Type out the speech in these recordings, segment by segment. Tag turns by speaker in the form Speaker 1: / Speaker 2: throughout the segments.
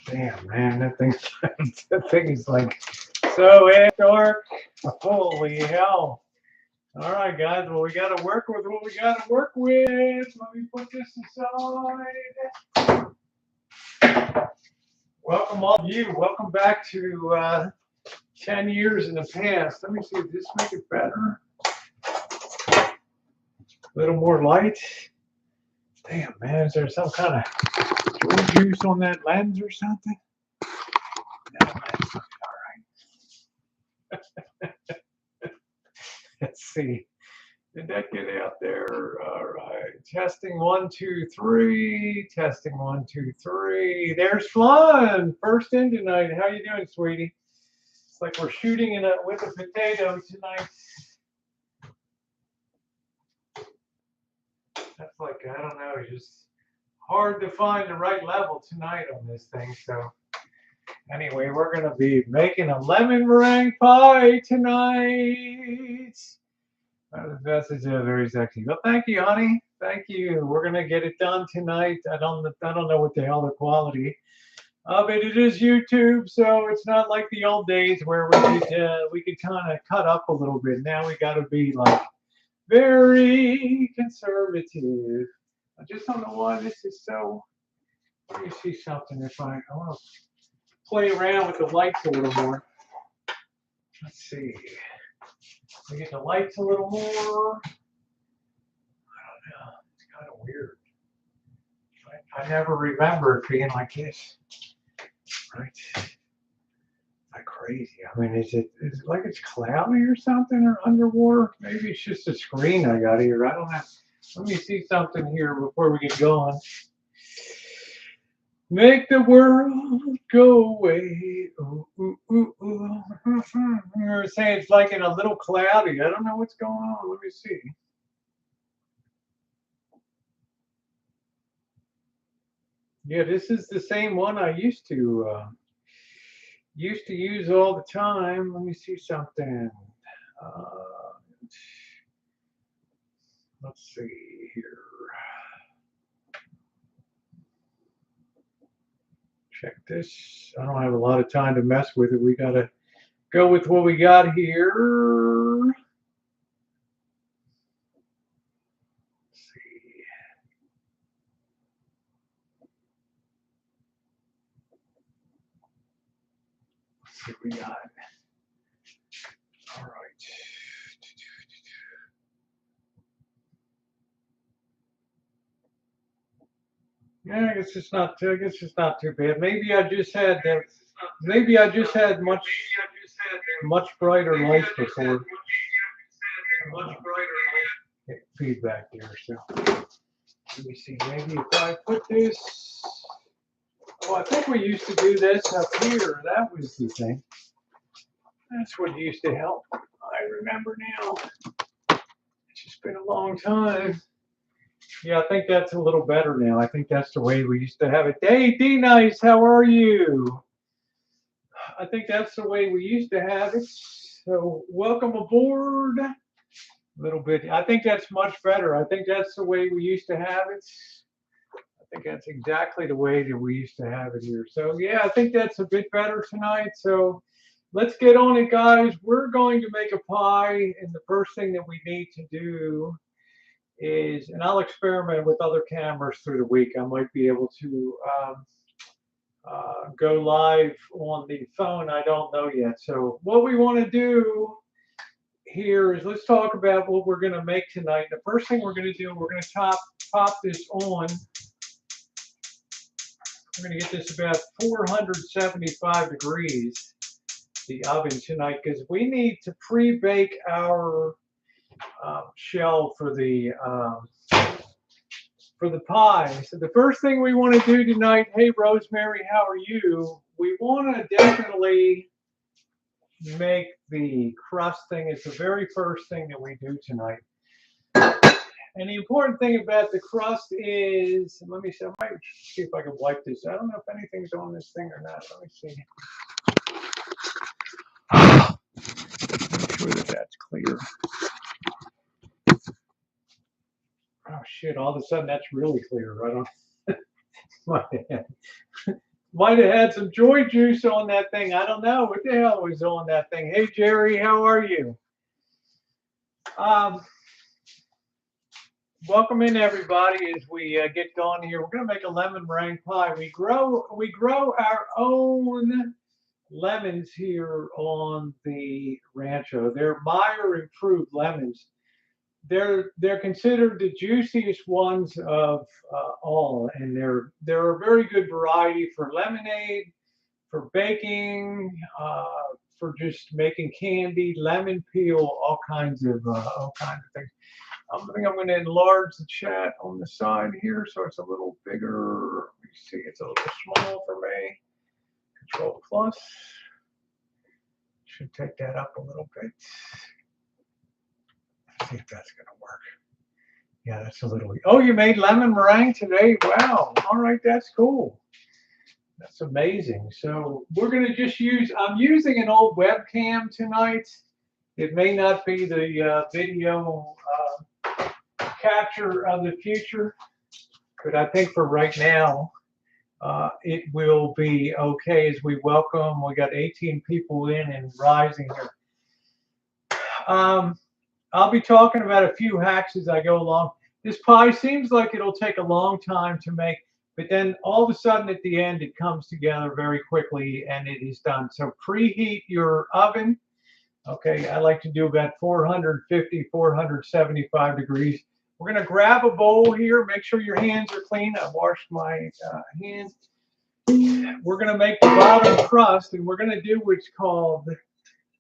Speaker 1: Damn, man, that thing, that thing is like so dark. Holy hell. All right, guys. Well, we got to work with what we got to work with. Let me put this aside. Welcome, all of you. Welcome back to 10 years in the past. Let me see if this make it better. A little more light. Damn, man. Is there some kind of joy juice on that lens or something? No, that's not all right. Let's see. Did that get out there? All right. Testing 1, 2, 3. Testing 1, 2, 3. There's Flan. First in tonight. How you doing, sweetie? It's like we're shooting with a potato tonight. That's like, I don't know, it's just hard to find the right level tonight on this thing. So anyway, we're going to be making a lemon meringue pie tonight. The message is very sexy. Well, thank you, honey. Thank you. We're gonna get it done tonight. I don't know what the hell the quality of it. It is YouTube, so it's not like the old days where we could kind of cut up a little bit. Now we got to be like very conservative. I just don't know why this is so. Let me see something. If I want to play around with the lights a little more. Let's see. We get the lights a little more. I don't know. It's kind of weird. I never remember it being like this. Right? Like crazy. I mean, is it like it's cloudy or something or underwater? Maybe it's just a screen I got here. I don't know. Let me see something here before we get going. Make the world go away. Ooh, ooh, ooh, ooh. You're saying it's like in a little cloudy. I don't know what's going on. Let me see. Yeah, this is the same one I used to use all the time. Let me see something. Let's see here. Check this. I don't have a lot of time to mess with it. We gotta go with what we got here. Let's see. Let's see what we got. All right. Yeah, I guess it's not too. I guess it's not too bad. Maybe I just had much brighter lights before. Feedback there. So let me see. Maybe if I put this. Oh, I think we used to do this up here. That was the thing. That's what used to help. I remember now. It's just been a long time. Yeah, I think that's a little better now. I think that's the way we used to have it. Hey, D-Nice, how are you? I think that's the way we used to have it. So welcome aboard. A little bit. I think that's much better. I think that's the way we used to have it. I think that's exactly the way that we used to have it here. So yeah, I think that's a bit better tonight. So let's get on it, guys. We're going to make a pie, and the first thing that we need to do is, and I'll experiment with other cameras through the week. I might be able to go live on the phone. I don't know yet. So what we want to do here is let's talk about what we're going to make tonight. The first thing we're going to do, we're going to pop this on. We're going to get this about 475 degrees, the oven tonight, because we need to pre-bake our shell for the pie. So the first thing we want to do tonight, hey Rosemary, how are you? We want to definitely make the crust thing. It's the very first thing that we do tonight. And the important thing about the crust is, let me see, I might see if I can wipe this. I don't know if anything's on this thing or not. Let me see. Make sure that that's clear. Oh shit, all of a sudden that's really clear. I don't, my bad. Might have had some joy juice on that thing. I don't know what the hell was on that thing. Hey Jerry, how are you? Um, Welcome in everybody as we get going here. We're gonna make a lemon meringue pie. We grow our own lemons here on the Rancho. They're Meyer improved lemons. They're considered the juiciest ones of all, and they're a very good variety for lemonade, for baking, for just making candy, lemon peel, all kinds of things. I think I'm going to enlarge the chat on the side here so it's a little bigger. Let me see, it's a little small for me. Control plus. Should take that up a little bit. Let's see if that's going to work. Yeah, that's a little. Oh, you made lemon meringue today? Wow. All right, that's cool. That's amazing. So we're going to just I'm using an old webcam tonight. It may not be the video capture of the future, but I think for right now, it will be okay as we welcome. We got 18 people in and rising here. I'll be talking about a few hacks as I go along. This pie seems like it'll take a long time to make, but then all of a sudden at the end, it comes together very quickly and it is done. So preheat your oven. Okay, I like to do about 450, 475 degrees. We're going to grab a bowl here. Make sure your hands are clean. I washed my hands. We're going to make the bottom crust, and we're going to do what's called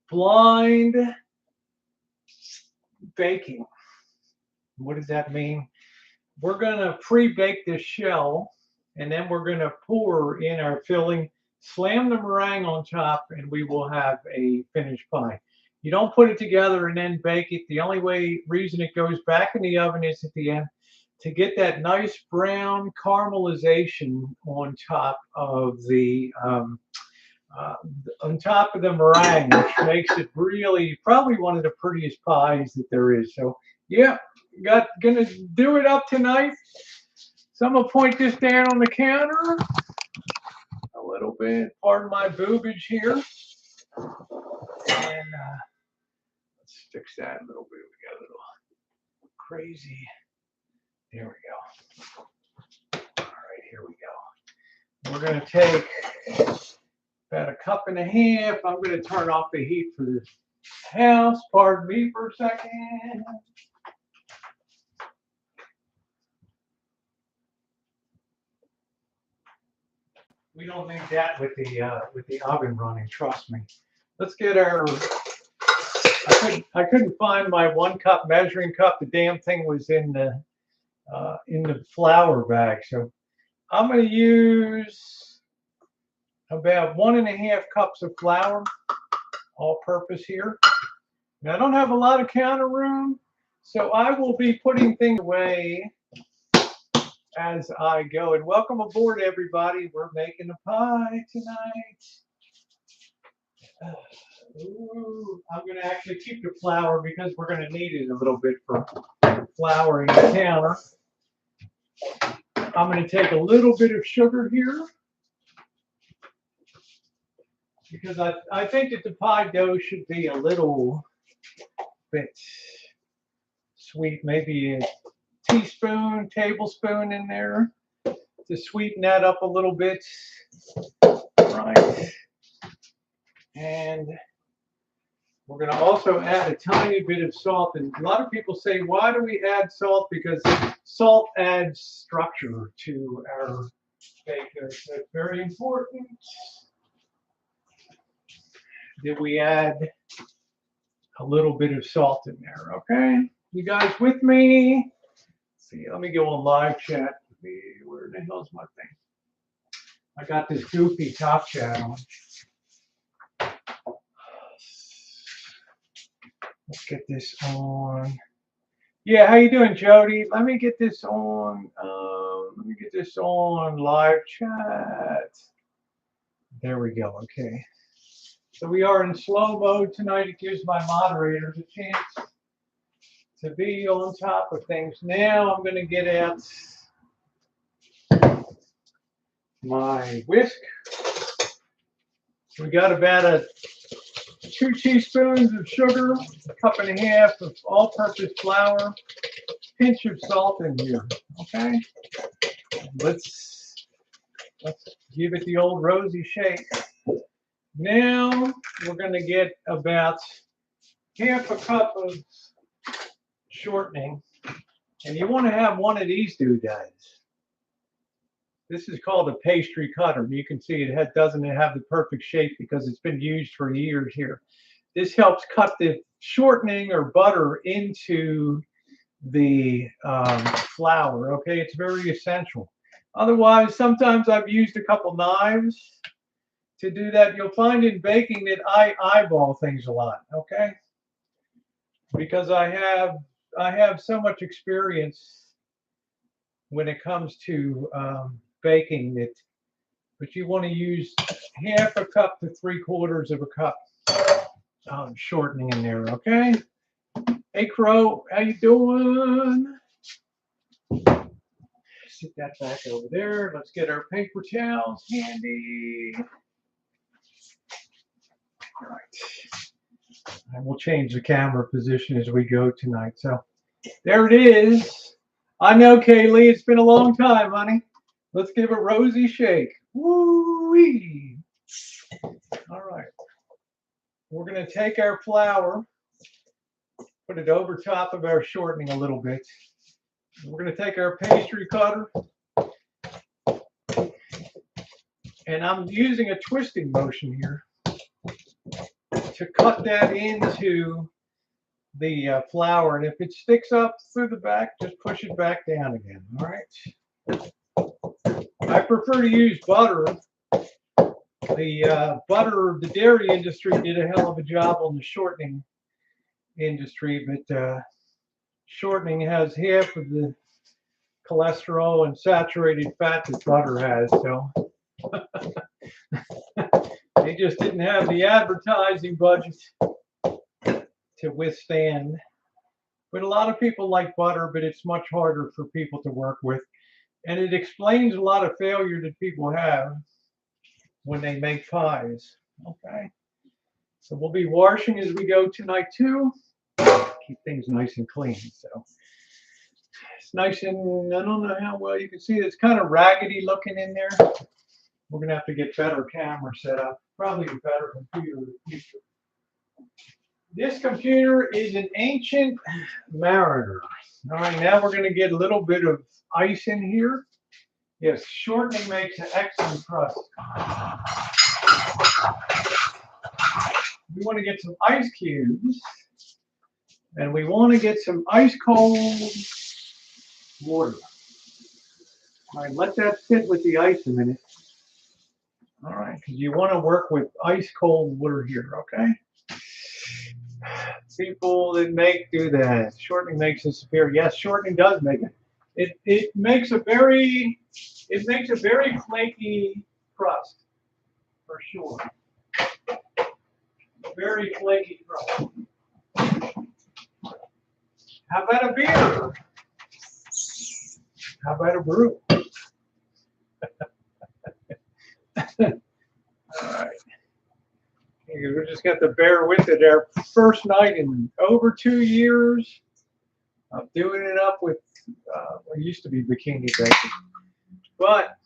Speaker 1: blind baking. What does that mean? We're going to pre-bake this shell, and then we're going to pour in our filling, slam the meringue on top, and we will have a finished pie. You don't put it together and then bake it. The only reason it goes back in the oven is at the end to get that nice brown caramelization on top of the meringue, which makes it really probably one of the prettiest pies that there is. So yeah, gonna do it up tonight. So I'm gonna point this down on the counter a little bit. Pardon my boobage here, and let's fix that a little bit. We got a little crazy. There we go. All right, here we go. We're going to take about a cup and a half. I'm going to turn off the heat for this house. Pardon me for a second. We don't need that with the oven running. Trust me. Let's get our. I couldn't find my 1 cup measuring cup. The damn thing was in the flour bag. So I'm going to use about 1.5 cups of flour, all purpose here. Now I don't have a lot of counter room, so I will be putting things away as I go. And welcome aboard, everybody. We're making a pie tonight. Ooh, I'm going to actually keep the flour because we're going to need it a little bit for flouring the counter. I'm going to take a little bit of sugar here because I think that the pie dough should be a little bit sweet, maybe a teaspoon, tablespoon in there to sweeten that up a little bit. Right. And we're going to also add a tiny bit of salt. And a lot of people say, why do we add salt? Because salt adds structure to our bacon. So it's very important that we add a little bit of salt in there. Okay? You guys with me? Let's see, let me go on live chat. Where the hell's my thing? I got this goofy top chat on. Let's get this on. Yeah, how you doing, Jody? Let me get this on. Let me get this on live chat. There we go. Okay. So we are in slow mode tonight. It gives my moderators a chance to be on top of things. Now I'm going to get out my whisk. We got about 2 teaspoons of sugar, a cup and a half of all-purpose flour, pinch of salt in here. Okay, let's give it the old rosy shake. Now we're going to get about half a cup of shortening, and you want to have one of these doodads. This is called a pastry cutter. You can see it doesn't have the perfect shape because it's been used for years here. This helps cut the shortening or butter into the flour. Okay, it's very essential. Otherwise, sometimes I've used a couple knives to do that. You'll find in baking that I eyeball things a lot. Okay, because I have so much experience when it comes to baking it. But you want to use half a cup to 3/4 of a cup shortening in there. Okay. Hey Crow, how you doing? Sit that back over there. Let's get our paper towels handy. All right. And we'll change the camera position as we go tonight. So there it is. I know, Kaylee, it's been a long time, honey. Let's give a rosy shake. Woo-wee. All right. We're going to take our flour, put it over top of our shortening a little bit. We're going to take our pastry cutter, and I'm using a twisting motion here to cut that into the flour. And if it sticks up through the back, just push it back down again. All right. I prefer to use butter. The dairy industry did a hell of a job on the shortening industry, but shortening has half of the cholesterol and saturated fat that butter has, so they just didn't have the advertising budget to withstand. But a lot of people like butter, but it's much harder for people to work with, and it explains a lot of failure that people have when they make pies. Okay, so we'll be washing as we go tonight too. Keep things nice and clean. So it's nice, and I don't know how well you can see it. It's kind of raggedy looking in there. We're gonna have to get better camera set up, probably a better computer in the future. This computer is an ancient mariner. All right, now we're gonna get a little bit of ice in here. Yes, shortening makes an excellent crust. We want to get some ice cubes, and we want to get some ice cold water. All right, let that sit with the ice a minute. All right, because you want to work with ice cold water here, okay? People that do that. Shortening makes it superior. Yes, shortening does make it. It makes a very flaky crust, for sure. Very flaky crust. How about a beer? How about a brew? All right. We just got to bear with it. Our first night in over 2 years of doing it up with what used to be bikini baking. But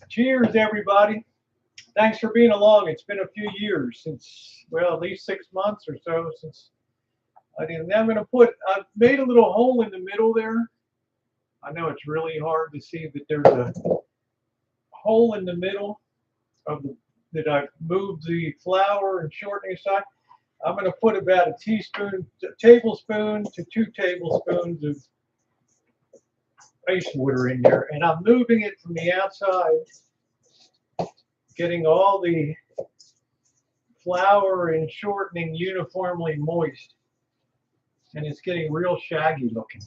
Speaker 1: cheers, everybody. Thanks for being along. It's been a few years since, well, at least 6 months or so since I did. Now I've made a little hole in the middle there. I know it's really hard to see that there's a hole in the middle of that I've moved the flour and shortening aside. I'm going to put about a tablespoon to 2 tablespoons of ice water in there, and I'm moving it from the outside, getting all the flour and shortening uniformly moist, and it's getting real shaggy looking.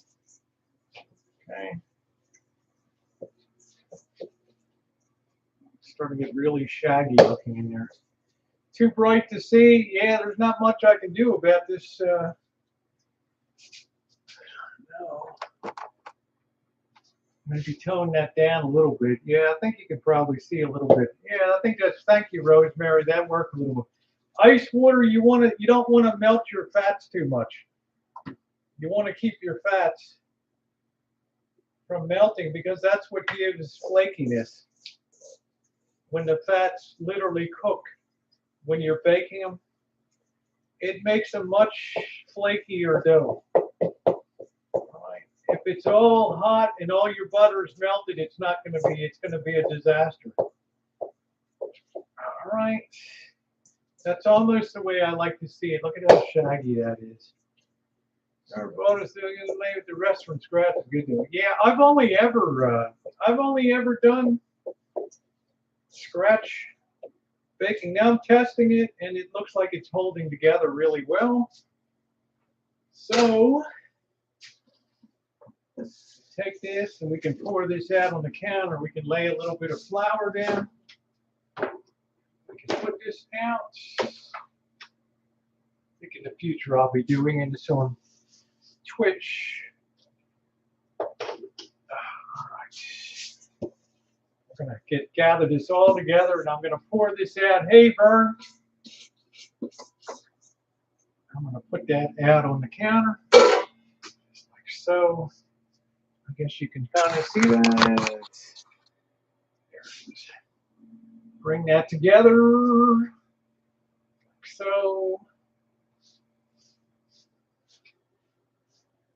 Speaker 1: Okay. Starting to get really shaggy looking in there. Too bright to see. Yeah, there's not much I can do about this. No. Maybe tone that down a little bit. Yeah, I think you can probably see a little bit. Yeah, I think that's, thank you, Rosemary. That worked a little bit. Ice water, you don't want to melt your fats too much. You want to keep your fats from melting because that's what gives flakiness. When the fats literally cook, when you're baking them, it makes a much flakier dough. If it's all hot and all your butter is melted, it's going to be a disaster. All right. That's almost the way I like to see it. Look at how shaggy that is. Our bonus doing it with the restaurant scratch is good doing. Yeah, I've only ever done scratch baking. Now I'm testing it and it looks like it's holding together really well. So take this and we can pour this out on the counter. We can lay a little bit of flour down. We can put this out. I think in the future I'll be doing this on Twitch. All right. We're going to gather this all together and I'm going to pour this out. Hey, Vern. I'm going to put that out on the counter, just like so. I guess you can kind of see that. There it is. Bring that together, like so.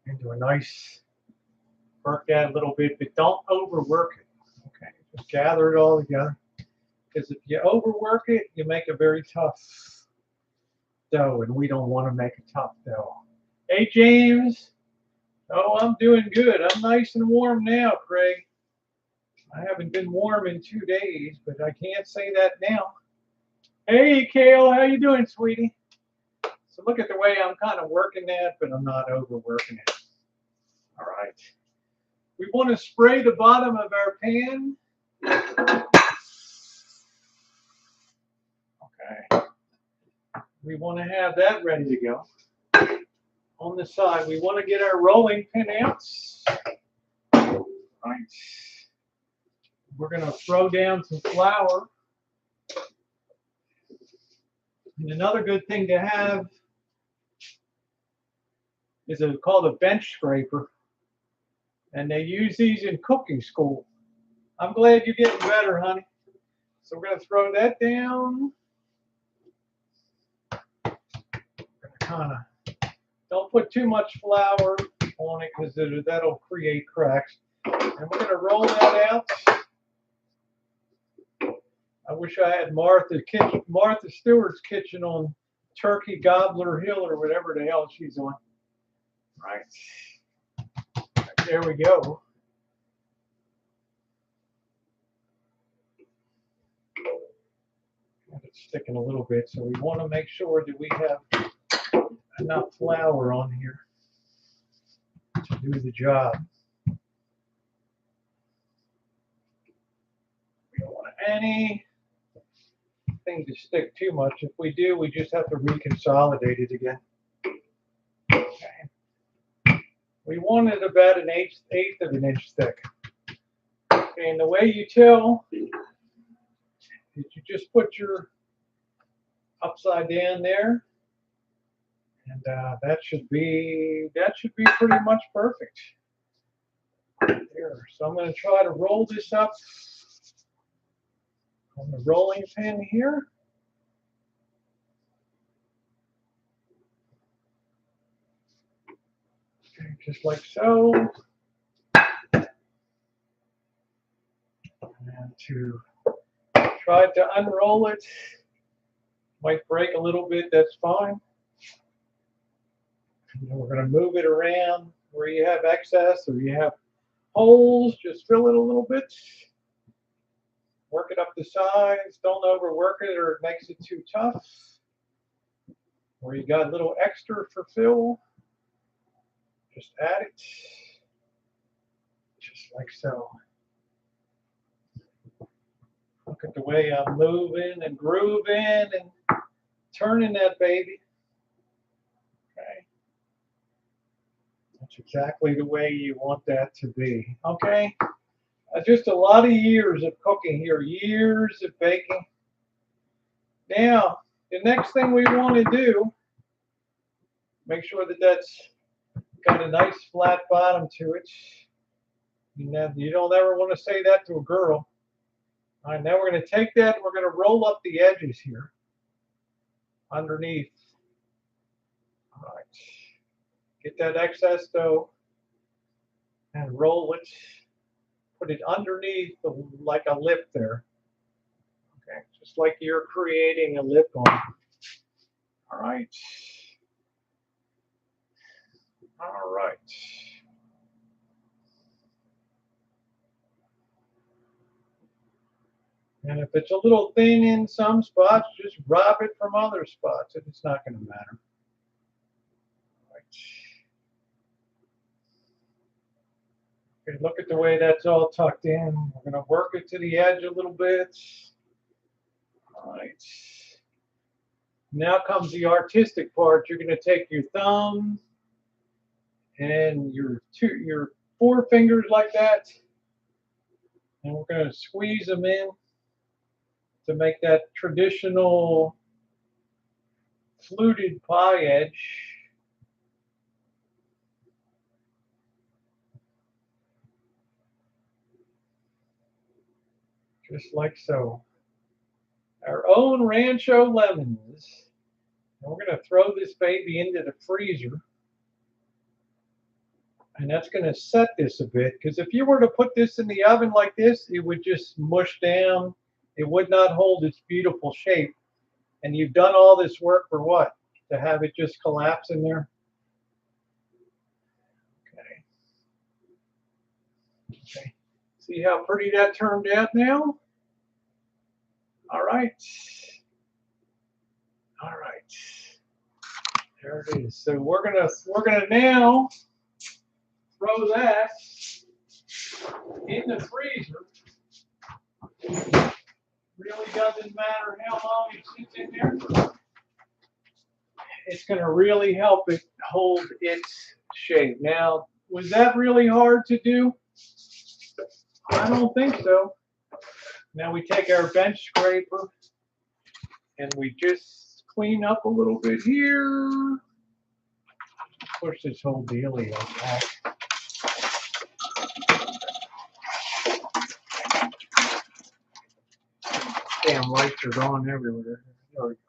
Speaker 1: Into a nice, work that a little bit, but don't overwork it. Okay, just gather it all together. Because if you overwork it, you make a very tough dough, and we don't want to make a tough dough. Hey, James. Oh, I'm doing good. I'm nice and warm now, Craig. I haven't been warm in 2 days, but I can't say that now. Hey, Kale, how you doing, sweetie? So look at the way I'm kind of working that, but I'm not overworking it. All right. We want to spray the bottom of our pan. Okay. We want to have that ready to go. On the side, we want to get our rolling pin out. Right. We're going to throw down some flour. And another good thing to have is called a bench scraper. And they use these in cooking school. I'm glad you're getting better, honey. So we're going to throw that down. Kind of don't put too much flour on it because that'll create cracks. And we're going to roll that out. I wish I had Martha Stewart's kitchen on Turkey Gobbler Hill or whatever the hell she's on. Right. There we go. It's sticking a little bit, so we want to make sure that we have enough flour on here to do the job. We don't want anything to stick too much. If we do, we just have to reconsolidate it again. Okay. We want it about an eighth of an inch thick. Okay, and the way you tell is you just put your upside down there. And that should be pretty much perfect. There. So I'm going to try to roll this up on the rolling pin here. Okay, just like so. And to try to unroll it, might break a little bit, that's fine. And then we're going to move it around where you have excess or you have holes. Just fill it a little bit. Work it up the sides. Don't overwork it or it makes it too tough. Where you got a little extra for fill, just add it. Just like so. Look at the way I'm moving and grooving and turning that baby. Okay. That's exactly the way you want that to be. Okay. Just a lot of years of cooking here, years of baking. Now, the next thing we want to do, make sure that that's got a nice flat bottom to it. You don't ever want to say that to a girl. All right, now we're going to take that and we're going to roll up the edges here underneath. All right, get that excess dough and roll it. Put it underneath like a lip there. Okay, just like you're creating a lip on. All right. All right. And if it's a little thin in some spots, just rob it from other spots. It's not going to matter. All right. Okay, look at the way that's all tucked in. We're going to work it to the edge a little bit. All right. Now comes the artistic part. You're going to take your thumb and your four fingers like that, and we're going to squeeze them in to make that traditional fluted pie edge. Just like so. Our own Rancho lemons. And we're going to throw this baby into the freezer. And that's going to set this a bit, because if you were to put this in the oven like this, it would just mush down. It would not hold its beautiful shape. And you've done all this work for what? To have it just collapse in there? Okay. See how pretty that turned out now? All right. All right. There it is. So we're gonna now throw that in the freezer. Really doesn't matter how long it sits in there. It's going to really help it hold its shape. Now, was that really hard to do? I don't think so. Now we take our bench scraper and we just clean up a little bit here. Push this whole dealie like that. Damn lights are going everywhere. There we go.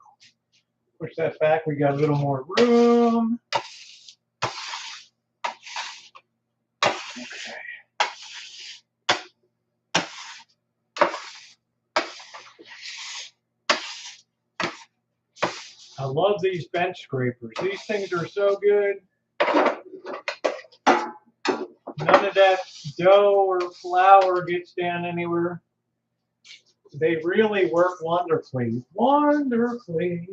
Speaker 1: Push that back. We got a little more room. Okay. I love these bench scrapers. These things are so good. None of that dough or flour gets down anywhere. They really work wonderfully. Wonderfully.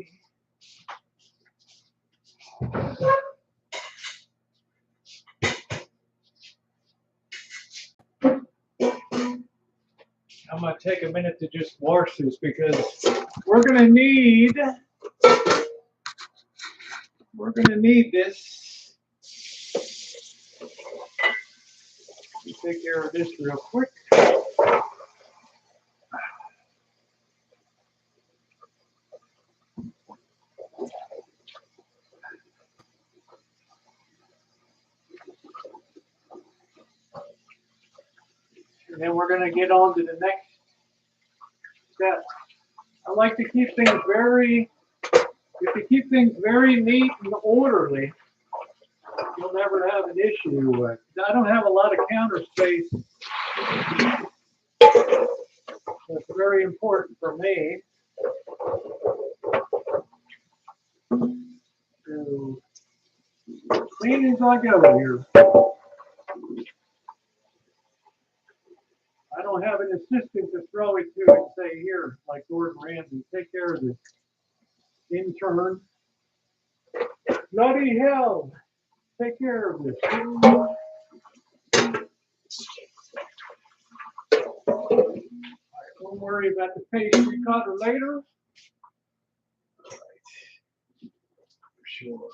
Speaker 1: I'm going to take a minute to just wash this, because we're going to need this. Let me take care of this real quick. And then we're going to get on to the next step. I like to keep things very neat and orderly. You'll never have an issue with. I don't have a lot of counter space. That's very important for me. So, clean as I go here. I don't have an assistant to throw it to and say, here, like Gordon Ramsay, take care of this. Intern. Bloody hell. Take care of this. Don't worry about the pastry cutter later. All right. For sure.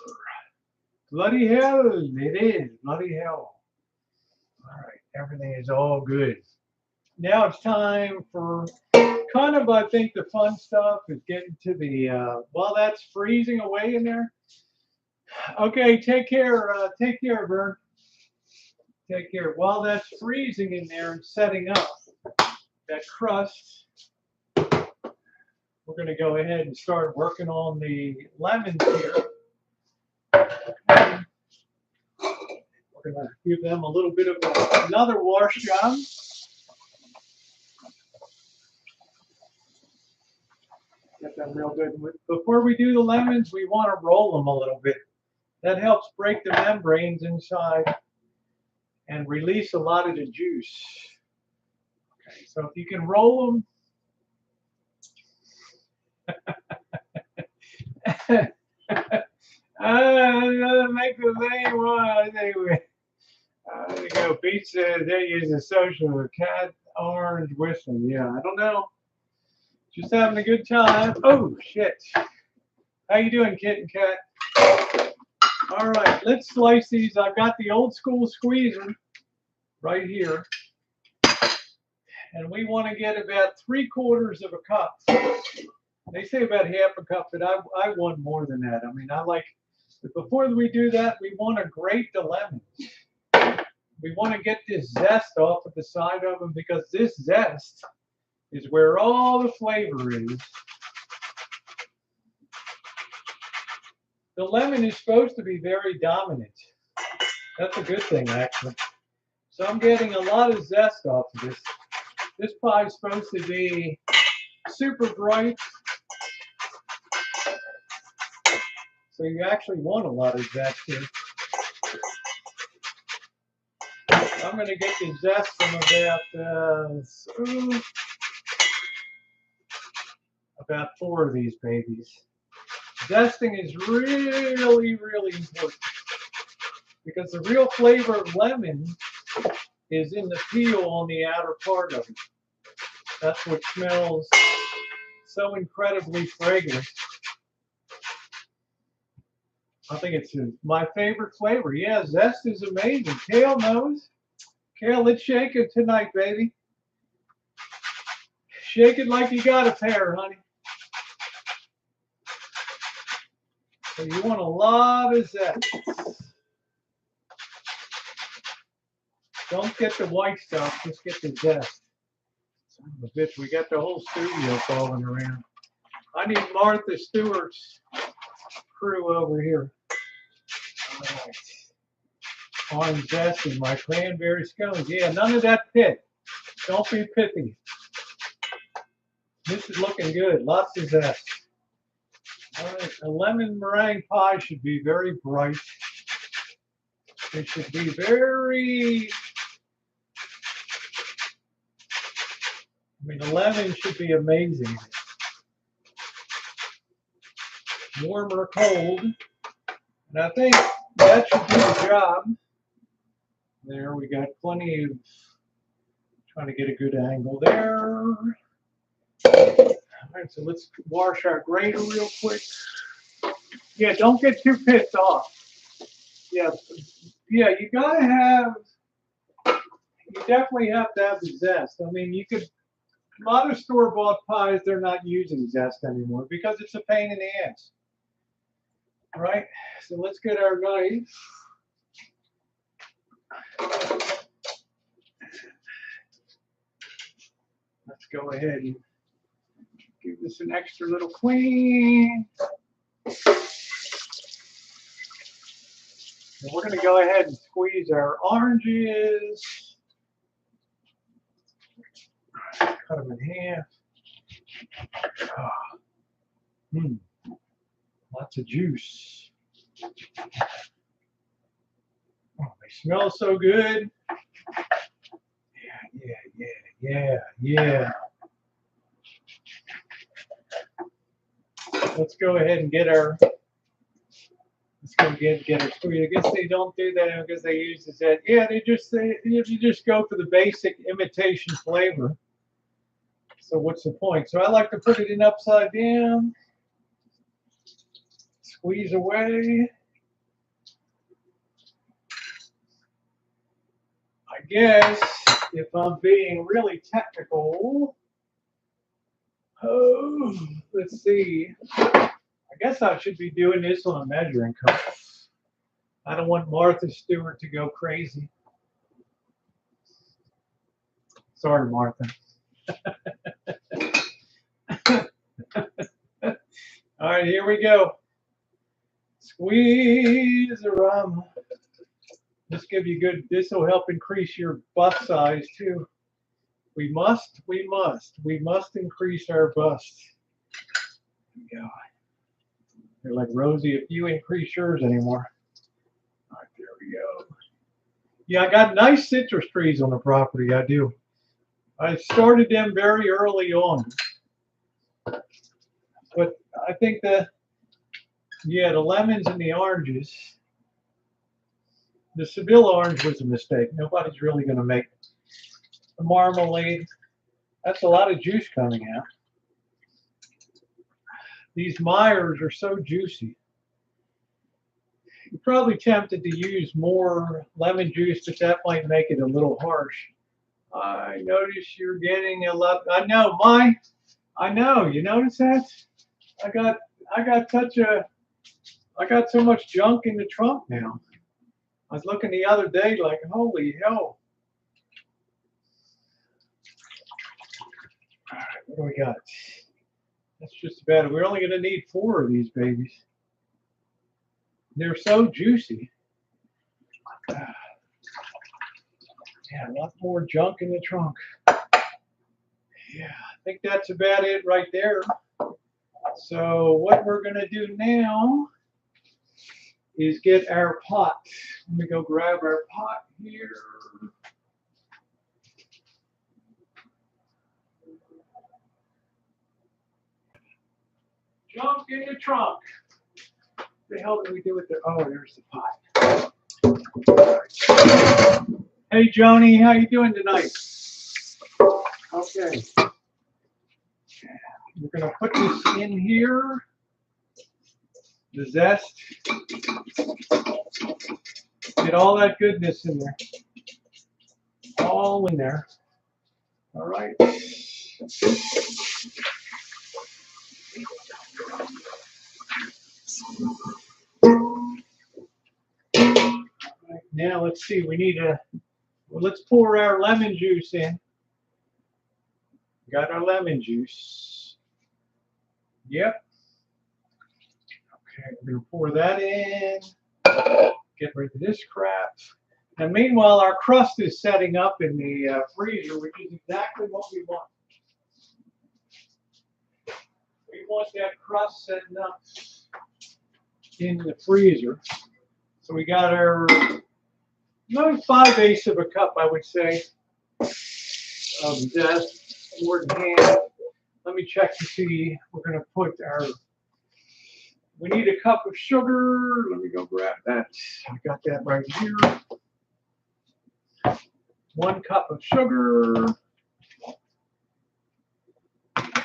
Speaker 1: Bloody hell. It is. Bloody hell. All right. Everything is all good. now it's time for kind of, I think, the fun stuff is getting to the, while that's freezing away in there. Okay, take care, Vern. Take care. While that's freezing in there and setting up that crust, we're going to go ahead and start working on the lemons here. We're going to give them a little bit of another wash job. Get them real good. Before we do the lemons, we want to roll them a little bit. That helps break the membranes inside and release a lot of the juice. Okay, so if you can roll them. Make the same one. There you go. Pete says they use a social cat orange whistling. Yeah, I don't know. Just having a good time. Oh shit. How you doing, kitten cat? All right, let's slice these. I've got the old school squeezer right here. And we want to get about 3/4 of a cup. They say about half a cup, but I want more than that. I mean, I like, but before we do that, we want to grate the lemons. We want to get this zest off of the side of them because this zest is where all the flavor is. The lemon is supposed to be very dominant. That's a good thing, actually. So I'm getting a lot of zest off of this. This pie is supposed to be super bright. So you actually want a lot of zest here. I'm going to get the zest from about 4 of these babies. Zesting is really, really important because the real flavor of lemon is in the peel on the outer part of it. That's what smells so incredibly fragrant. I think it's my favorite flavor. Yeah, zest is amazing. Kale knows. Kale, let's shake it tonight, baby. Shake it like you got a pair, honey. So you want a lot of zest. Don't get the white stuff, just get the zest. Son of a bitch, we got the whole studio falling around. I need Martha Stewart's crew over here. All right. Orange zest and my cranberry scones. Yeah, none of that pit. Don't be pithy. This is looking good. Lots of zest. All right, a lemon meringue pie should be very bright. It should be very, the lemon should be amazing. Warm or cold. And I think that should do the job. There, we got plenty of, trying to get a good angle there. All right, so let's wash our grater real quick. Yeah, don't get too pissed off. Yeah, you gotta have, you definitely have to have the zest. I mean, you could, a lot of store-bought pies, they're not using zest anymore because it's a pain in the ass. All right, so let's get our knife. Let's go ahead and give this an extra little clean. And we're going to go ahead and squeeze our oranges. Cut them in half. Lots of juice. Oh, they smell so good. Yeah. Let's go ahead and get our, let's go get our squeeze. I guess they don't do that because they use that. Yeah, you just go for the basic imitation flavor. So what's the point? So I like to put it in upside down. Squeeze away. I guess if I'm being really technical. Oh, let's see. I guess I should be doing this on a measuring cup. I don't want Martha Stewart to go crazy. Sorry, Martha. All right, here we go. Squeeze around. This give you good. This will help increase your bust size too. We must increase our bust. There we go. They're like Rosie, if you increase yours anymore. All right, there we go. Yeah, I got nice citrus trees on the property. I do. I started them very early on. But I think the lemons and the oranges. The Seville orange was a mistake. Nobody's really going to make the marmalade. That's a lot of juice coming out. These Meyers are so juicy. You're probably tempted to use more lemon juice, but that might make it a little harsh. I notice you're getting a lot. I know. You notice that? I got so much junk in the trunk now. I was looking the other day like, holy hell. All right, what do we got? That's just about it. We're only going to need 4 of these babies. They're so juicy. Yeah, a lot more junk in the trunk. Yeah, I think that's about it right there. So what we're going to do now is get our pot. Let me go grab our pot here. Junk in the trunk. What the hell did we do with the? Oh, there's the pot. Hey, Joni, how you doing tonight? Okay. We're going to put this in here. The zest. Get all that goodness in there. All in there. All right. Now let's see. We need let's pour our lemon juice in. Got our lemon juice. Yep. Okay, we're gonna pour that in. Get rid of this crap. And meanwhile, our crust is setting up in the freezer, which is exactly what we want. We want that crust setting up in the freezer. So we got our about 5/8 of a cup, I would say, of zest, more than half. Let me check to see. We're going to put our. We need a cup of sugar. Let me go grab that. I got that right here. 1 cup of sugar.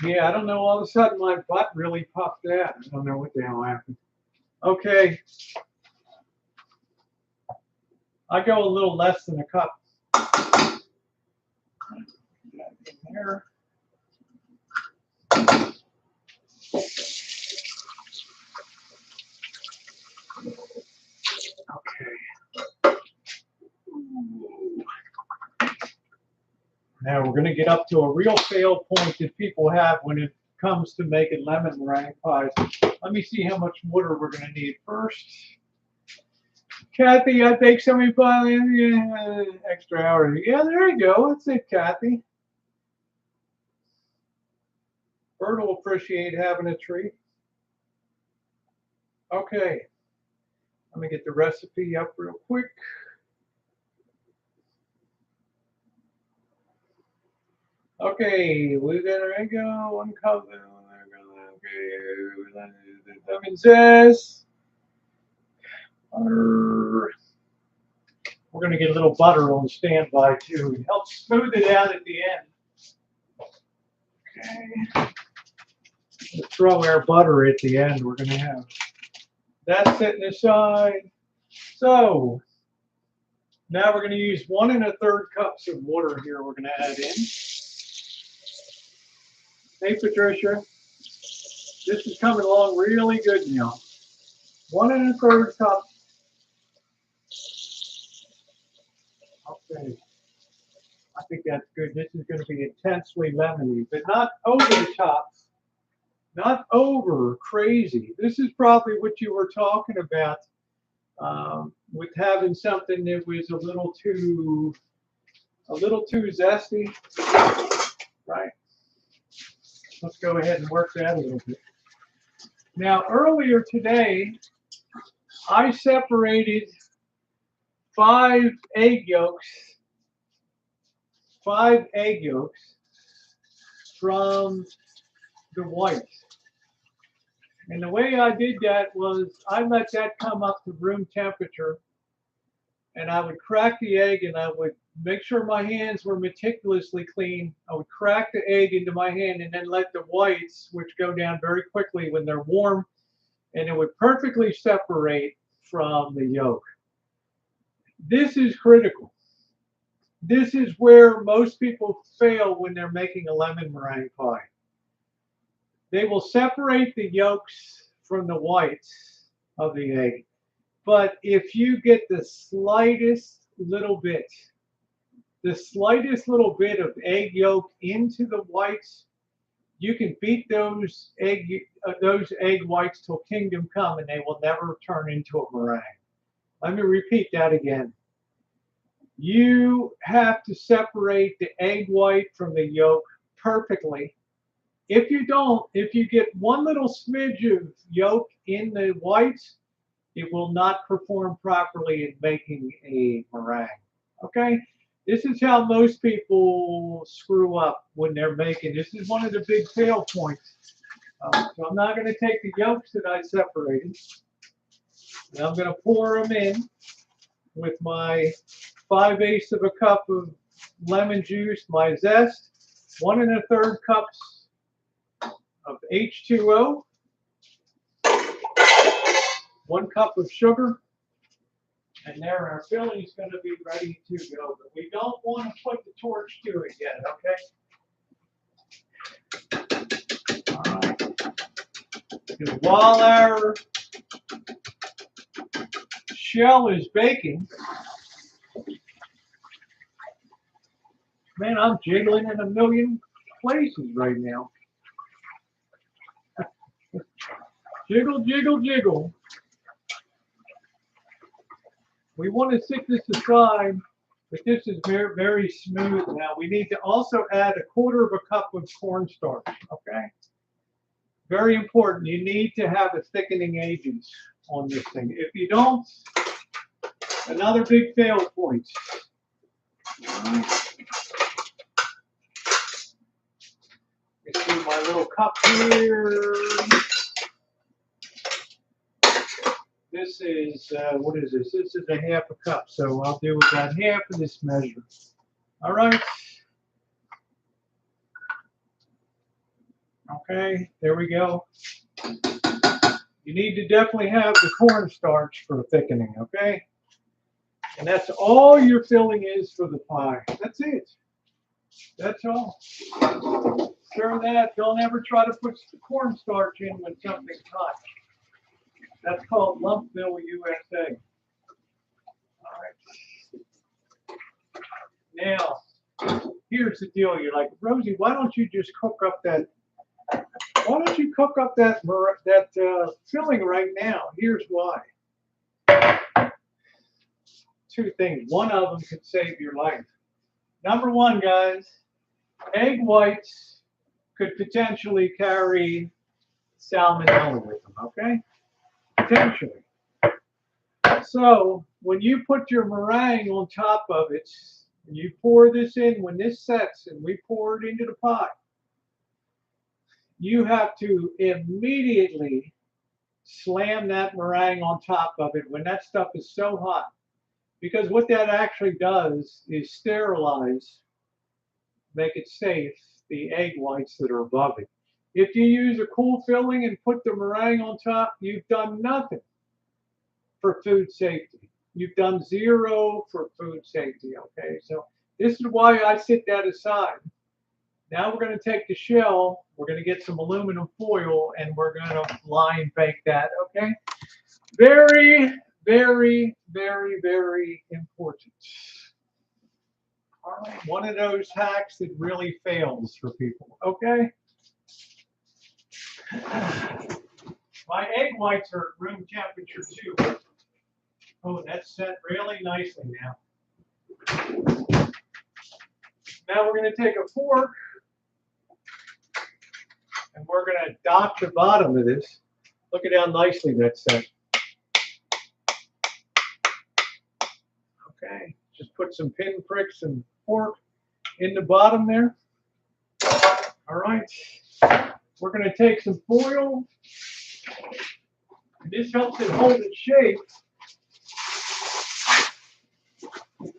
Speaker 1: Yeah, I don't know. All of a sudden, my butt really puffed out. I don't know what the hell happened. Okay. I go a little less than a cup. In there. Okay. Now we're going to get up to a real fail point that people have when it comes to making lemon meringue pies. Let me see how much water we're going to need first. Kathy, I baked so many pies. Yeah, extra hour. Yeah, there you go. That's it, Kathy. Bert will appreciate having a treat. Okay. Let me get the recipe up real quick. Okay, we got our go 1 cup. Okay, lemon zest. Butter. We're going to get a little butter on standby too. It helps smooth it out at the end. Okay. We'll throw our butter at the end. We're going to have that sitting aside. So, Now we're going to use 1 1/3 cups of water here. We're going to add in. Hey, Patricia. This is coming along really good now. 1 1/3 cup. Okay. I think that's good. This is going to be intensely lemony, but not over the top. Not over crazy. This is probably what you were talking about with having something that was a little too zesty, right? Let's go ahead and work that a little bit. Now, earlier today, I separated 5 egg yolks from the whites. And the way I did that was I let that come up to room temperature, and I would crack the egg, and I would make sure my hands were meticulously clean. I would crack the egg into my hand and then let the whites, which go down very quickly when they're warm, and it would perfectly separate from the yolk. This is critical. This is where most people fail when they're making a lemon meringue pie. They will separate the yolks from the whites of the egg. But if you get the slightest little bit of egg yolk into the whites, you can beat those egg whites till kingdom come, and they will never turn into a meringue. Let me repeat that again. You have to separate the egg white from the yolk perfectly. If you don't, if you get one little smidge of yolk in the whites, it will not perform properly in making a meringue. Okay? This is how most people screw up when they're making. This is one of the big fail points. So I'm not going to take the yolks that I separated, and I'm going to pour them in with my 5/8 of a cup of lemon juice, my zest, 1 1/3 cups of H2O, 1 cup of sugar, and there our filling is going to be ready to go. But we don't want to put the torch to it yet, okay? All right. Because while our shell is baking, man, I'm jiggling in a million places right now. Jiggle, jiggle, jiggle. We want to stick this aside, but this is very, very smooth now. We need to also add 1/4 of a cup of cornstarch, okay? Very important. You need to have a thickening agent on this thing. If you don't, another big fail point. Let's do my little cup here. This is, what is this? This is a 1/2 cup, so I'll do about half of this measure. All right. Okay, there we go. You need to definitely have the cornstarch for thickening, okay? And that's all your filling is for the pie. That's it. That's all. Sure that. Don't ever try to put the cornstarch in when something's hot. That's called Lumpville, USA. All right. Now, here's the deal. You're like, Rosie, why don't you just cook up that? Why don't you cook up that filling right now? Here's why. 2 things. One of them could save your life. Number 1, guys, egg whites could potentially carry salmonella with them. Okay. Potentially. So when you put your meringue on top of it, and you pour this in, when this sets and we pour it into the pot, you have to immediately slam that meringue on top of it when that stuff is so hot. Because what that actually does is sterilize, make it safe, the egg whites that are above it. If you use a cool filling and put the meringue on top, you've done nothing for food safety. You've done 0 for food safety, okay? So this is why I set that aside. Now we're going to take the shell, we're going to get some aluminum foil, and we're going to line bake that, okay? Very, very, very, very important. All right, one of those hacks that really fails for people, okay? My egg whites are at room temperature too. Oh, that's set really nicely now. Now we're going to take a fork and we're going to dot the bottom of this. Look at how nicely that's set. Okay, just put some pin pricks and fork in the bottom there. All right, we're going to take some foil. And this helps it hold its shape.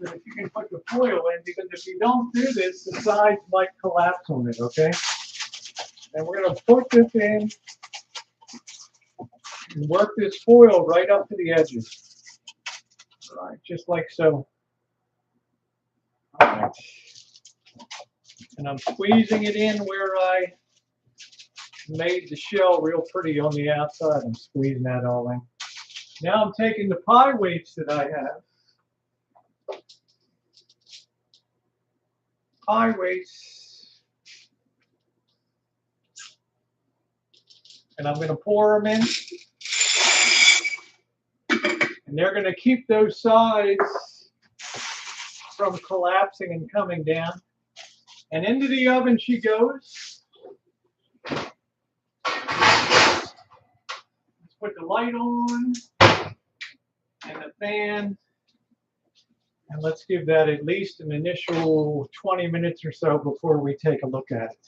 Speaker 1: If you can put the foil in, because if you don't do this, the sides might collapse on it, okay? And we're going to put this in and work this foil right up to the edges. All right, just like so. All right. And I'm squeezing it in where I made the shell real pretty on the outside. I'm squeezing that all in. Now I'm taking the pie weights that I have. Pie weights. And I'm going to pour them in. And they're going to keep those sides from collapsing and coming down. And into the oven she goes. Let's put the light on and the fan. And let's give that at least an initial 20 minutes or so before we take a look at it.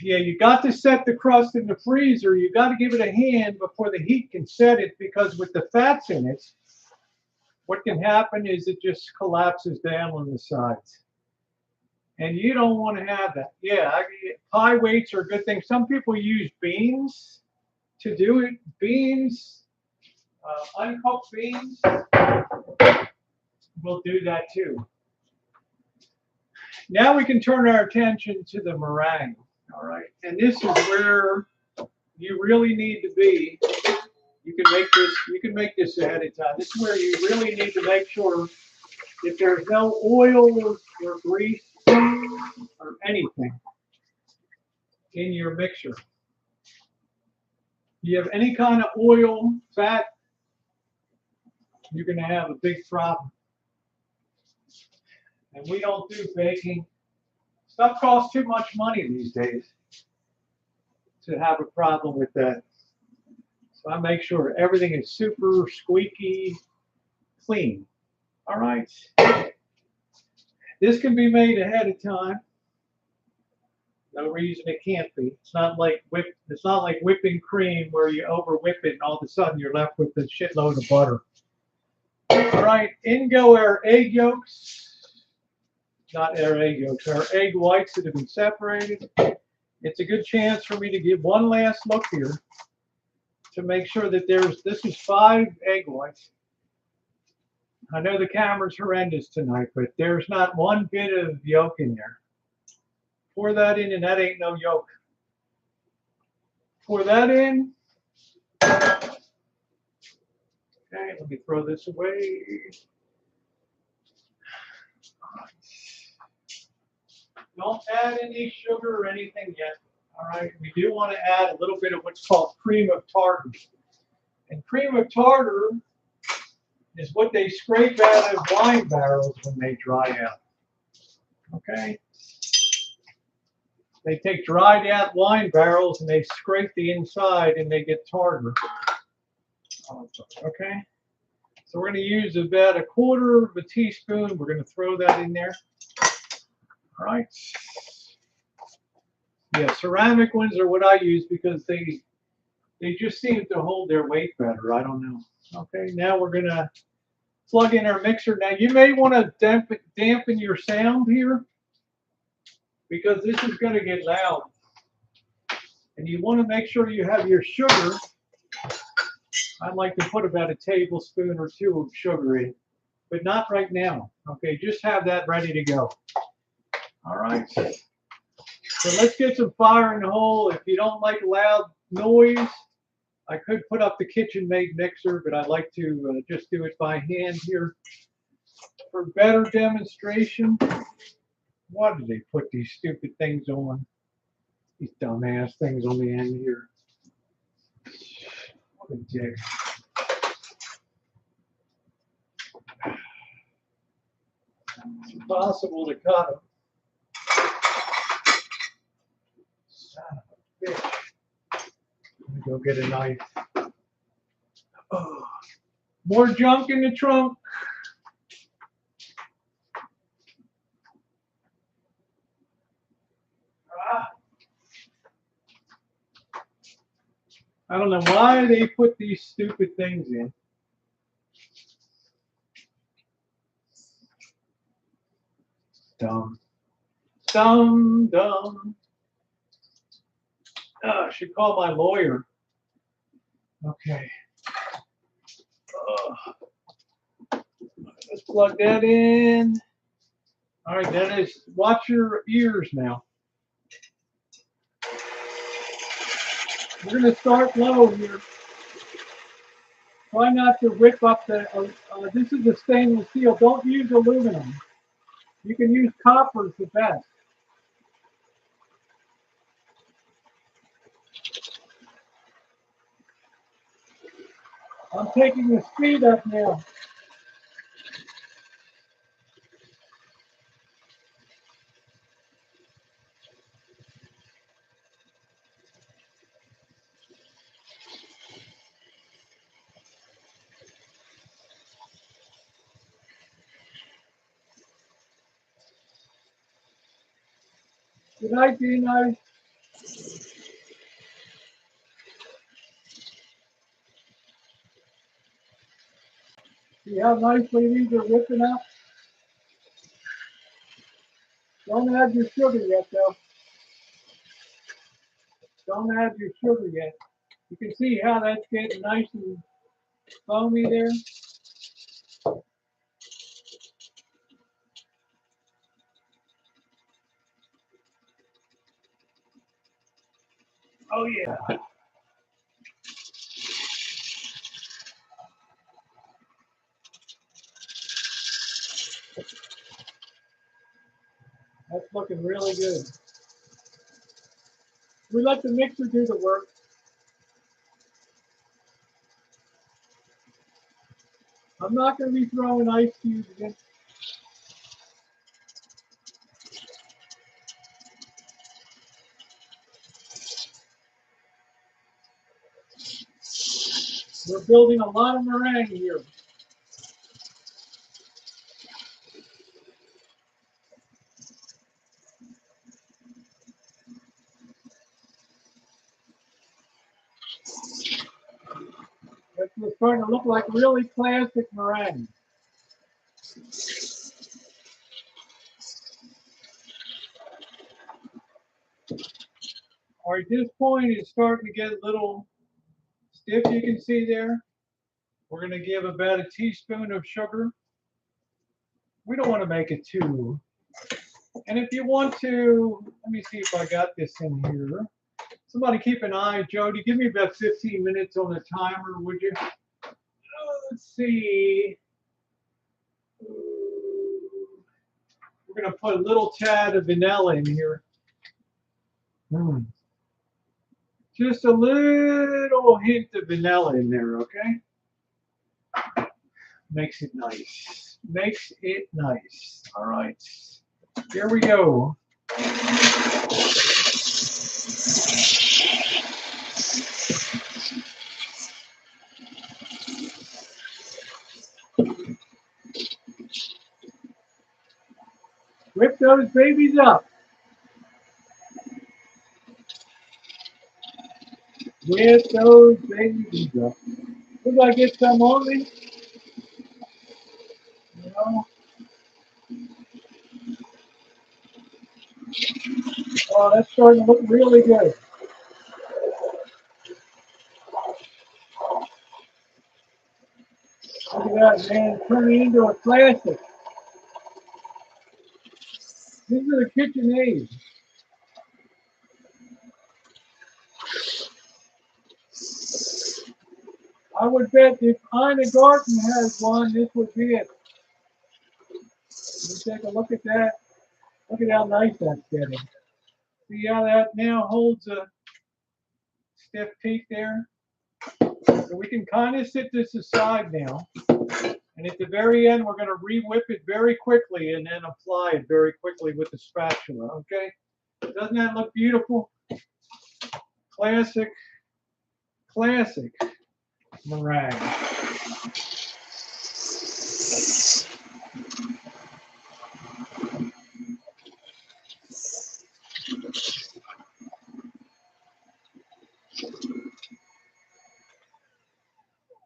Speaker 1: Yeah, you got to set the crust in the freezer. You got to give it a hand before the heat can set it, because with the fats in it, what can happen is it just collapses down on the sides. And you don't want to have that. Yeah, pie weights are a good thing. Some people use beans to do it. Beans, uncooked beans, will do that too. Now we can turn our attention to the meringue. All right, and this is where you really need to be. You can make this ahead of time. This is where you really need to make sure that there's no oil or grease or anything in your mixture. You have any kind of oil, fat, you're going to have a big problem. And we don't do baking. Stuff costs too much money these days to have a problem with that. So I make sure everything is super squeaky clean. All right. This can be made ahead of time. No reason it can't be. It's not like whipping cream where you over whip it and all of a sudden you're left with a shitload of butter. All right, in go our egg yolks. Not our egg yolks, our egg whites that have been separated. It's a good chance for me to give one last look here to make sure that this is 5 egg whites. I know the camera's horrendous tonight, but there's not one bit of yolk in there. Pour that in, and that ain't no yolk. Pour that in. Okay, let me throw this away. Don't add any sugar or anything yet. All right, we do want to add a little bit of what's called cream of tartar. And cream of tartar is what they scrape out of wine barrels when they dry out. Okay? They take dried out wine barrels and they scrape the inside and they get tartar. Okay? So we're going to use about 1/4 teaspoon. We're going to throw that in there. All right. Yeah, ceramic ones are what I use because they just seem to hold their weight better. I don't know. Okay, now we're going to plug in our mixer. Now you may want to dampen your sound here because this is going to get loud. And you want to make sure you have your sugar I'd like to put about a tablespoon or two of sugar in, but not right now. Okay, just have that ready to go. All right. So let's get some fire in the hole. If you don't like loud noise, I could put up the KitchenMaid mixer, but I like to just do it by hand here for better demonstration. Why did they put these stupid things on? These dumbass things on the end here. What a dick. It's impossible to cut them. Son of a bitch. Let me go get a knife. Oh, more junk in the trunk. I don't know why they put these stupid things in. Dumb. Dumb, dumb. Oh, I should call my lawyer. Okay. Let's plug that in. All right, that is, watch your ears now. We're going to start low here. Try not to rip up the, this is a stainless steel. Don't use aluminum. You can use copper is the best. I'm taking the speed up now. Good night, D-Night. See how nicely these are whipping up? Don't add your sugar yet, though. Don't add your sugar yet. You can see how that's getting nice and foamy there. Oh, yeah. That's looking really good. We let the mixer do the work. I'm not going to be throwing ice cubes in. We're building a lot of meringue here. It's starting to look like really classic meringue. All right, this point is starting to get a little stiff, you can see there. We're going to give about a teaspoon of sugar. We don't want to make it too. And if you want to, let me see if I got this in here. Somebody keep an eye. Jody, give me about 15 minutes on the timer, would you? Let's see. We're going to put a little tad of vanilla in here. Just a little hint of vanilla in there, okay? Makes it nice. Makes it nice. All right. Here we go. Whip those babies up. Whip those babies up. Did I get some on me? No. Oh, that's starting to look really good. that, man. It's turning into a classic. These are the KitchenAid. I would bet if Ina Garten has one, this would be it. Let me take a look at that. Look at how nice that's getting. See how that now holds a stiff peak there? So we can kind of sit this aside now. And at the very end, we're going to re-whip it very quickly and then apply it very quickly with the spatula, okay? Doesn't that look beautiful? Classic, classic meringue.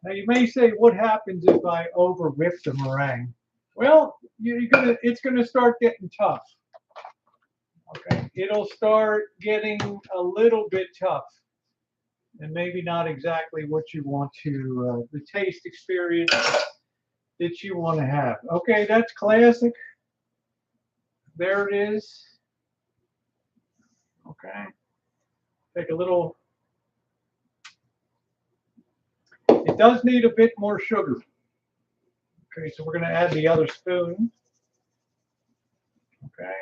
Speaker 1: Now you may say, what happens if I over whip the meringue? Well, it's gonna start getting tough. Okay, it'll start getting a little bit tough, and maybe not exactly what you want to, the taste experience that you want to have. Okay, that's classic. There it is. Okay, take a little. It does need a bit more sugar. Okay, so we're going to add the other spoon. Okay.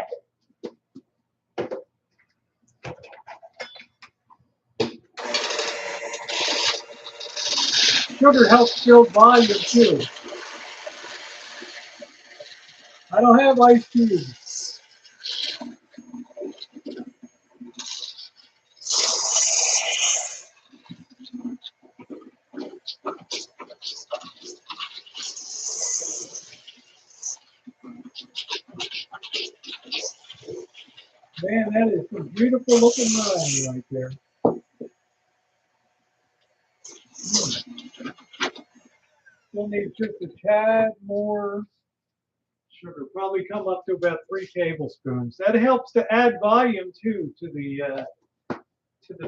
Speaker 1: Sugar helps build volume too. I don't have ice cubes. Man, that is some beautiful looking meringue right there. Still need just a tad more sugar. Probably come up to about 3 tablespoons. That helps to add volume too to the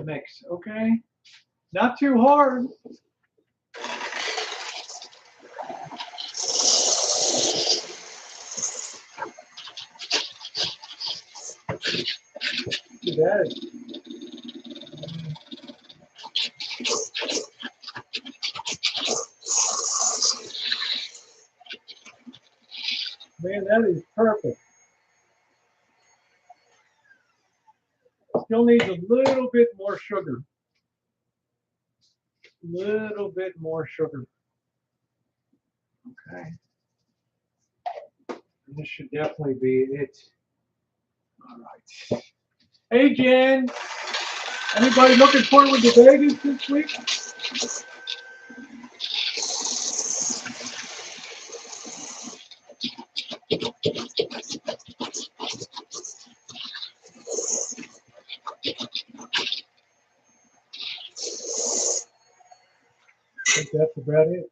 Speaker 1: mix. Okay, not too hard. That is. Man, that is perfect. Still needs a little bit more sugar. Little bit more sugar. Okay. This should definitely be it. All right. Hey, Jen. Anybody looking forward to Vegas this week? I think that's about it.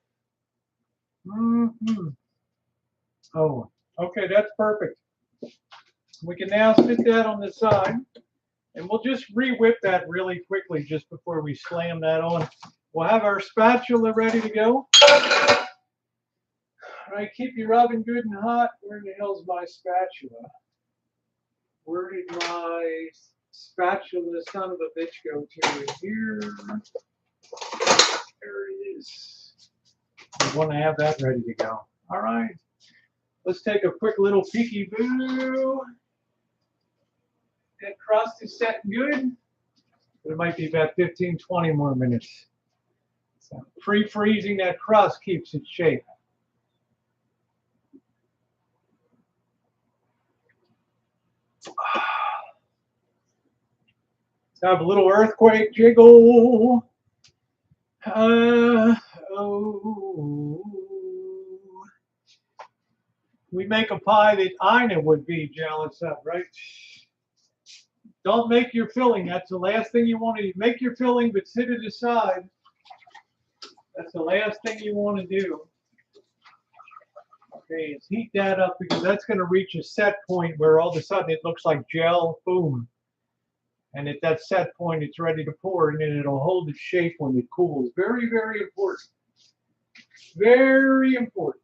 Speaker 1: Oh, okay, that's perfect. We can now sit that on the side, and we'll just re-whip that really quickly just before we slam that on. We'll have our spatula ready to go. All right, keep your oven good and hot. Where the hell's my spatula? Where did my spatula, son of a bitch, go to? Here. There it is. We want to have that ready to go. All right. Let's take a quick little peeky-boo. That crust is set good. It might be about 15, 20 more minutes. So pre-freezing that crust keeps its shape. Let's have a little earthquake jiggle. Oh. We make a pie that Ina would be jealous of, right? Don't make your filling. That's the last thing you want to make your filling, but sit it aside. That's the last thing you want to do. Okay, let's heat that up because that's going to reach a set point where all of a sudden it looks like gel. Boom. And at that set point, it's ready to pour, and then it'll hold its shape when it cools. Very, very important. Very important.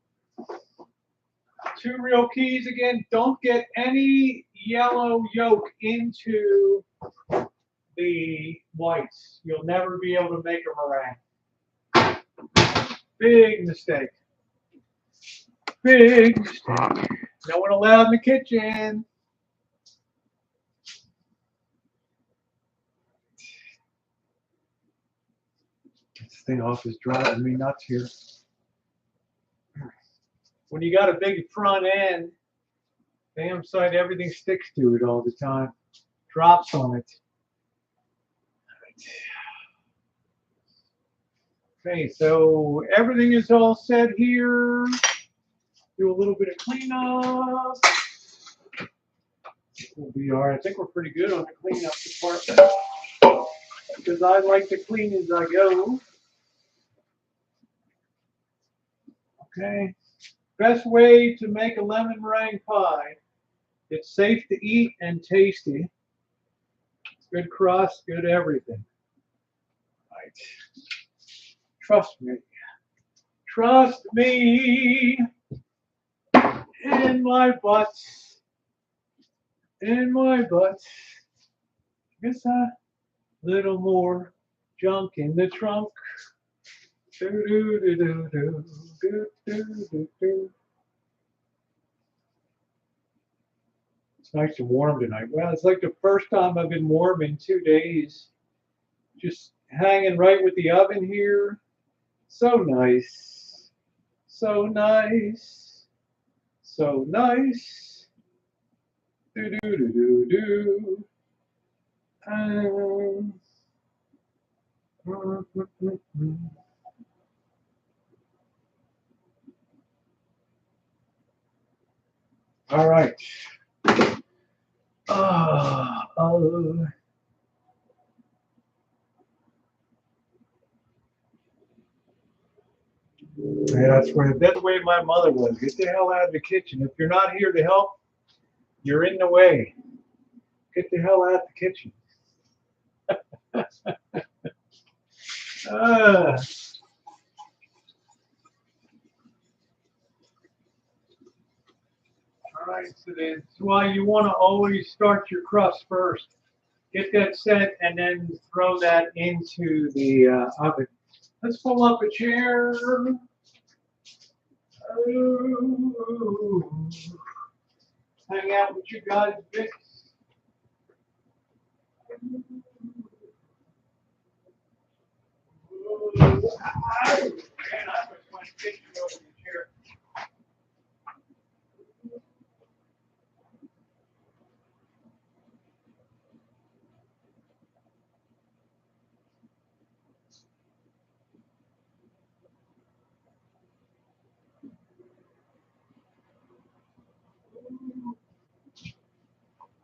Speaker 1: Two real keys again. Don't get any yellow yolk into the whites. You'll never be able to make a meringue. Big mistake. Big mistake. No one allowed in the kitchen. This thing off is driving me nuts here. When you got a big front end, damn sight, everything sticks to it all the time. Drops on it. Okay, so everything is all set here. Do a little bit of cleanup. We'll be all right. I think we're pretty good on the cleanup department because I like to clean as I go. Okay. Best way to make a lemon meringue pie. It's safe to eat and tasty. Good crust, good everything. Right. Trust me. Trust me. In my butt. In my butt. Guess a little more junk in the trunk. Do, do, do, do, do, do, do, do, do. It's nice and warm tonight. Well, it's like the first time I've been warm in 2 days. Just hanging right with the oven here. So nice. So nice. So nice. Do do do do do. All right. Yeah, that's the way my mother was. Get the hell out of the kitchen. If you're not here to help, you're in the way. Get the hell out of the kitchen. All right, so that's why you want to always start your crust first. Get that set and then throw that into the oven. Let's pull up a chair. Oh, hang out with you guys a bit. Oh, man, I was going to take you over the chair.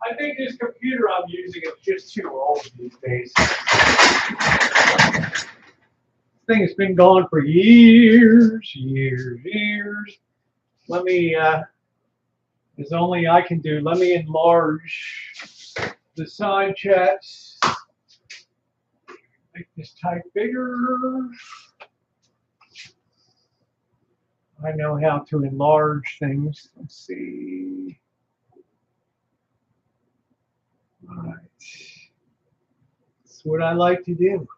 Speaker 1: I think this computer I'm using is just too old these days. This thing has been gone for years. Let me, as only I can do, let me enlarge the side chats. Make this type bigger. I know how to enlarge things. Let's see. All right. That's what I like to do.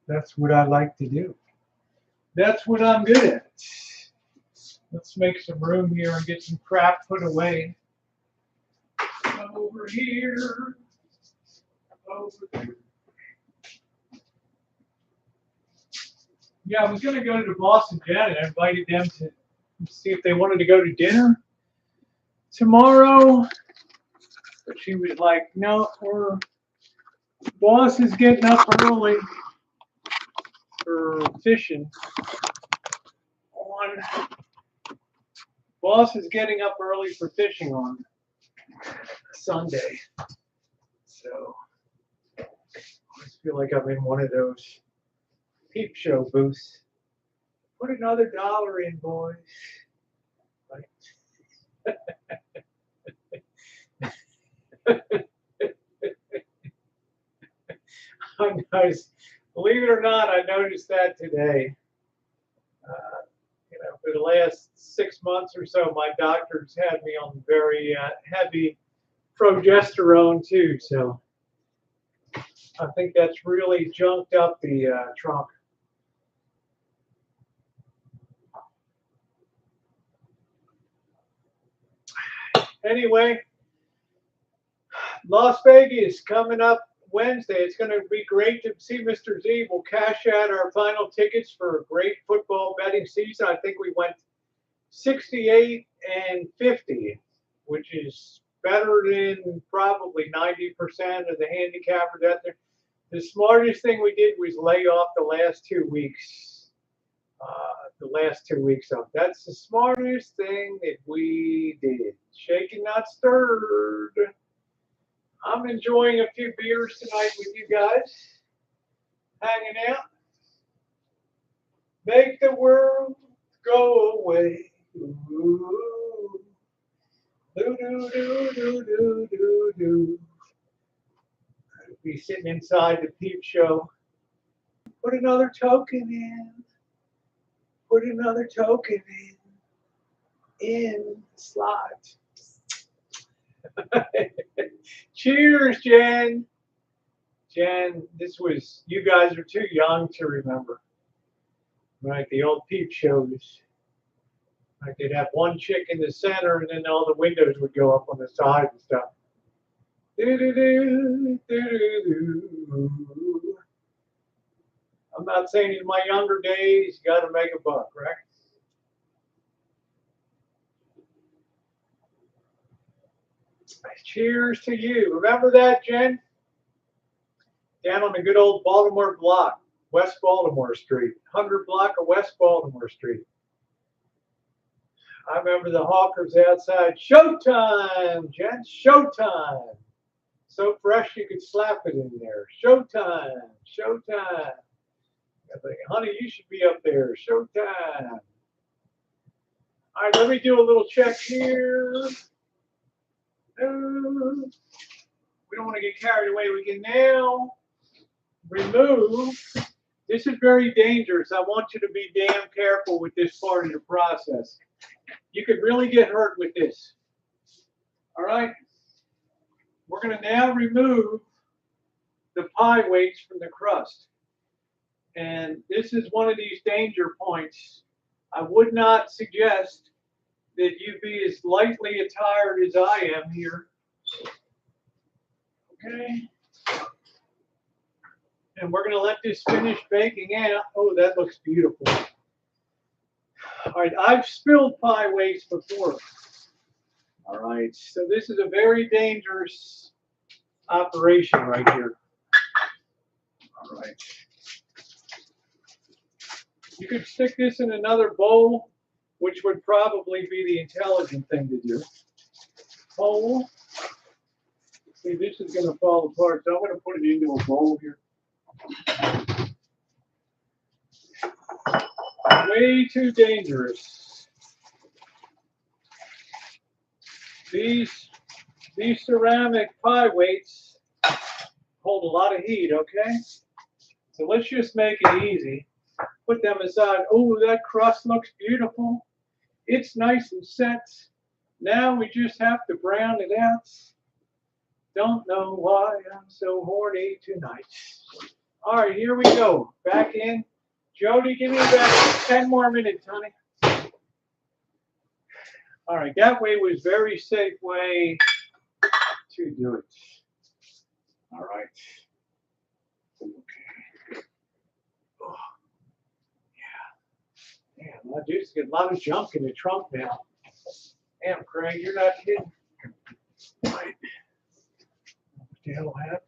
Speaker 1: That's what I like to do. That's what I'm good at. Let's make some room here and get some crap put away. Over here. Over there. Yeah, I was going to go to the boss and Janet. I invited them to see if they wanted to go to dinner tomorrow. But she was like, no, our boss is getting up early for fishing. Boss is getting up early for fishing on Sunday. So I just feel like I'm in one of those peep show booths. Put another dollar in, boys. Right. I noticed, believe it or not, I noticed that today. For the last 6 months or so, my doctors had me on very heavy progesterone too. So I think that's really junked up the trunk. Anyway, Las Vegas coming up Wednesday. It's going to be great to see Mr. Z. We'll cash out our final tickets for a great football betting season. I think we went 68 and 50, which is better than probably 90% of the handicappers out there. The smartest thing we did was lay off the last 2 weeks. Off. That's the smartest thing that we did. Shaken, not stirred. I'm enjoying a few beers tonight with you guys, hanging out. Make the world go away. Ooh. Do, do, do, do, do, do, do. I'd be sitting inside the peep show. Put another token in. Put another token in the slot. Cheers, Jen. Jen, you guys are too young to remember. Right, the old peep shows. Like they'd have one chick in the center and then all the windows would go up on the side and stuff. I'm not saying in my younger days you got to make a buck, right? Cheers to you. Remember that, Jen? Down on the good old Baltimore block, West Baltimore Street, 100 block of West Baltimore Street. I remember the hawkers outside. Showtime, Jen, showtime. So fresh you could slap it in there. Showtime, showtime. I think, honey, you should be up there. Showtime. All right, let me do a little check here. We don't want to get carried away. We can now remove. This is very dangerous. I want you to be damn careful with this part of the process. You could really get hurt with this. All right. We're going to now remove the pie weights from the crust. And this is one of these danger points. I would not suggest that you be as lightly attired as I am here. Okay. And we're going to let this finish baking out. Oh, that looks beautiful. All right, I've spilled pie weights before. All right, so this is a very dangerous operation right here. All right. You could stick this in another bowl, which would probably be the intelligent thing to do. Bowl. See, this is going to fall apart, so I'm going to put it into a bowl here. Way too dangerous. These ceramic pie weights hold a lot of heat, okay? So let's just make it easy. Put them aside. Oh, that crust looks beautiful. It's nice and set. Now we just have to brown it out. Don't know why I'm so horny tonight. All right, here we go. Back in. Jody, give me about 10 more minutes, honey. All right, that way was very safe way to do it. All right. Okay. Oh, yeah. Man, I just get a lot of junk in the trunk now. Damn, Craig, you're not kidding. Right. What the hell happened?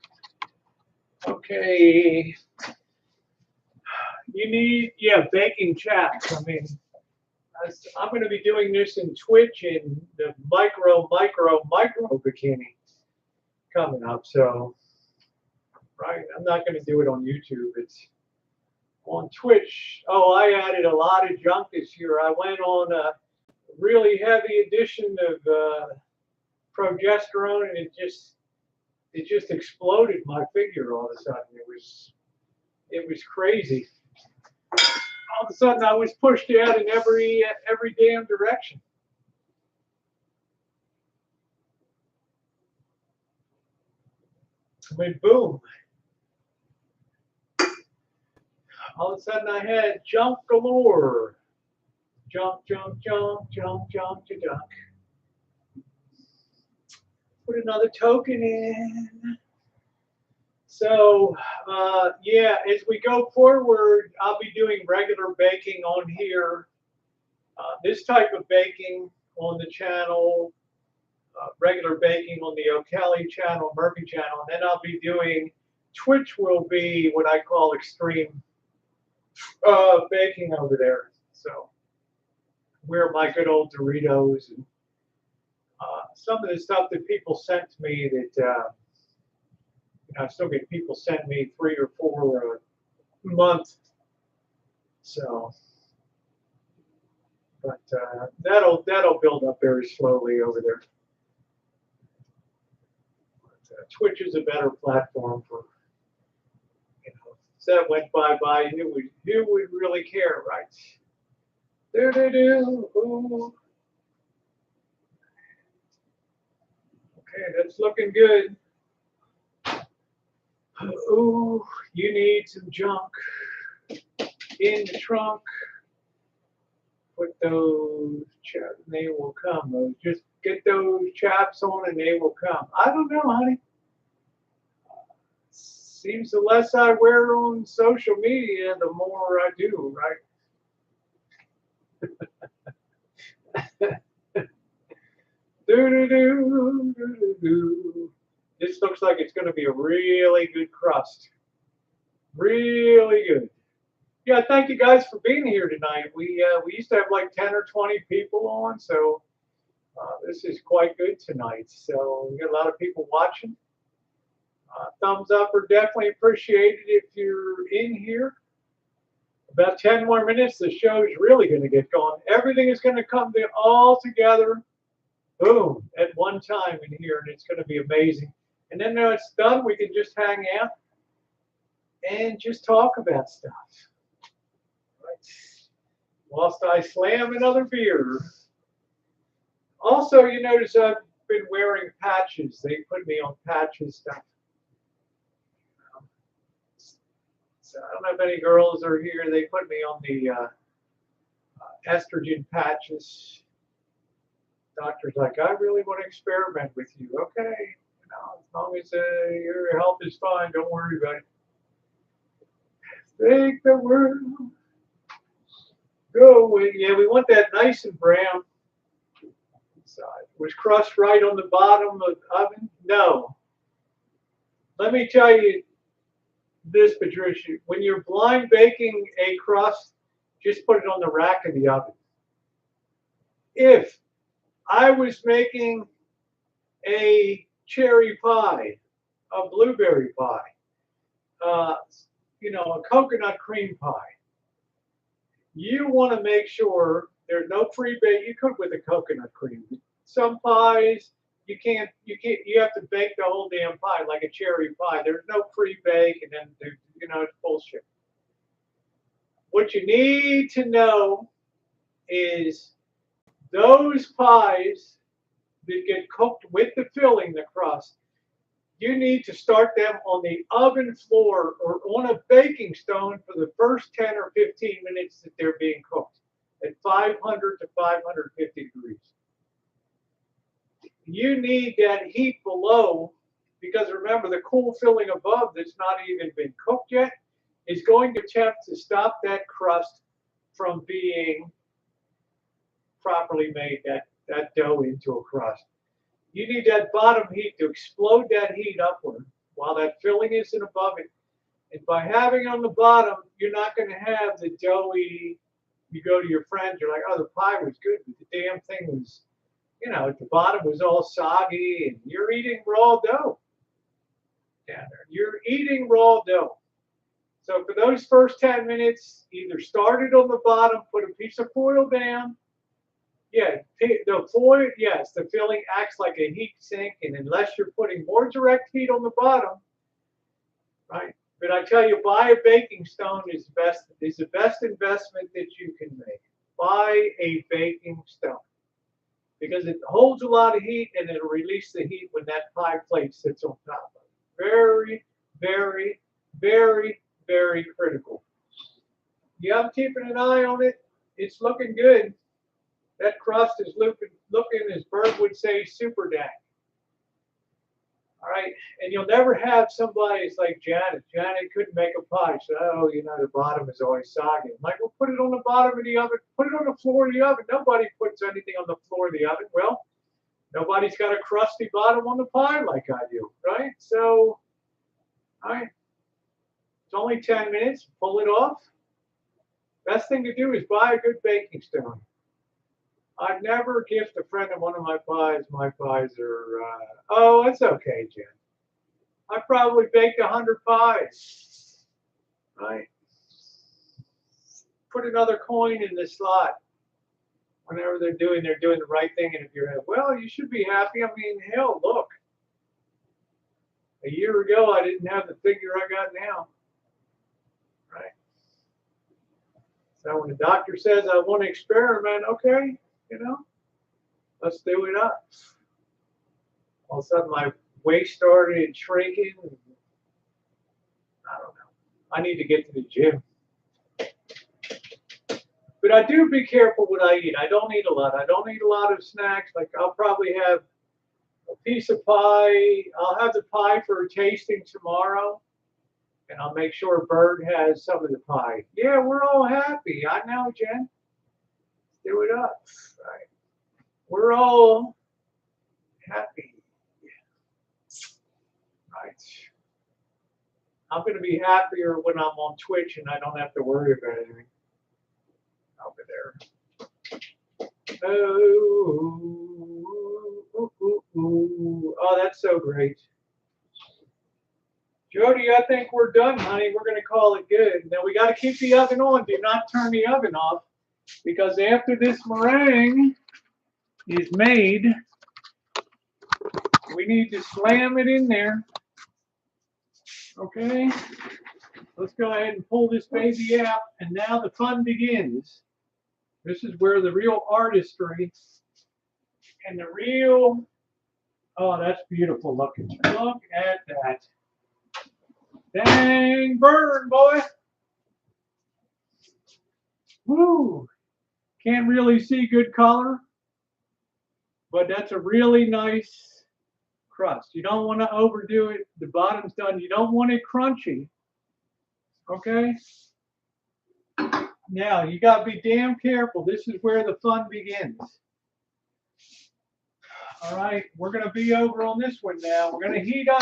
Speaker 1: Okay. You need, baking chaps. I mean, I'm going to be doing this in Twitch in the micro bikini coming up. So, right, I'm not going to do it on YouTube. It's on Twitch. Oh, I added a lot of junk this year. I went on a really heavy edition of progesterone, and it just it just exploded my figure all of a sudden. It was crazy. All of a sudden, I was pushed out in every damn direction. I mean, boom. All of a sudden, I had junk galore. Junk, junk, junk, junk, junk, junk. Put another token in. So, yeah, as we go forward, I'll be doing regular baking on here. This type of baking on the channel, regular baking on the O'Kelly channel, Murphy channel, and then I'll be doing, Twitch will be what I call extreme baking over there. So, where my good old Doritos and some of the stuff that people sent to me that I still get people send me 3 or 4 a month. So, but that'll build up very slowly over there. But, Twitch is a better platform for, if that went bye, who would really care, right? Ooh. Okay, that's looking good. Ooh, you need some junk in the trunk. Put those chaps, and they will come. Just get those chaps on, and they will come. I don't know, honey. Seems the less I wear on social media, the more I do, right? This looks like it's going to be a really good crust. Really good. Yeah, thank you guys for being here tonight. We used to have like 10 or 20 people on, so this is quite good tonight. So we got a lot of people watching. Thumbs up are definitely appreciated if you're in here. About 10 more minutes, the show's really going to get going. Everything is going to come all together, boom, at one time in here, and it's going to be amazing. And then when it's done, we can just hang out and just talk about stuff. Right. Whilst I slam another beer. Also, you notice I've been wearing patches. They put me on patches stuff. So I don't know if any girls are here. They put me on the estrogen patches. Doctor's like, I really want to experiment with you. Okay, as long as your health is fine, don't worry about it. Take the world, go away. Yeah, we want that nice and brown side. Was crust right on the bottom of the oven? No. Let me tell you this, Patricia. When you're blind baking a crust, just put it on the rack of the oven. If I was making a cherry pie, a blueberry pie, a coconut cream pie, you want to make sure there's no pre-bake. You cook with a coconut cream. Some pies, you have to bake the whole damn pie like a cherry pie. There's no pre-bake, and then it's bullshit. What you need to know is those pies that get cooked with the filling, the crust, you need to start them on the oven floor or on a baking stone for the first 10 or 15 minutes that they're being cooked at 500 to 550 degrees. You need that heat below, because remember, the cool filling above that's not even been cooked yet is going to attempt to stop that crust from being properly made, that dough into a crust. You need that bottom heat to explode that heat upward while that filling isn't above it. And by having it on the bottom, you're not going to have the doughy, you go to your friends, you're like, oh, the pie was good, but the damn thing was, at the bottom was all soggy, and you're eating raw dough down there. You're eating raw dough. So for those first 10 minutes, either start it on the bottom, put a piece of foil down. Yeah, the foil, yes, the filling acts like a heat sink, and unless you're putting more direct heat on the bottom, right? But I tell you, buy a baking stone is the best investment that you can make. Buy a baking stone because it holds a lot of heat and it'll release the heat when that pie plate sits on top of it. Very, very, very, very critical. Yeah, I'm keeping an eye on it. It's looking good. That crust is looking, as Bird would say, super dang. All right, and you'll never have somebody like Janet. Janet couldn't make a pie. So, oh, you know, the bottom is always soggy. I'm like, well, put it on the bottom of the oven. Put it on the floor of the oven. Nobody puts anything on the floor of the oven. Well, nobody's got a crusty bottom on the pie like I do, right? So, all right, it's only 10 minutes. Pull it off. Best thing to do is buy a good baking stone. I'd never gift a friend of one of my pies. My pies are, oh, it's okay, Jen. I probably baked 100 pies, right? Put another coin in the slot. Whenever they're doing the right thing. And if you're, well, you should be happy. I mean, hell, look. A year ago, I didn't have the figure I got now, right? So when the doctor says I want to experiment, okay. You know, let's do it up. All of a sudden, my waist started shrinking. I don't know. I need to get to the gym. But I do be careful what I eat. I don't eat a lot. I don't eat a lot of snacks. Like I'll probably have a piece of pie. I'll have the pie for a tasting tomorrow. And I'll make sure Bird has some of the pie. Yeah, we're all happy. I know, Jen. Do it up. Right. We're all happy. Right. I'm going to be happier when I'm on Twitch and I don't have to worry about anything. Over there. Oh, that's so great. Jody, I think we're done, honey. We're going to call it good. Now we got to keep the oven on. Do not turn the oven off. Because after this meringue is made, we need to slam it in there. Okay? Let's go ahead and pull this baby out. And now the fun begins. This is where the real artistry and the real, oh, that's beautiful looking. Look at that. Dang, burn, boy. Woo. Can't really see good color, but that's a really nice crust. You don't want to overdo it. The bottom's done. You don't want it crunchy. Okay? Now, you got to be damn careful. This is where the fun begins. All right, we're going to be over on this one now. We're going to heat up.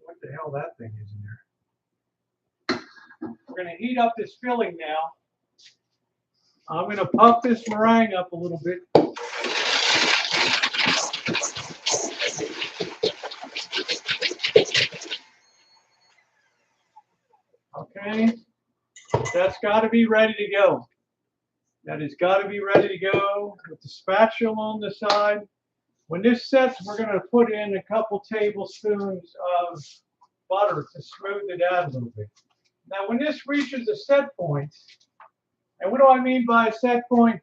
Speaker 1: What the hell that thing is in there? We're going to heat up this filling now. I'm going to puff this meringue up a little bit. Okay, that's got to be ready to go. That has got to be ready to go with the spatula on the side. When this sets, we're going to put in a couple tablespoons of butter to smooth it out a little bit. Now, when this reaches a set point, and what do I mean by a set point?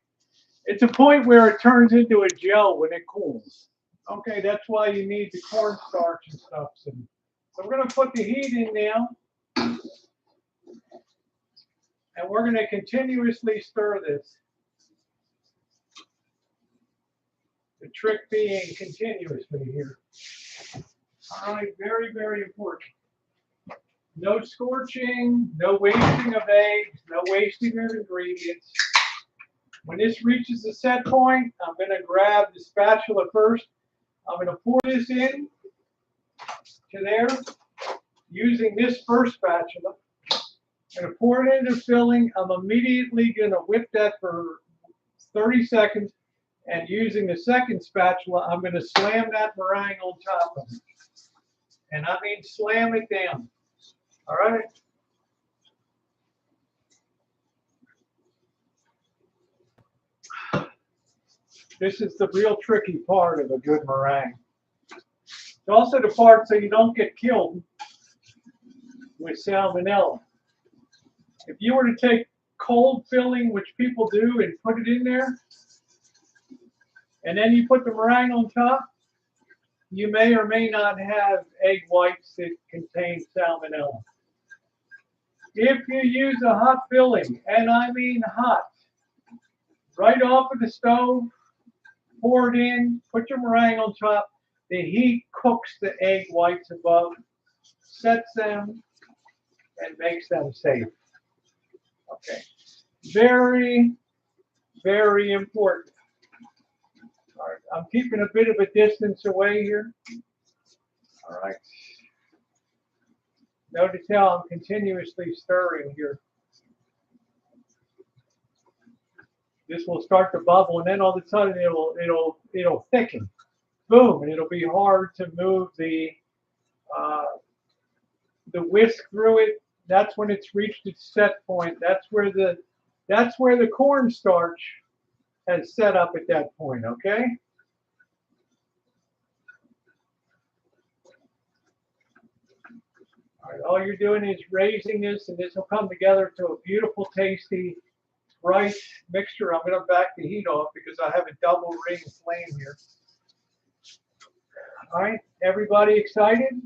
Speaker 1: It's a point where it turns into a gel when it cools. Okay, that's why you need the cornstarch and stuff. So we're going to put the heat in now. And we're going to continuously stir this. The trick being continuously here. All right, very, very important. No scorching, no wasting of eggs, no wasting of ingredients. When this reaches the set point, I'm going to grab the spatula first. I'm going to pour this in to there using this first spatula. I'm going to pour it into filling. I'm immediately going to whip that for 30 seconds. And using the second spatula, I'm going to slam that meringue on top of it. And I mean slam it down. All right? This is the real tricky part of a good meringue. It's also the part so you don't get killed with salmonella. If you were to take cold filling, which people do, and put it in there, and then you put the meringue on top, you may or may not have egg whites that contain salmonella. If you use a hot filling, and I mean hot, right off of the stove, pour it in, put your meringue on top, the heat cooks the egg whites above, sets them, and makes them safe. Okay. Very, very important. All right. I'm keeping a bit of a distance away here. All right. Notice how I'm continuously stirring here. This will start to bubble, and then all of a sudden it'll thicken. Boom, and it'll be hard to move the whisk through it. That's when it's reached its set point. That's where the cornstarch has set up at that point, okay? All right, all you're doing is raising this, and this will come together to a beautiful, tasty rice mixture. I'm going to back the heat off because I have a double ring flame here. All right, everybody excited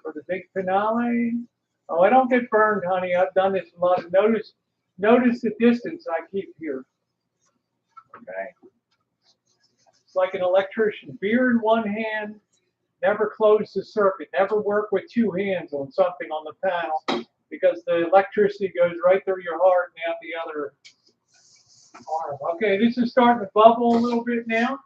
Speaker 1: for the big finale? Oh, I don't get burned, honey. I've done this a lot. Notice the distance I keep here. Okay. It's like an electrician. Beer in one hand, never close the circuit. Never work with two hands on something on the panel because the electricity goes right through your heart and out the other arm. Okay, this is starting to bubble a little bit now.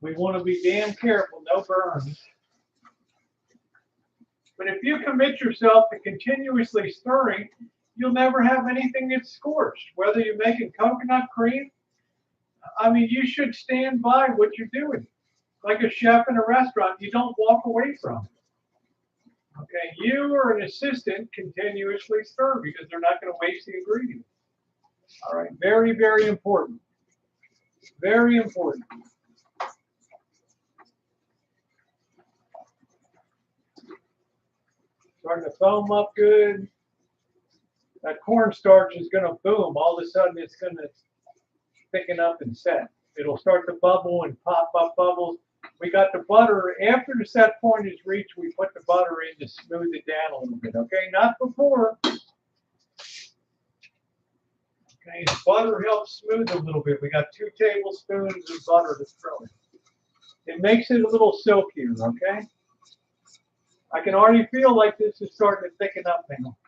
Speaker 1: We want to be damn careful, no burns. But if you commit yourself to continuously stirring, you'll never have anything that's scorched. Whether you're making coconut cream, I mean, you should stand by what you're doing. Like a chef in a restaurant, you don't walk away from it. Okay, you or an assistant continuously stir because they're not going to waste the ingredients. All right, very, very important. Very important. Starting to foam up good. That cornstarch is going to boom. All of a sudden, it's going to thicken up and set. It'll start to bubble and pop up bubbles. We got the butter. After the set point is reached, we put the butter in to smooth it down a little bit. Okay, not before. Okay, butter helps smooth a little bit. We got 2 tablespoons of butter to throw in. It makes it a little silkier, okay? I can already feel like this is starting to thicken up now.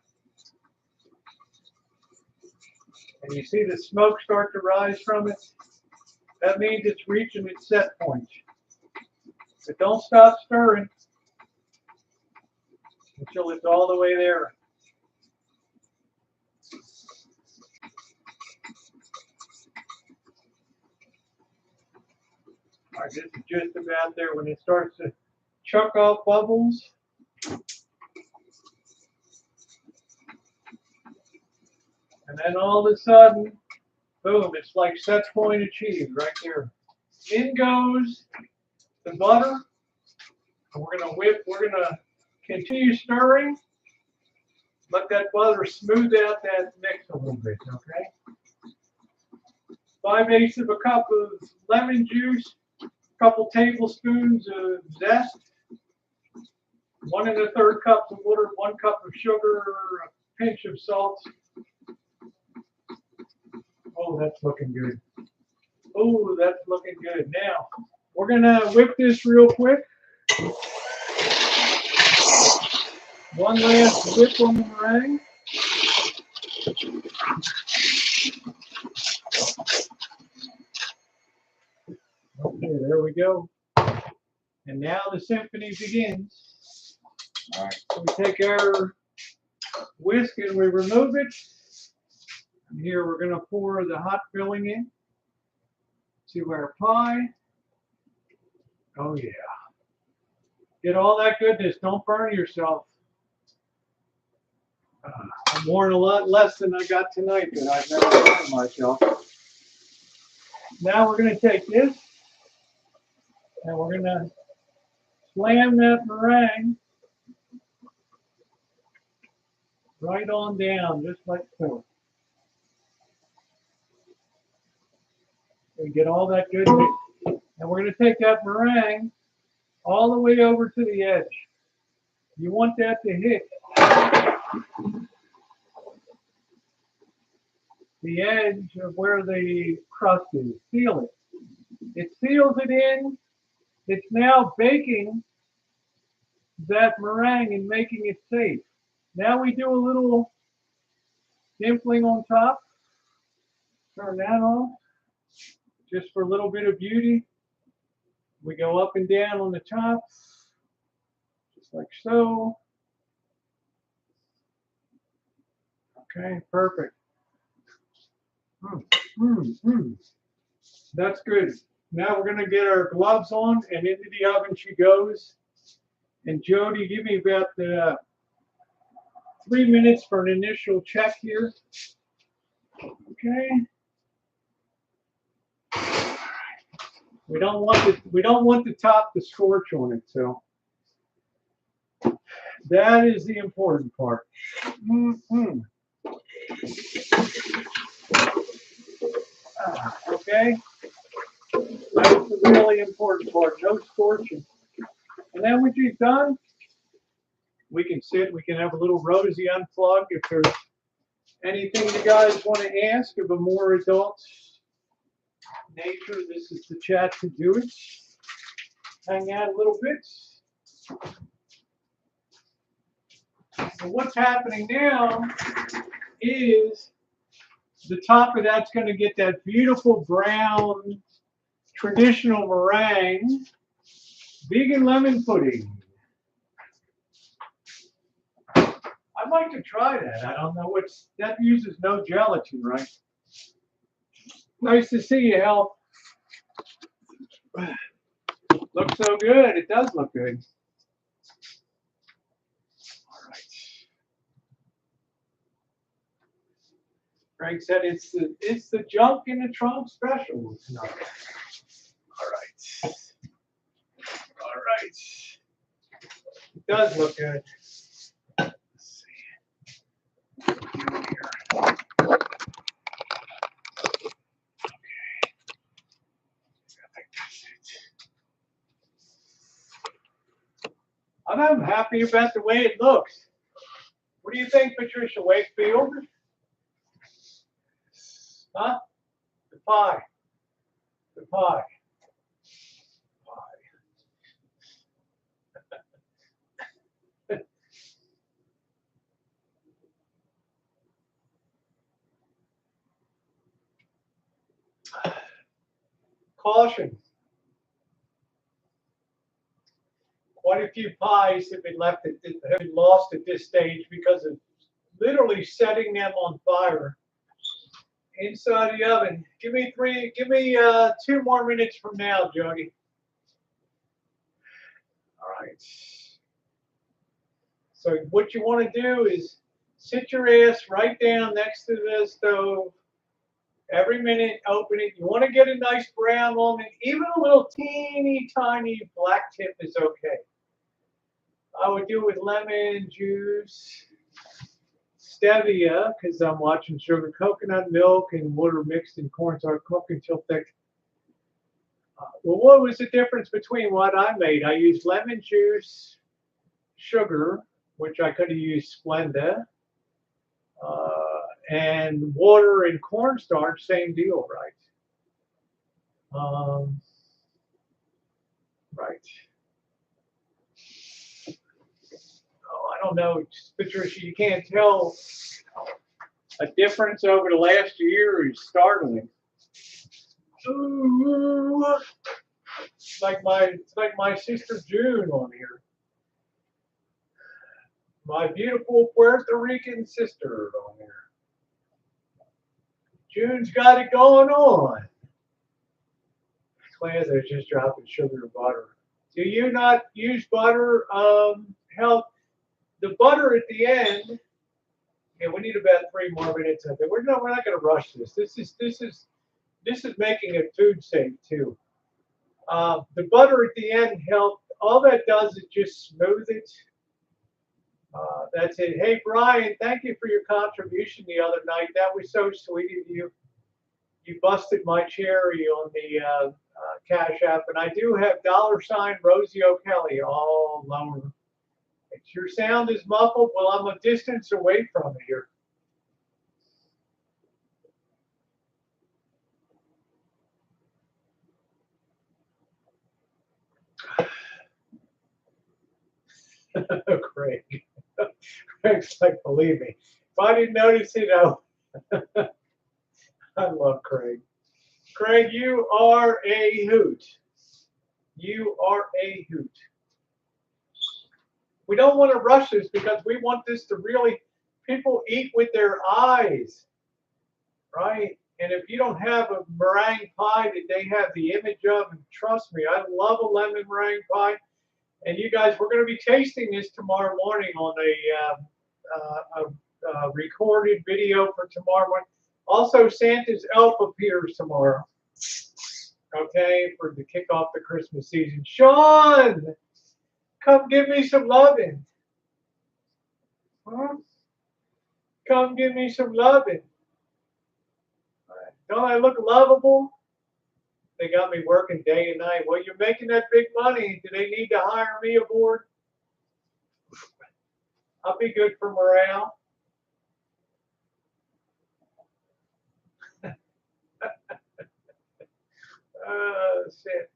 Speaker 1: And you see the smoke start to rise from it? That means it's reaching its set point. But don't stop stirring until it's all the way there. All right, this is just about there. When it starts to chuck off bubbles, and then all of a sudden, boom, it's like set point achieved right there. In goes the butter. And we're going to whip, we're going to continue stirring. Let that butter smooth out that mix a little bit, okay? 5/8 of a cup of lemon juice, a couple tablespoons of zest, 1 1/3 cups of water, 1 cup of sugar, a pinch of salt. Oh, that's looking good. Oh, that's looking good. Now, we're going to whip this real quick. One last whip on the meringue. Okay, there we go. And now the symphony begins. All right, so we take our whisk and we remove it. And here we're going to pour the hot filling in to our pie. Oh yeah. Get all that goodness. Don't burn yourself. I'm worn a lot less than I got tonight, but I've never done myself. Now we're going to take this and we're going to slam that meringue right on down, just like so. We get all that good mix. And we're going to take that meringue all the way over to the edge. You want that to hit the edge of where the crust is. Seal it. It seals it in. It's now baking that meringue and making it safe. Now we do a little dimpling on top. Turn that on just for a little bit of beauty. We go up and down on the top, just like so. Okay, perfect. That's good. Now we're going to get our gloves on and into the oven she goes. And Jody, give me about 3 minutes for an initial check here. Okay. We don't want the top to scorch on it, so that is the important part. Okay. That's the really important part. No scorching. And then when she's done, we can sit. We can have a little Rosie unplug if there's anything you guys want to ask of a more adult nature. This is the chat to do it. Hang out a little bit. So what's happening now is the top of that's going to get that beautiful brown traditional meringue vegan lemon pudding. I'd like to try that. I don't know that uses no gelatin, right? Nice to see you, Hal. Looks so good. It does look good. All right. Frank said it's the junk in the trunk special tonight. All right. All right. It does look good. Let's see. Here. I'm happy about the way it looks. What do you think, Patricia Wakefield? Huh? The pie. The pie. Caution. Quite a few pies have been lost at this stage because of literally setting them on fire inside the oven. Give me 2 more minutes from now, Jody. All right. So what you want to do is sit your ass right down next to the stove. Every minute, open it. You want to get a nice brown on it. Even a little teeny tiny black tip is okay. I would do it with lemon juice, stevia, because I'm watching sugar, coconut milk, and water mixed in cornstarch, cooked until thick. Well, what was the difference between what I made? I used lemon juice, sugar, which I could have used Splenda, and water and cornstarch, same deal, right? Right. Oh, I don't know, Patricia, you can't tell a difference over the last year is startling. Ooh, it's like my sister June on here. My beautiful Puerto Rican sister on here. June's got it going on. Claire, they're just dropping sugar and butter. Do you not use butter? Help the butter at the end Yeah, we need about 3 more minutes. I think we're not going to rush this. This is making it food safe too. The butter at the end helped. All that does is just smooth it. That's it. Hey Brian, thank you for your contribution the other night. That was so sweet of you. You busted my cherry on the Cash App, and I do have $ Rosie O'Kelly all lower. Your sound is muffled. Well, I'm a distance away from it here. Craig. Craig's like, believe me. If I didn't notice it, I love Craig. Craig, you are a hoot. You are a hoot. We don't want to rush this because we want this to really, people eat with their eyes, right? And if you don't have a meringue pie that they have the image of, and trust me, I love a lemon meringue pie. And you guys, we're going to be tasting this tomorrow morning on a recorded video for tomorrow morning. Also, Santa's elf appears tomorrow. Okay, for to kick off the Christmas season. Sean, come give me some loving. Huh? Come give me some loving. Don't I look lovable? They got me working day and night. Well, you're making that big money. Do they need to hire me aboard? I'll be good for morale. Shit.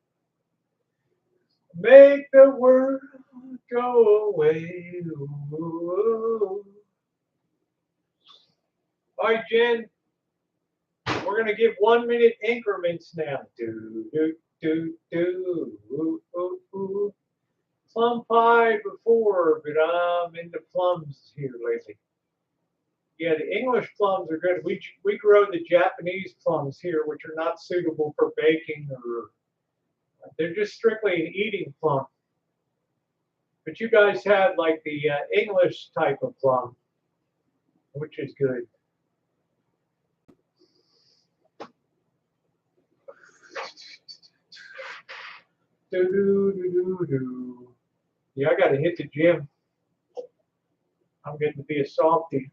Speaker 1: Make the world go away. Ooh. All right, Jen. We're going to give 1 minute increments now. Do, do, do, do. Ooh, ooh, ooh. Plum pie before, but I'm into plums here lately. Yeah, the English plums are good. We grow the Japanese plums here, which are not suitable for baking, or they're just strictly an eating plum. But you guys have like the English type of plum, which is good. Do do do do do. Yeah, I got to hit the gym. I'm getting to be a softie.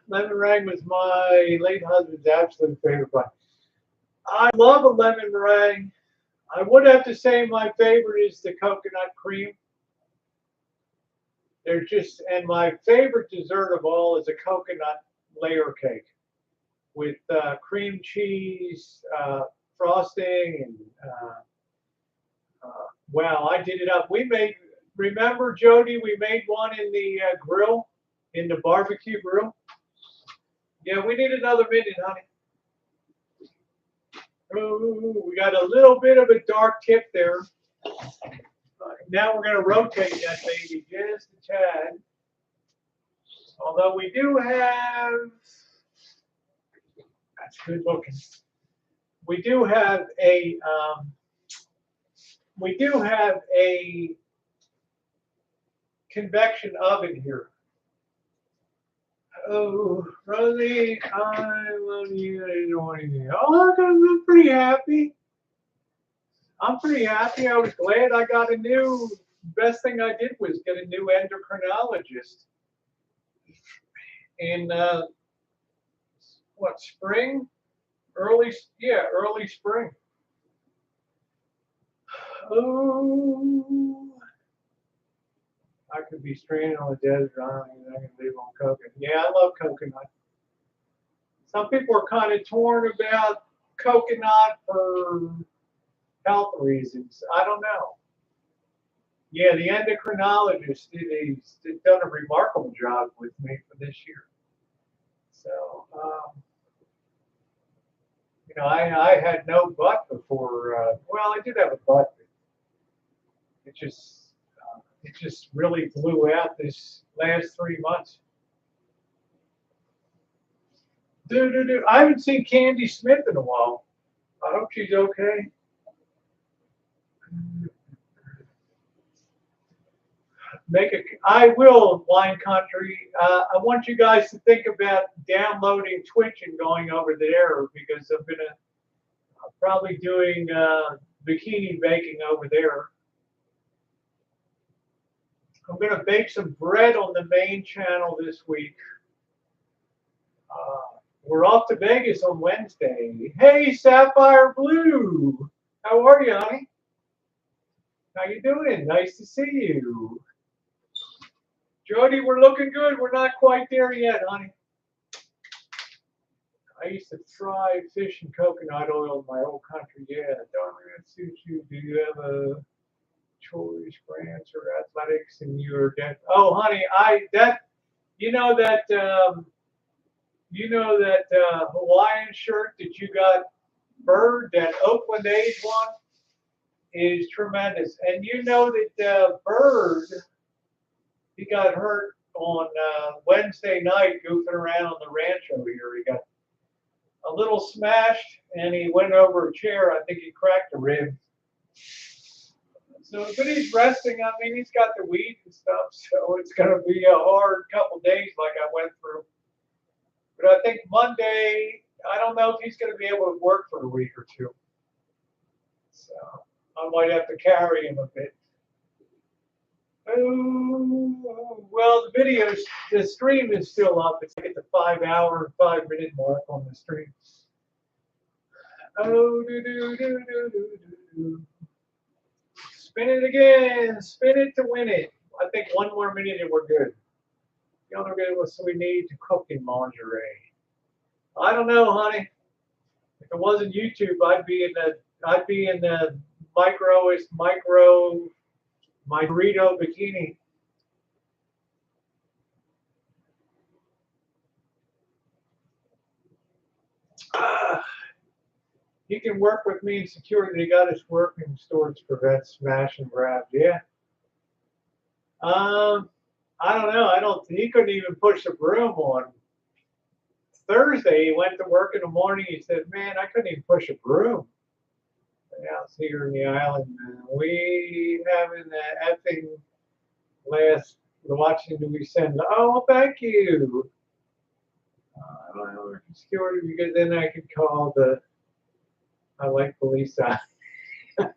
Speaker 1: Lemon meringue was my late husband's absolute favorite pie. I love a lemon meringue. I would have to say my favorite is the coconut cream. They're just, and my favorite dessert of all is a coconut layer cake with cream cheese, frosting, and wow, I did it up. We made, remember Jody, we made one in the grill, in the barbecue grill. Yeah, we need another minute, honey. Ooh, we got a little bit of a dark tip there. Now we're going to rotate that baby just a tad. Although we do have, that's good looking. We do have a convection oven here. Oh, Rosie, I love you. I didn't know anything. Oh, I'm pretty happy. I'm pretty happy. I was glad I got a new. Best thing I did was get a new endocrinologist. In what, spring? Early spring. Oh, I could be stranded on a desert island and I can live on coconut. Yeah, I love coconut. Some people are kind of torn about coconut for health reasons. I don't know. Yeah, the endocrinologist, he's done a remarkable job with me for this year. So, you know, I had no butt before. Well, I did have a butt. But it just really blew out this last 3 months. I haven't seen Candy Smith in a while. I hope she's okay. I will, Wine Country. I want you guys to think about downloading Twitch and going over there because I'm gonna probably doing bikini baking over there. I'm gonna bake some bread on the main channel this week. We're off to Vegas on Wednesday. Hey, Sapphire Blue, how are you, honey? How you doing? Nice to see you. Jody, we're looking good. We're not quite there yet, honey. I used to fry fish and coconut oil in my old country. Yeah, darling, that suits you. Do you have a choice, France, or athletics in your death? Oh, honey, you know that Hawaiian shirt that you got, Bird, that Oakland A's one is tremendous. And you know that Bird, he got hurt on Wednesday night goofing around on the Rancho here. He got a little smashed and he went over a chair. I think he cracked a rib. So, but he's resting. I mean, he's got the weed and stuff, so it's going to be a hard couple days like I went through. But I think Monday, I don't know if he's going to be able to work for a week or two. So I might have to carry him a bit. Oh, well, the stream is still up. It's like at the 5-hour, 5-minute mark on the stream. Oh, do. Spin it again. Spin it to win it. I think one more minute and we're good. The other good was we need to cook in lingerie. I don't know, honey. If it wasn't YouTube, I'd be in the my burrito bikini. He can work with me in security. He got his work in storage to prevent smash and grab. Yeah. I don't know. He couldn't even push a broom on Thursday. He went to work in the morning. He said, "Man, I couldn't even push a broom." Out here in the island, we having that effing last watching do we send? Oh, thank you. I don't know security because then I could call I like police out. All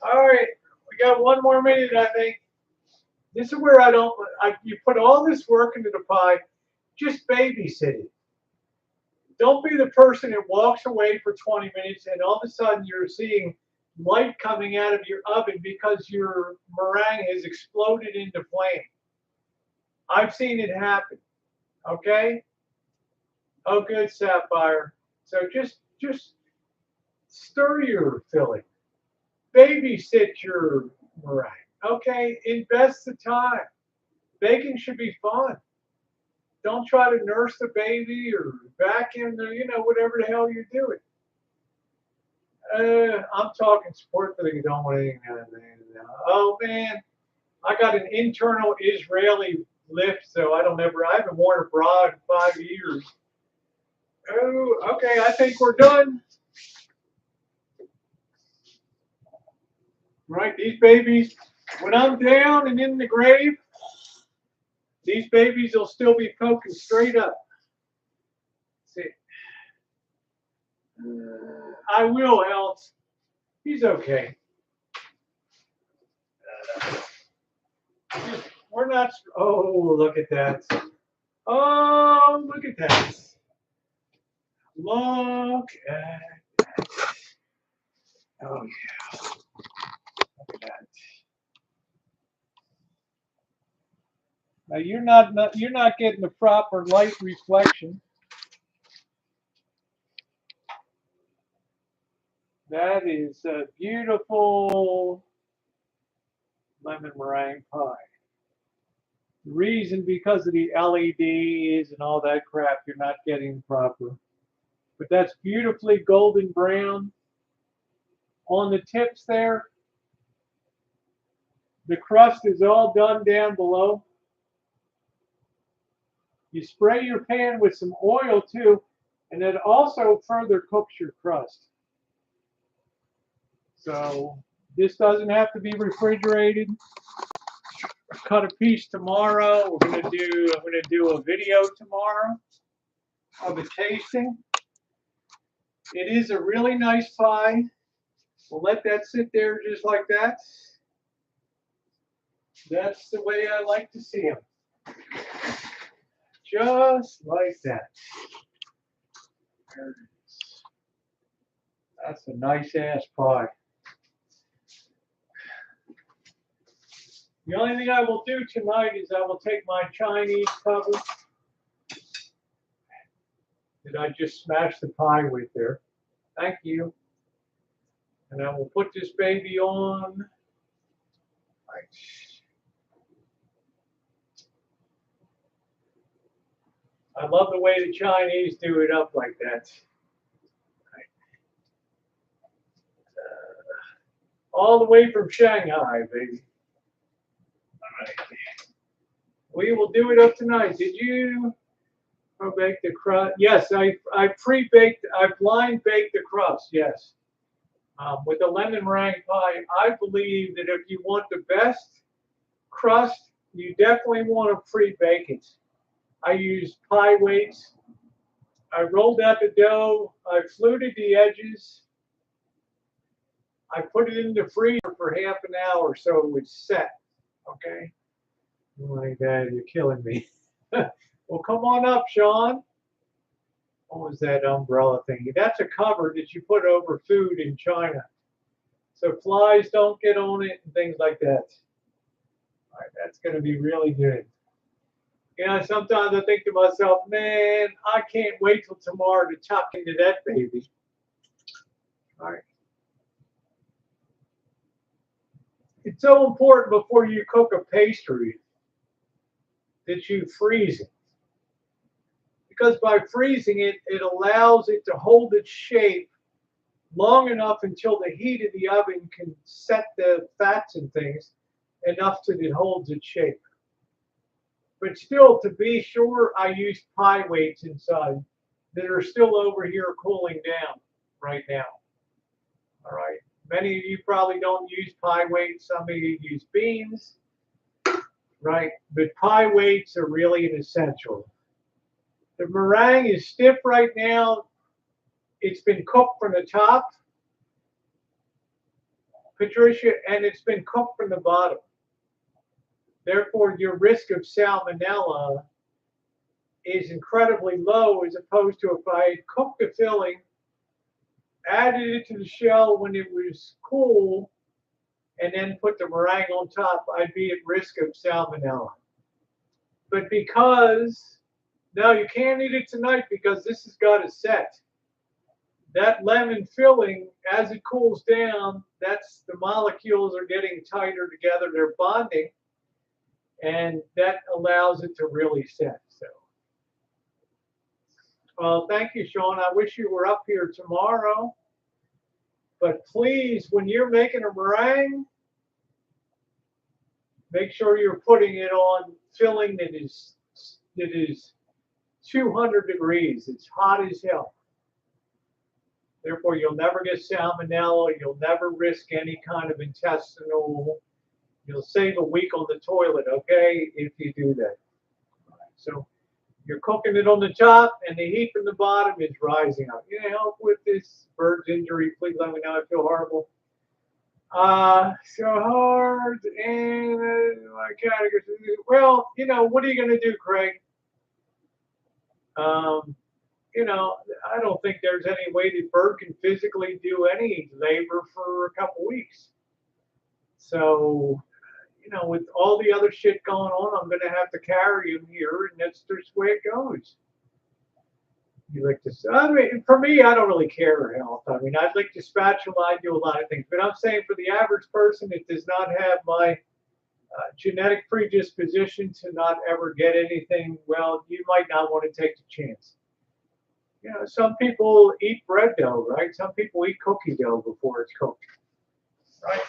Speaker 1: right, we got one more minute, I think. This is where you put all this work into the pie, just babysit it. Don't be the person that walks away for 20 minutes and all of a sudden you're seeing light coming out of your oven because your meringue has exploded into flame. I've seen it happen. Okay? Oh, good, Sapphire. So just stir your filling. Babysit your meringue. Okay? Invest the time. Baking should be fun. Don't try to nurse the baby or vacuum whatever the hell you're doing. I'm talking sport that you don't want anything out of that. Oh man, I got an internal Israeli lift, so I haven't worn a bra in 5 years. Oh, okay, I think we're done. Right, these babies, when I'm down and in the grave, these babies will still be poking straight up. See, I will, else he's okay. We're not. Oh, look at that. Oh, look at that. Look at that. Oh yeah. Look at that. Now you're not getting the proper light reflection. That is a beautiful lemon meringue pie. The reason because of the LEDs and all that crap, you're not getting proper. But that's beautifully golden brown. On the tips there, the crust is all done down below. You spray your pan with some oil too, and it also further cooks your crust. So this doesn't have to be refrigerated. Cut a piece tomorrow. I'm gonna do a video tomorrow of a tasting. It is a really nice pie. We'll let that sit there just like that. That's the way I like to see them. Just like that. There it is. That's a nice ass pie. The only thing I will do tonight is I will take my Chinese cover that I just smashed the pie with there. Thank you. And I will put this baby on. Right. I love the way the Chinese do it up like that. All the way from Shanghai, baby. All right. We will do it up tonight. Did you bake the crust? Yes, I pre-baked, I blind baked the crust, yes. With the lemon meringue pie, I believe that if you want the best crust, you definitely want to pre-bake it. I used pie weights. I rolled out the dough. I fluted the edges. I put it in the freezer for half an hour so it would set. Okay. Oh my God, you're killing me. Well, come on up, Sean. What was that umbrella thing? That's a cover that you put over food in China, so flies don't get on it and things like that. All right, that's going to be really good. You know, sometimes I think to myself, man, I can't wait till tomorrow to tuck into that baby. All right. It's so important before you cook a pastry that you freeze it. Because by freezing it, it allows it to hold its shape long enough until the heat of the oven can set the fats and things enough that it holds its shape. But still, to be sure, I used pie weights inside that are still over here cooling down right now. All right. Many of you probably don't use pie weights. Some of you use beans, right? But pie weights are really an essential. The meringue is stiff right now. It's been cooked from the top, Patricia, and it's been cooked from the bottom. Therefore, your risk of salmonella is incredibly low as opposed to if I had cooked the filling, added it to the shell when it was cool, and then put the meringue on top, I'd be at risk of salmonella. But because, no, you can't eat it tonight because this has got to set. That lemon filling, as it cools down, that's the molecules are getting tighter together, they're bonding, and that allows it to really set. So, well, thank you, Sean. I wish you were up here tomorrow. But please, when you're making a meringue, make sure you're putting it on filling that is 200 degrees. It's hot as hell. Therefore, you'll never get salmonella. You'll never risk any kind of intestinal. You'll save a week on the toilet, okay, if you do that. So you're cooking it on the top, and the heat from the bottom is rising up. You know, help with this bird's injury, please let me know. I feel horrible. So hard, and my category. Well, you know, what are you going to do, Craig? You know, I don't think there's any way that bird can physically do any labor for a couple weeks. So, you know, with all the other shit going on, I'm going to have to carry him here, and that's just the way it goes. You like to, I mean, for me, I don't really care health. I mean, I'd like to spatula, I do a lot of things, but I'm saying for the average person that does not have my genetic predisposition to not ever get anything, well, you might not want to take the chance. You know, some people eat bread dough, right? Some people eat cookie dough before it's cooked, right?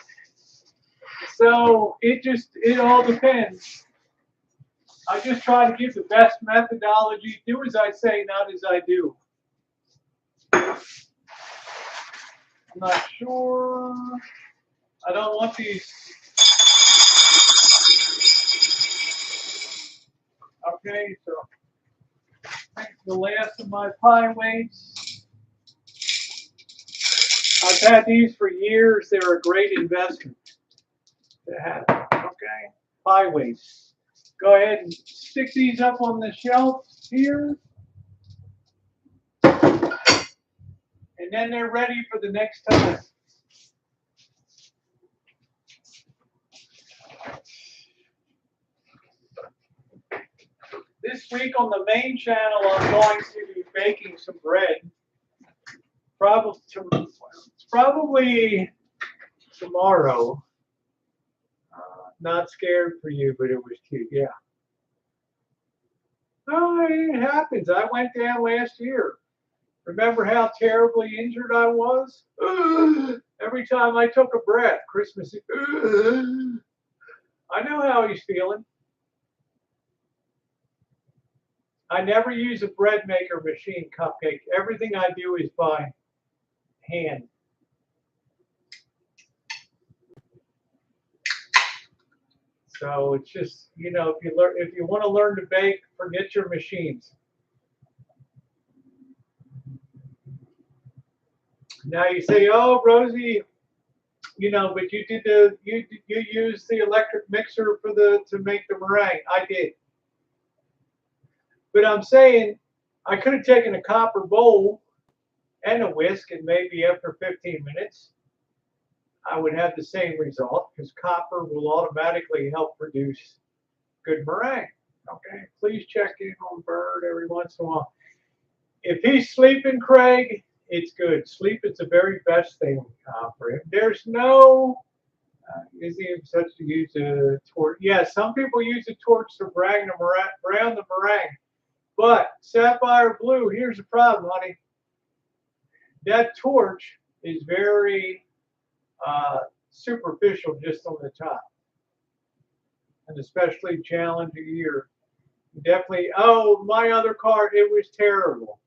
Speaker 1: So it all depends. I just try to give the best methodology. Do as I say, not as I do. I'm not sure. I don't want these. Okay, so the last of my pie weights. I've had these for years. They're a great investment to have. Okay, pie weights. Go ahead and stick these up on the shelf here. And then they're ready for the next time. This week on the main channel, I'm going to be baking some bread. Probably tomorrow. Not scared for you, but it was cute. Yeah. Oh, it happens. I went down last year. Remember how terribly injured I was? Every time I took a breath, Christmas. I know how he's feeling. I never use a bread maker machine cupcake. Everything I do is by hand. So it's just, you know, if you want to learn to bake, forget your machines. Now you say, "Oh, Rosie, you know, but you used the electric mixer to make the meringue." I did. But I'm saying I could have taken a copper bowl and a whisk, and maybe after 15 minutes, I would have the same result because copper will automatically help produce good meringue. Okay, please check in on Bird every once in a while. If he's sleeping, Craig, it's good. Sleep is the very best thing for him. There's no, is he such to use a torch? Yeah, some people use a torch to brown the meringue. But sapphire blue, here's the problem, honey. That torch is very superficial just on the top. And especially challenging year. Definitely, oh, my other car, it was terrible.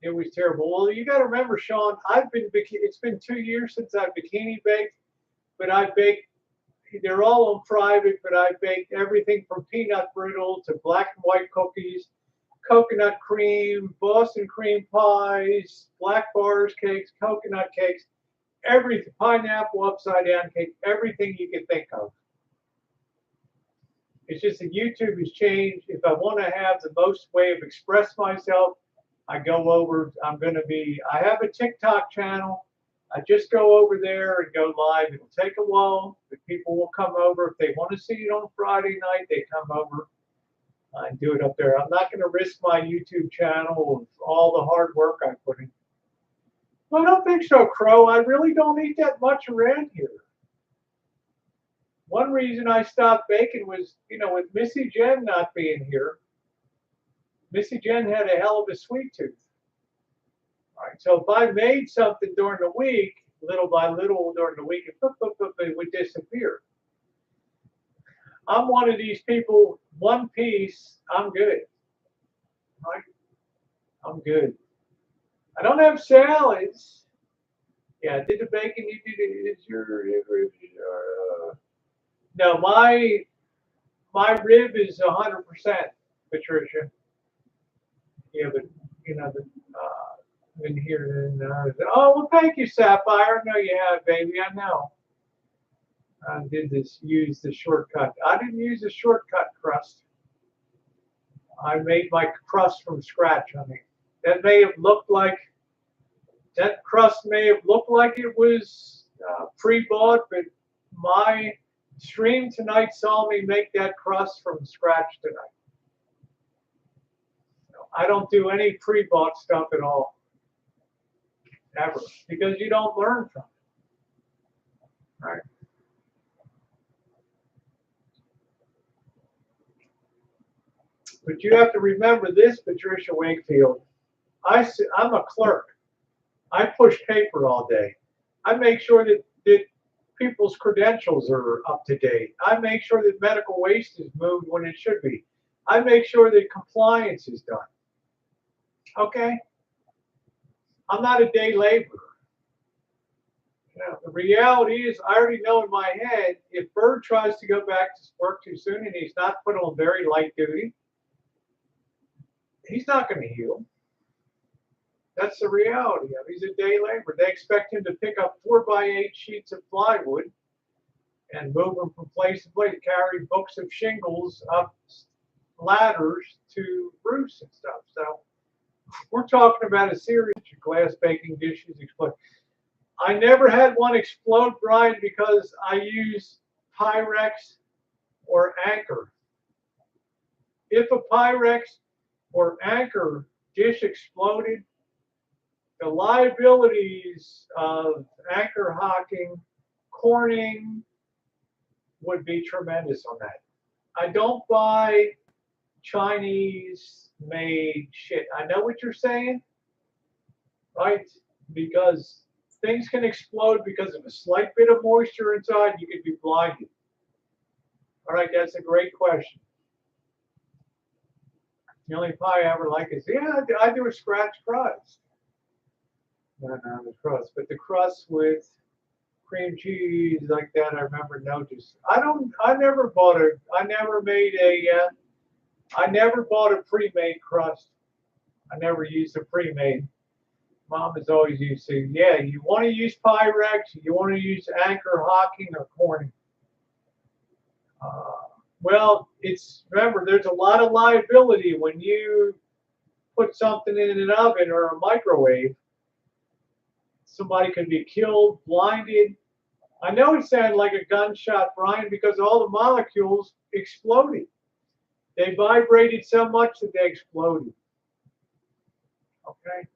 Speaker 1: It was terrible. Well, you got to remember, Sean, it's been 2 years since I've bikini baked, but I baked, they're all on private, but I baked everything from peanut brittle to black and white cookies, coconut cream, Boston cream pies, black forest cakes, coconut cakes, everything, pineapple upside down cake, everything you can think of. It's just that YouTube has changed. If I want to have the most way of express myself, I go over, I have a TikTok channel. I just go over there and go live. It'll take a while, but people will come over. If they want to see it on Friday night, they come over and do it up there. I'm not going to risk my YouTube channel with all the hard work I put in. Well, I don't think so, Crow. I really don't eat that much around here. One reason I stopped baking was, you know, with Missy Jen not being here, Missy Jen had a hell of a sweet tooth. All right, so if I made something during the week, little by little during the week, it would disappear. I'm one of these people, one piece, I'm good. Right? I'm good. I don't have salads. Yeah, I did the bacon. You did it. It's your no, my rib is 100%, Patricia. Yeah, but you know in here and oh well, thank you, Sapphire. No, you have, baby. I know. I use the shortcut. I didn't use a shortcut crust. I made my crust from scratch, honey. That crust may have looked like it was pre-bought, but my stream tonight saw me make that crust from scratch tonight. I don't do any pre-bought stuff at all, ever, because you don't learn from it, right? But you have to remember this, Patricia Wakefield. I'm a clerk. I push paper all day. I make sure that people's credentials are up to date. I make sure that medical waste is moved when it should be. I make sure that compliance is done. Okay? I'm not a day laborer. The reality is, I already know in my head, if Bird tries to go back to work too soon and he's not put on very light duty, he's not going to heal. That's the reality of it. He's a day laborer. They expect him to pick up 4x8 sheets of plywood and move them from place to place, carry books of shingles up ladders to roofs and stuff. So we're talking about a series of glass baking dishes explode. I never had one explode, Brian, because I use Pyrex or Anchor. If a Pyrex or Anchor dish exploded, the liabilities of anchor hocking, corning would be tremendous on that. I don't buy Chinese made shit. I know what you're saying, right? Because things can explode because of a slight bit of moisture inside. You could be blinded. All right, that's a great question. The only pie I ever like is, yeah, I do a scratch crust. Not the crust, but the crust with cream cheese like that. I remember noticed. I never bought I never bought a pre-made crust. I never used a pre-made. Mom has always used to, yeah, you want to use Pyrex, you want to use Anchor hocking or corning. Well, remember, there's a lot of liability when you put something in an oven or a microwave. Somebody could be killed, blinded. I know it sounded like a gunshot, Brian, because all the molecules exploded. They vibrated so much that they exploded. Okay?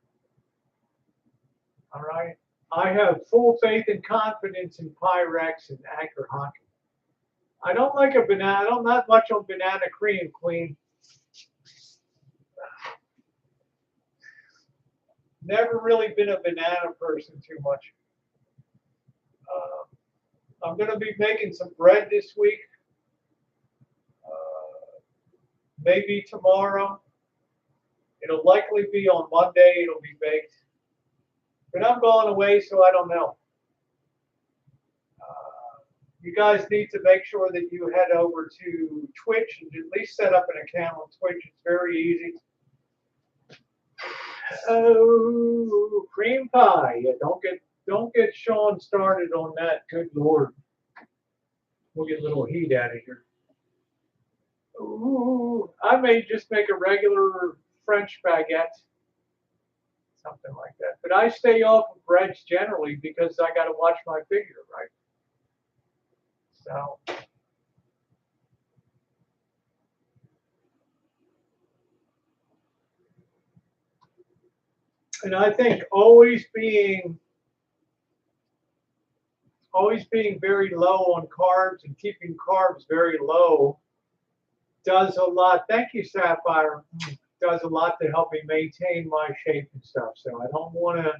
Speaker 1: All right? I have full faith and confidence in Pyrex and Anchor hocking. I don't like a banana. I'm not much on banana cream, Queen. Never really been a banana person too much. I'm going to be making some bread this week. Maybe tomorrow. It'll likely be on Monday. It'll be baked. But I'm going away, so I don't know. You guys need to make sure that you head over to Twitch and at least set up an account on Twitch. It's very easy. Oh, cream pie. Yeah, don't get Sean started on that. Good Lord. We'll get a little heat out of here. Ooh, I may just make a regular French baguette. Something like that. But I stay off of breads generally because I got to watch my figure, right? So. And I think always being very low on carbs and keeping carbs very low does a lot. Thank you, Sapphire. Does a lot to help me maintain my shape and stuff. So I don't want to.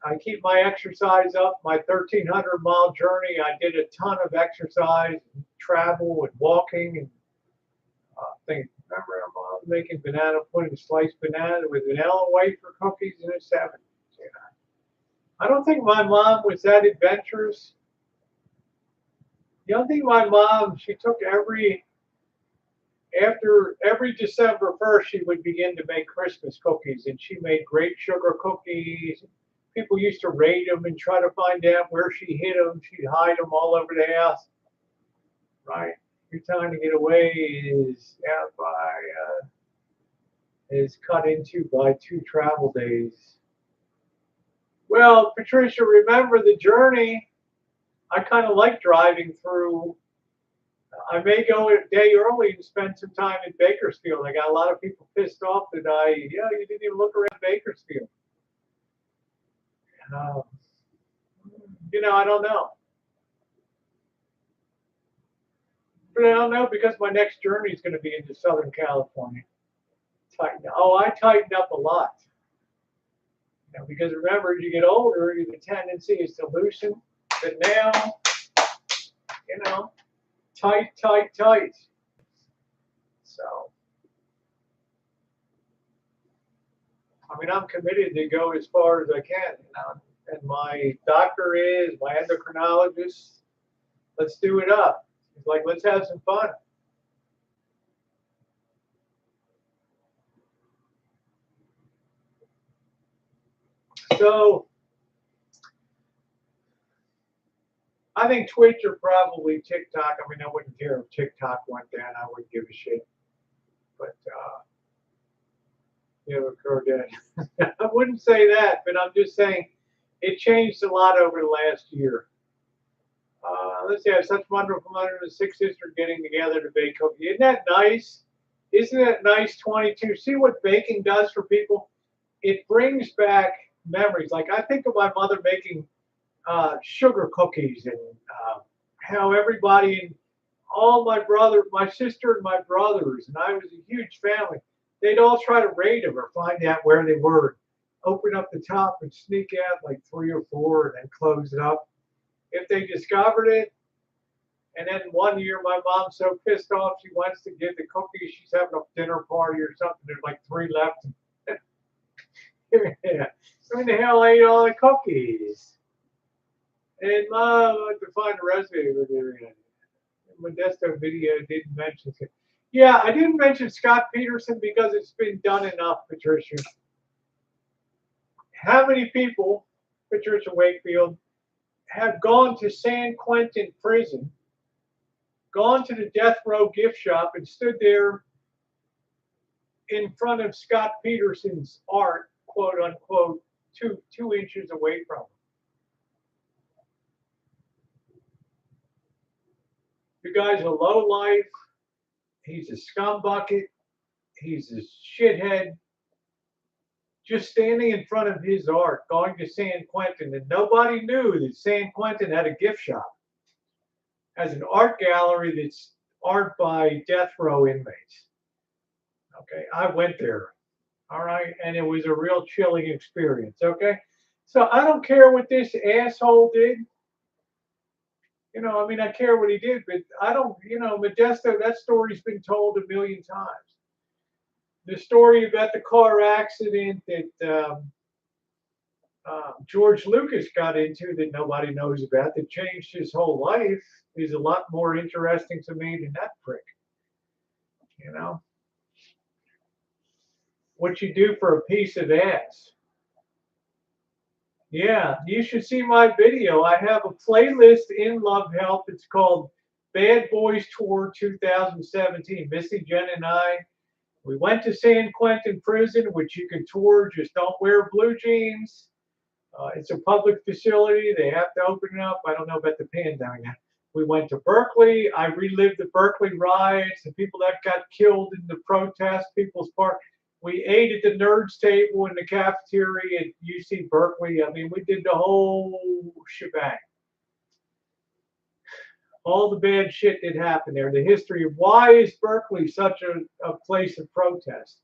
Speaker 1: I keep my exercise up. My 1,300-mile journey, I did a ton of exercise, and travel, and walking, and remember, I'm making banana pudding, sliced banana with vanilla wafer cookies in a 7. I don't think my mom was that adventurous. The only thing my mom, she took after every December 1st, she would begin to make Christmas cookies, and she made great sugar cookies. People used to raid them and try to find out where she hid them. She'd hide them all over the house. Right. Your time to get away is cut into by 2 travel days. Well, Patricia, remember the journey. I kind of like driving through. I may go a day early and spend some time in Bakersfield. I got a lot of people pissed off that you didn't even look around Bakersfield. I don't know. But I don't know because my next journey is going to be into Southern California. I tighten up a lot. Because remember, as you get older, the tendency is to loosen. But now, tight. So, I'm committed to go as far as I can. and my doctor is, my endocrinologist. Let's do it up. He's like, let's have some fun. So I think Twitch or probably TikTok. I mean, I wouldn't care if TikTok went down. I wouldn't give a shit. But I wouldn't say that, but I'm just saying it changed a lot over the last year. Let's see, I have such wonderful mother and six sisters getting together to bake cookies. Isn't that nice? Isn't that nice? 22. See what baking does for people? It brings back memories. Like I think of my mother making sugar cookies and how everybody and all my sister and my brothers, and I was a huge family. They'd all try to raid them or find out where they were, open up the top and sneak out like 3 or 4 and then close it up. If they discovered it, and then one year my mom's so pissed off she wants to give the cookies. She's having a dinner party or something. There's like 3 left. Yeah. Who the hell ate all the cookies? And Mom, I had to find the recipe. Modesto video didn't mention it. Yeah, I didn't mention Scott Peterson because it's been done enough, Patricia. How many people, Patricia Wakefield, have gone to San Quentin prison, gone to the death row gift shop and stood there in front of Scott Peterson's art, quote unquote, two inches away from him? The guy's a low life. He's a scumbucket. He's a shithead. Just standing in front of his art, going to San Quentin, and nobody knew that San Quentin had a gift shop, has an art gallery that's art by death row inmates. Okay, I went there. All right, and it was a real chilling experience. Okay, so I don't care what this asshole did. You know, I mean, I care what he did, but I don't, Modesto, that story's been told a million times. The story about the car accident that George Lucas got into that nobody knows about that changed his whole life is a lot more interesting to me than that prick. You know? What you do for a piece of ass. Yeah, you should see my video. I have a playlist in Love Health. It's called Bad Boys Tour 2017. Missy, Jen, and I, we went to San Quentin Prison, which you can tour. Just don't wear blue jeans. It's a public facility. They have to open it up. I don't know about the pandemic. We went to Berkeley. I relived the Berkeley riots, the people that got killed in the protest, People's Park. We ate at the Nerds table in the cafeteria at UC Berkeley. I mean, we did the whole shebang. All the bad shit that happened there. The history of why is Berkeley such a place of protest?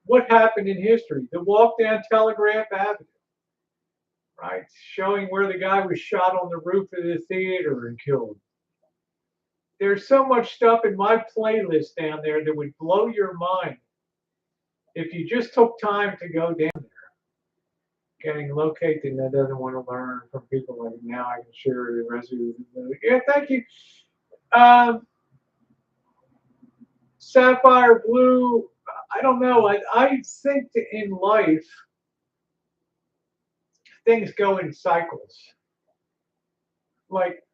Speaker 1: What happened in history? The walk down Telegraph Avenue, right? Showing where the guy was shot on the roof of the theater and killed. There's so much stuff in my playlist down there that would blow your mind if you just took time to go down there. Getting located that doesn't want to learn from people like now I can share the recipe. Yeah, thank you. Sapphire Blue, I don't know. I think that in life, things go in cycles. Like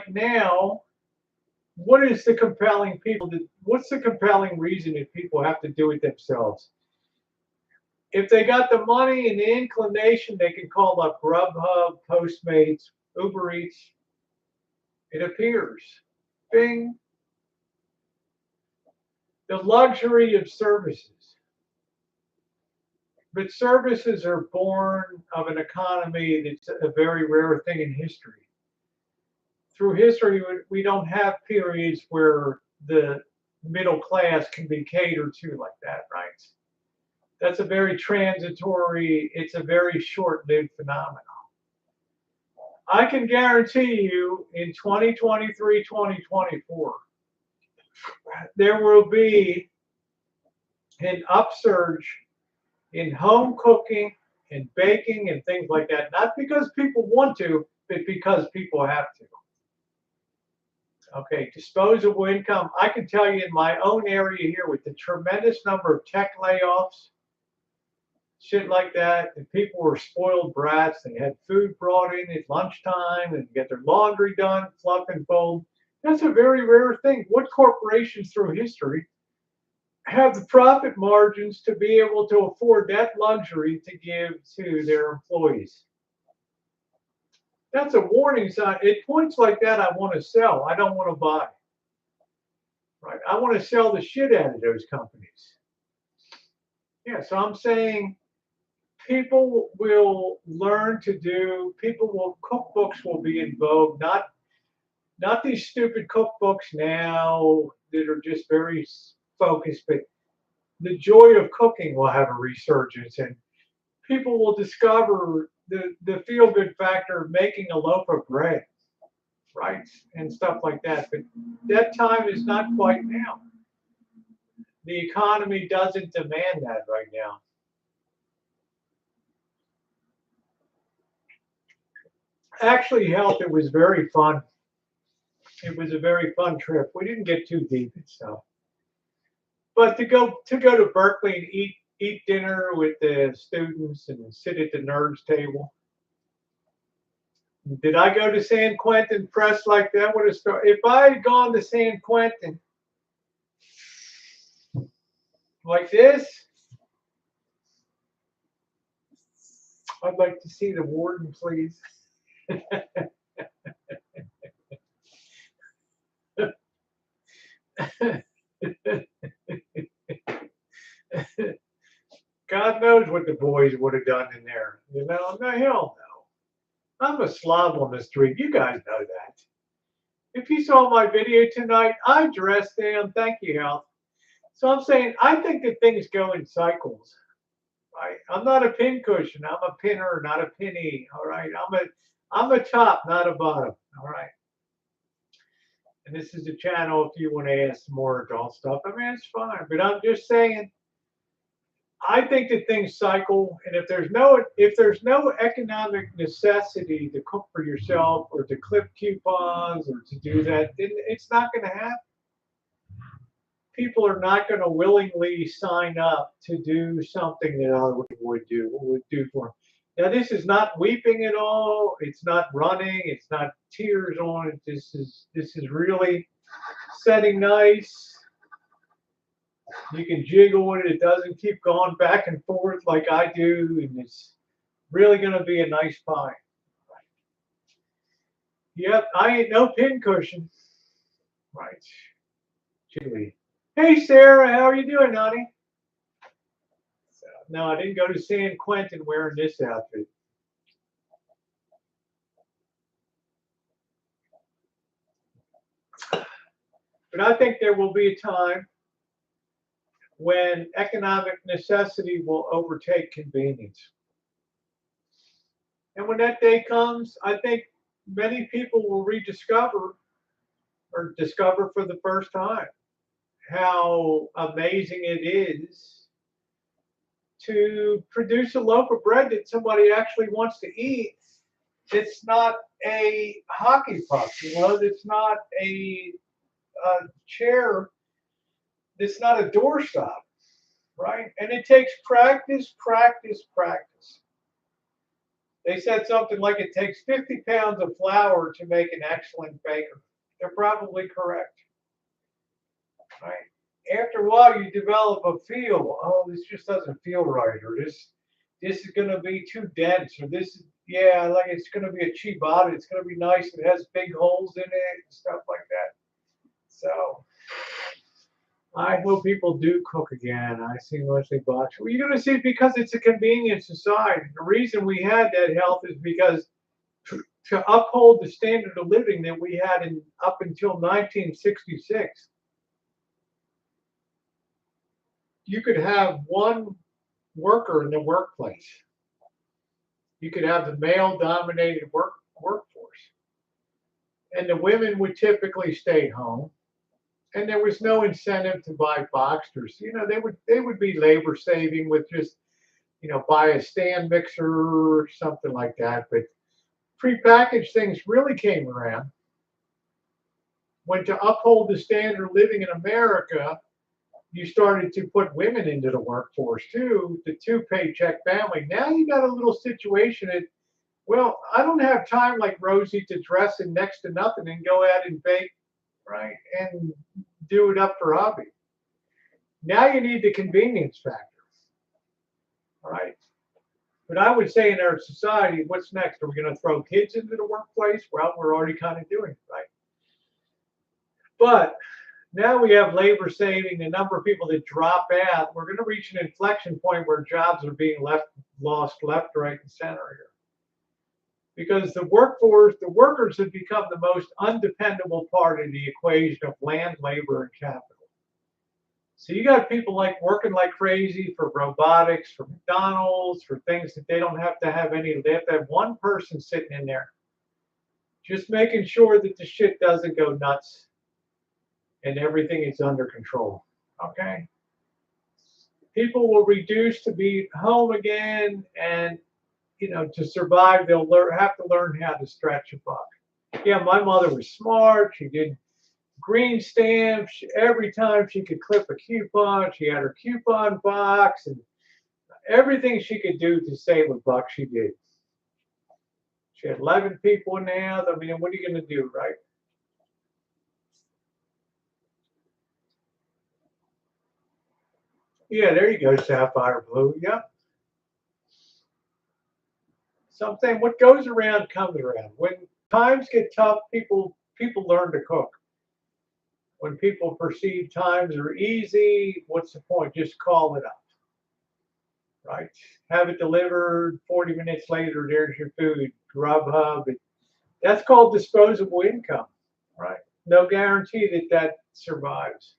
Speaker 1: now, what's the compelling reason that people have to do it themselves? If they got the money and the inclination, they can call up Grubhub, Postmates, Uber Eats. It appears. Bing. The luxury of services. But services are born of an economy that's a very rare thing in history. Through history, we don't have periods where the middle class can be catered to like that, right? That's a very transitory, it's a very short-lived phenomenon. I can guarantee you in 2023, 2024, there will be an upsurge in home cooking and baking and things like that. Not because people want to, but because people have to. Okay, disposable income. I can tell you in my own area here with the tremendous number of tech layoffs, shit like that, and people were spoiled brats. They had food brought in at lunchtime and get their laundry done, fluff and fold. That's a very rare thing. What corporations through history have the profit margins to be able to afford that luxury to give to their employees? That's a warning sign. At points like that, I want to sell. I don't want to buy. Right? I want to sell the shit out of those companies. Yeah, so I'm saying people will learn to do. Cookbooks will be in vogue. Not these stupid cookbooks now that are just very focused, but the joy of cooking will have a resurgence, and people will discover the feel good factor of making a loaf of bread, right? And stuff like that. But that time is not quite now. The economy doesn't demand that right now. Actually, health, it was very fun. It was a very fun trip. We didn't get too deep and stuff. But to go to Berkeley and eat dinner with the students and sit at the nerds table. Did I go to San Quentin press like that? Would have started. If I had gone to San Quentin like this, I'd like to see the warden, please. God knows what the boys would have done in there. You know, no, hell no. I'm a slob on the street. You guys know that. If you saw my video tonight, I dressed down. Thank you, Hal. So I'm saying I think that things go in cycles. Right? I'm not a pincushion. I'm a pinner, not a penny. All right. I'm a top, not a bottom. All right. And this is a channel if you want to ask more adult stuff. I mean, it's fine. But I'm just saying, I think that things cycle, and if there's no economic necessity to cook for yourself or to clip coupons or to do that, then it's not going to happen. People are not going to willingly sign up to do something that I would do for them. Now, this is not weeping at all. It's not running. It's not tears on it. This is really setting nice. You can jiggle it. It doesn't keep going back and forth like I do, and it's really going to be a nice pie. Yep, I ain't no pincushion. Right. Julie. Hey, Sarah, how are you doing, honey? So, no, I didn't go to San Quentin wearing this outfit. But I think there will be a time when economic necessity will overtake convenience. And when that day comes, I think many people will rediscover or discover for the first time how amazing it is to produce a loaf of bread that somebody actually wants to eat. It's not a hockey puck, it's not a chair, it's not a doorstop, right? And it takes practice, practice, practice. They said something like it takes 50 pounds of flour to make an excellent baker. They're probably correct. Right? After a while, you develop a feel. Oh, this just doesn't feel right, or this is going to be too dense, or like it's going to be a ciabatta. It's going to be nice. It has big holes in it and stuff like that. So I hope people do cook again. I see mostly box. Well, you're going to see it because it's a convenient society. The reason we had that health is because to uphold the standard of living that we had up until 1966. You could have one worker in the workplace. You could have the male-dominated workforce, and the women would typically stay home, and there was no incentive to buy Boxsters. They would be labor saving with just buy a stand mixer or something like that. But prepackaged things really came around. When to uphold the standard of living in America, you started to put women into the workforce too, the two-paycheck family. Now you got a little situation that, well, I don't have time like Rosie to dress in next to nothing and go out and bake, right, and do it up for hobby. Now you need the convenience factor, all right? But I would say in our society, what's next? Are we going to throw kids into the workplace? Well, we're already kind of doing it, right? But now we have labor saving, the number of people that drop out. We're going to reach an inflection point where jobs are being lost left, right, and center here. Because the workers have become the most undependable part of the equation of land, labor, and capital. So you got people like working like crazy for robotics, for McDonald's, for things that they don't have to have any. They have to have one person sitting in there, just making sure that the shit doesn't go nuts and everything is under control. Okay. People will reduce to be home again, and to survive, they'll have to learn how to stretch a buck. Yeah, my mother was smart. She did green stamps. Every time she could clip a coupon, she had her coupon box, and everything she could do to save a buck, she did. She had 11 people in the house. I mean, what are you going to do, right? Yeah, there you go, Sapphire Blue. Yep. Something, what goes around comes around. When times get tough, people learn to cook. When people perceive times are easy, what's the point? Just call it up, right? Have it delivered 40 minutes later, there's your food. Grubhub. That's called disposable income, right? No guarantee that that survives.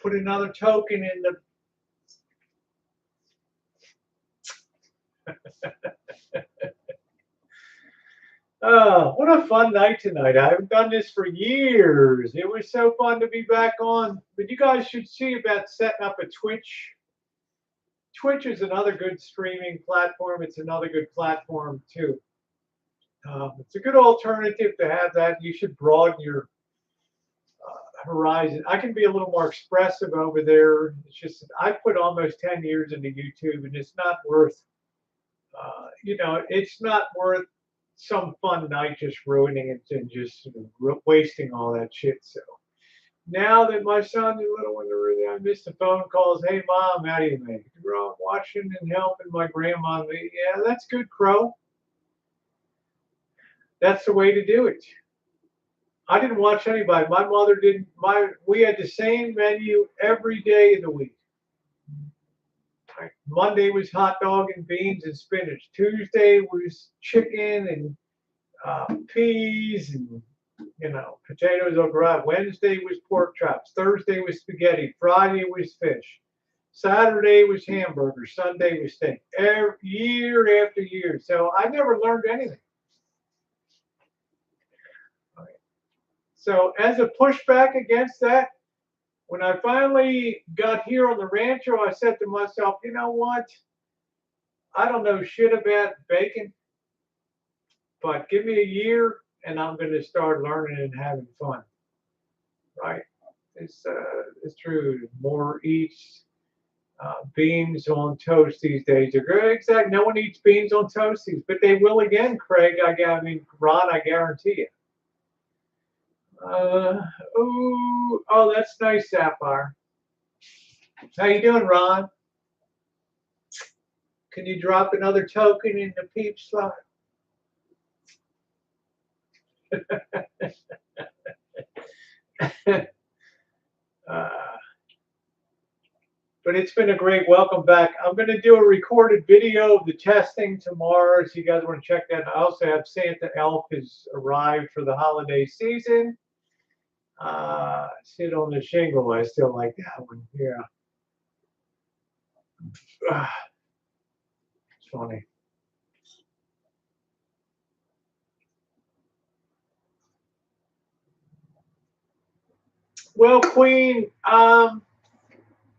Speaker 1: Put another token in the oh, what a fun night tonight. I haven't done this for years. It was so fun to be back on. But you guys should see about setting up a Twitch. Twitch is another good streaming platform. It's another good platform, too. It's a good alternative to have that. You should broaden your horizon. I can be a little more expressive over there. It's just, I put almost 10 years into YouTube, and it's not worth, it's not worth some fun night just ruining it and just wasting all that shit. So now that my son is little one, I miss the phone calls. Hey, Mom, how do you make it? Bro, I'm watching and helping my grandma. Yeah, that's good, Crow. That's the way to do it. I didn't watch anybody. My mother didn't. We had the same menu every day of the week. Right. Monday was hot dog and beans and spinach. Tuesday was chicken and peas and potatoes au gratin. Wednesday was pork chops. Thursday was spaghetti. Friday was fish. Saturday was hamburger. Sunday was steak. Year after year. So I never learned anything. So as a pushback against that, when I finally got here on the Rancho, I said to myself, you know what? I don't know shit about bacon, but give me a year and I'm going to start learning and having fun. Right? It's true. More eats beans on toast these days. Are good. Exactly. No one eats beans on toast, but they will again, Craig. Ron, I guarantee you. Oh, that's nice, Sapphire. How you doing, Ron? Can you drop another token in the peep slot? But it's been a great welcome back. I'm going to do a recorded video of the testing tomorrow, so you guys want to check that. I also have Santa Elf has arrived for the holiday season. Sit on the shingle. I still like that one. Yeah. It's funny. Well, Queen, I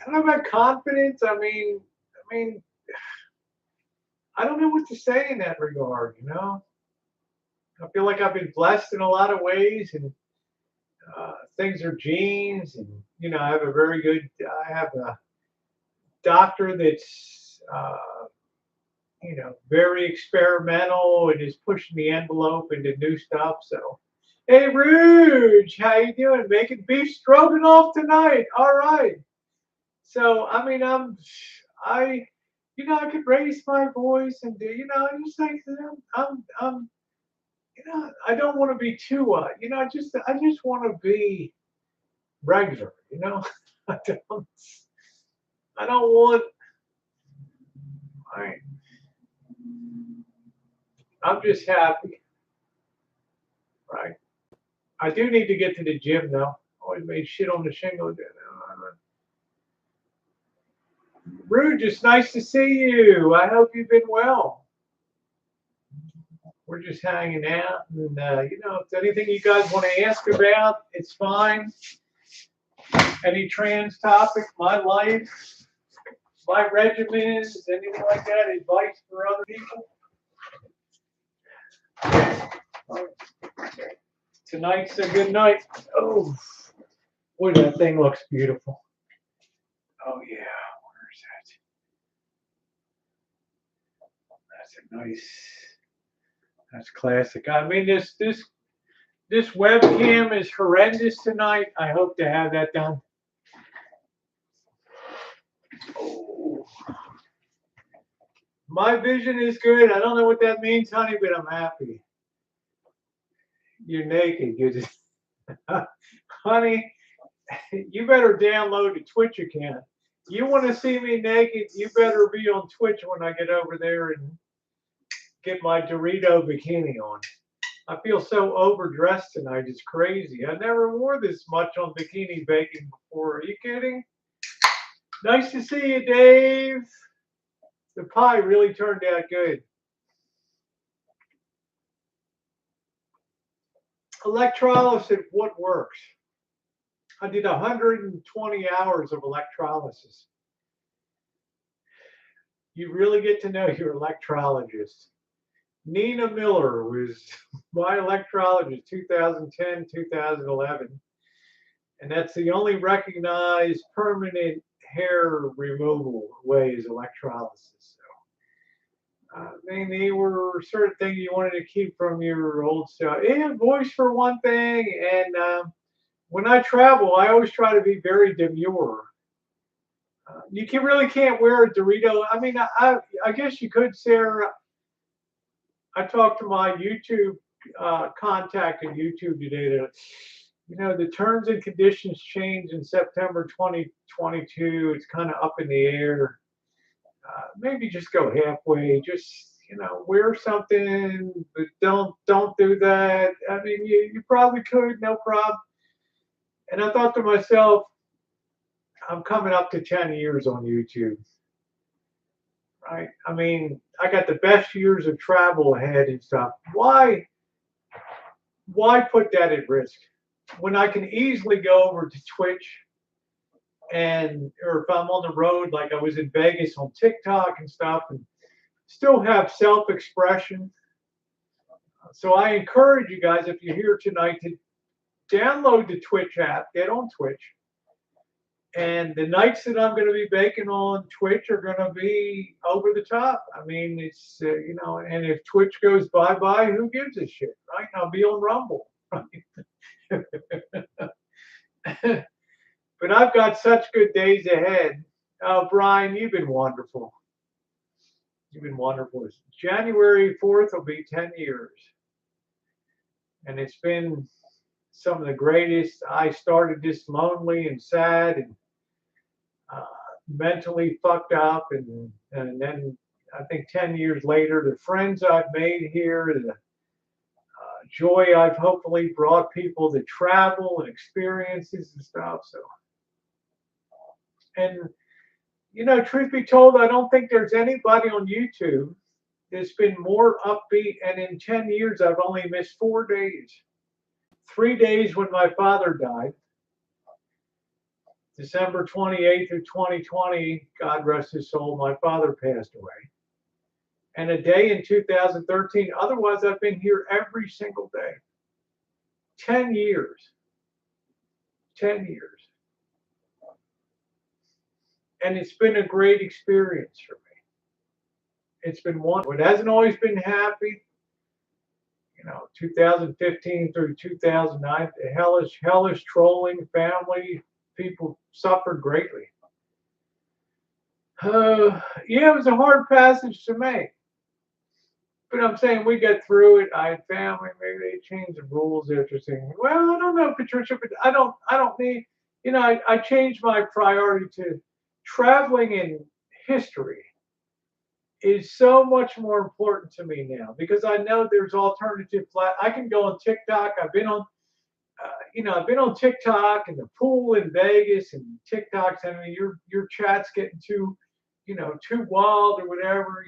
Speaker 1: don't know about confidence. I mean, I don't know what to say in that regard. I feel like I've been blessed in a lot of ways, and things are genes, and I have a very good. I have a doctor that's very experimental and is pushing the envelope into new stuff. So, hey, Rouge, how you doing? Making beef stroganoff tonight. All right. So, I mean, I, I could raise my voice and do, I just like, I don't want to be too, I just want to be regular. I don't, I don't want, I, I'm just happy, right? I do need to get to the gym though. Always made shit on the shingle. Rude, it's nice to see you. I hope you've been well. We're just hanging out, and if there's anything you guys want to ask about, it's fine. Any trans topic, my life, my regimens, anything like that, advice for other people. Tonight's a good night. Oh, boy, that thing looks beautiful. Oh yeah, where's that? That's a nice. That's classic. I mean, this webcam is horrendous tonight. I hope to have that done. Oh. My vision is good. I don't know what that means, honey, but I'm happy. You're naked. You're just, honey, you better download the Twitch account. You want to see me naked, you better be on Twitch when I get over there and get my Dorito bikini on. I feel so overdressed tonight. It's crazy. I never wore this much on bikini baking before. Are you kidding? Nice to see you, Dave. The pie really turned out good. Electrolysis, what works? I did 120 hours of electrolysis. You really get to know your electrologist. Nina Miller was my electrologist, 2010, 2011. And that's the only recognized permanent hair removal way is electrolysis. So, I mean, they were certain things you wanted to keep from your old self. And voice for one thing. And when I travel, I always try to be very demure. You really can't wear a Dorito. I mean, I guess you could, Sarah. I talked to my YouTube contact in YouTube today that, the terms and conditions change in September 2022. It's kind of up in the air. Maybe just go halfway. Just, wear something, but don't do that. I mean, you probably could, no problem. And I thought to myself, I'm coming up to 10 years on YouTube. Right? I mean, I got the best years of travel ahead and stuff. Why put that at risk when I can easily go over to Twitch or if I'm on the road, like I was in Vegas on TikTok and stuff, and still have self-expression. So I encourage you guys, if you're here tonight, to download the Twitch app, get on Twitch. And the nights that I'm going to be baking on Twitch are going to be over the top. I mean, it's, and if Twitch goes bye-bye, who gives a shit, right? I'll be on Rumble, right? But I've got such good days ahead. Brian, you've been wonderful. You've been wonderful. January 4th will be 10 years. And it's been some of the greatest. I started this lonely and sad and mentally fucked up, and then I think 10 years later, the friends I've made here, the joy I've hopefully brought people to travel and experiences and stuff. So, and truth be told, I don't think there's anybody on YouTube that's been more upbeat. And in 10 years, I've only missed 4 days. 3 days when my father died, December 28th of 2020, God rest his soul, my father passed away. And a day in 2013. Otherwise, I've been here every single day. 10 years. 10 years. And it's been a great experience for me. It's been wonderful. It hasn't always been happy. 2015 through 2009, hellish trolling, family, people suffered greatly. Yeah, it was a hard passage to make. But I'm saying we get through it. I had family. Maybe they changed the rules. Interesting. Well, I don't know, Patricia, but I don't need. I changed my priority to traveling in history is so much more important to me now because I know there's alternative. I can go on TikTok. I've been on, I've been on TikTok and the pool in Vegas and TikTok's. I mean, your chat's getting too wild or whatever,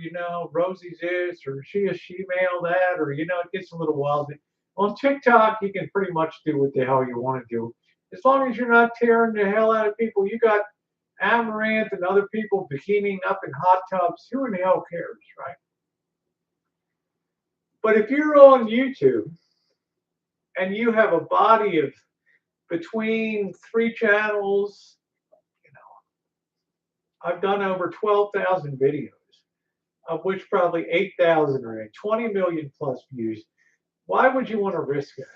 Speaker 1: Rosie's this or she a she-male that, or, it gets a little wild. But on TikTok, you can pretty much do what the hell you want to do. As long as you're not tearing the hell out of people, you got Amaranth and other people bikining up in hot tubs. Who in the hell cares, right? But if you're on YouTube and you have a body of between 3 channels, I've done over 12,000 videos, of which probably 8,000 are at 20 million plus views. Why would you want to risk that,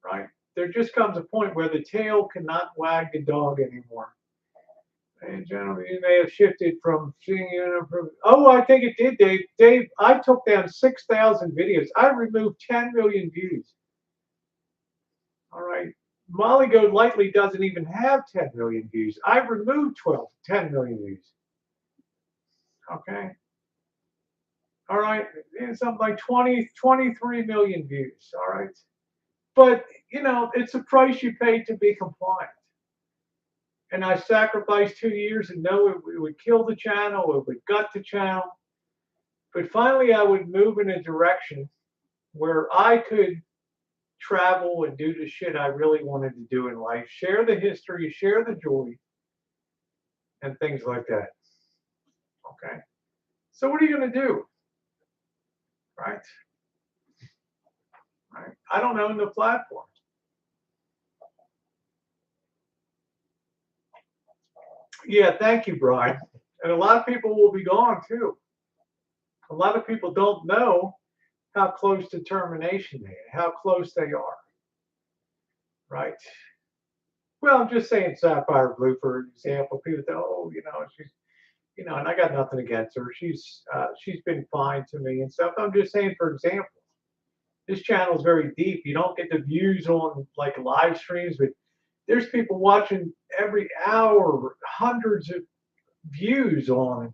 Speaker 1: right? There just comes a point where the tail cannot wag the dog anymore. And gentlemen, you may have shifted from seeing oh, I think it did, Dave. Dave, I took down 6,000 videos. I removed 10 million views. All right. Molly Go Lightly doesn't even have 10 million views. I removed 10 million views. Okay. All right. It's something like 23 million views. All right. But, it's a price you pay to be compliant. And I sacrificed 2 years and know it would kill the channel, it would gut the channel. But finally, I would move in a direction where I could travel and do the shit I really wanted to do in life, share the history, share the joy, and things like that. Okay. So what are you going to do? Right? Right? I don't own the platform. Yeah, thank you, Brian. And a lot of people will be gone too. A lot of people don't know how close to termination they are, how close they are. Right? Well, I'm just saying Sapphire Blue, for example. People say, oh, she's, and I got nothing against her. She's been fine to me and stuff. I'm just saying, for example, this channel is very deep. You don't get the views on like live streams, but there's people watching every hour, hundreds of views on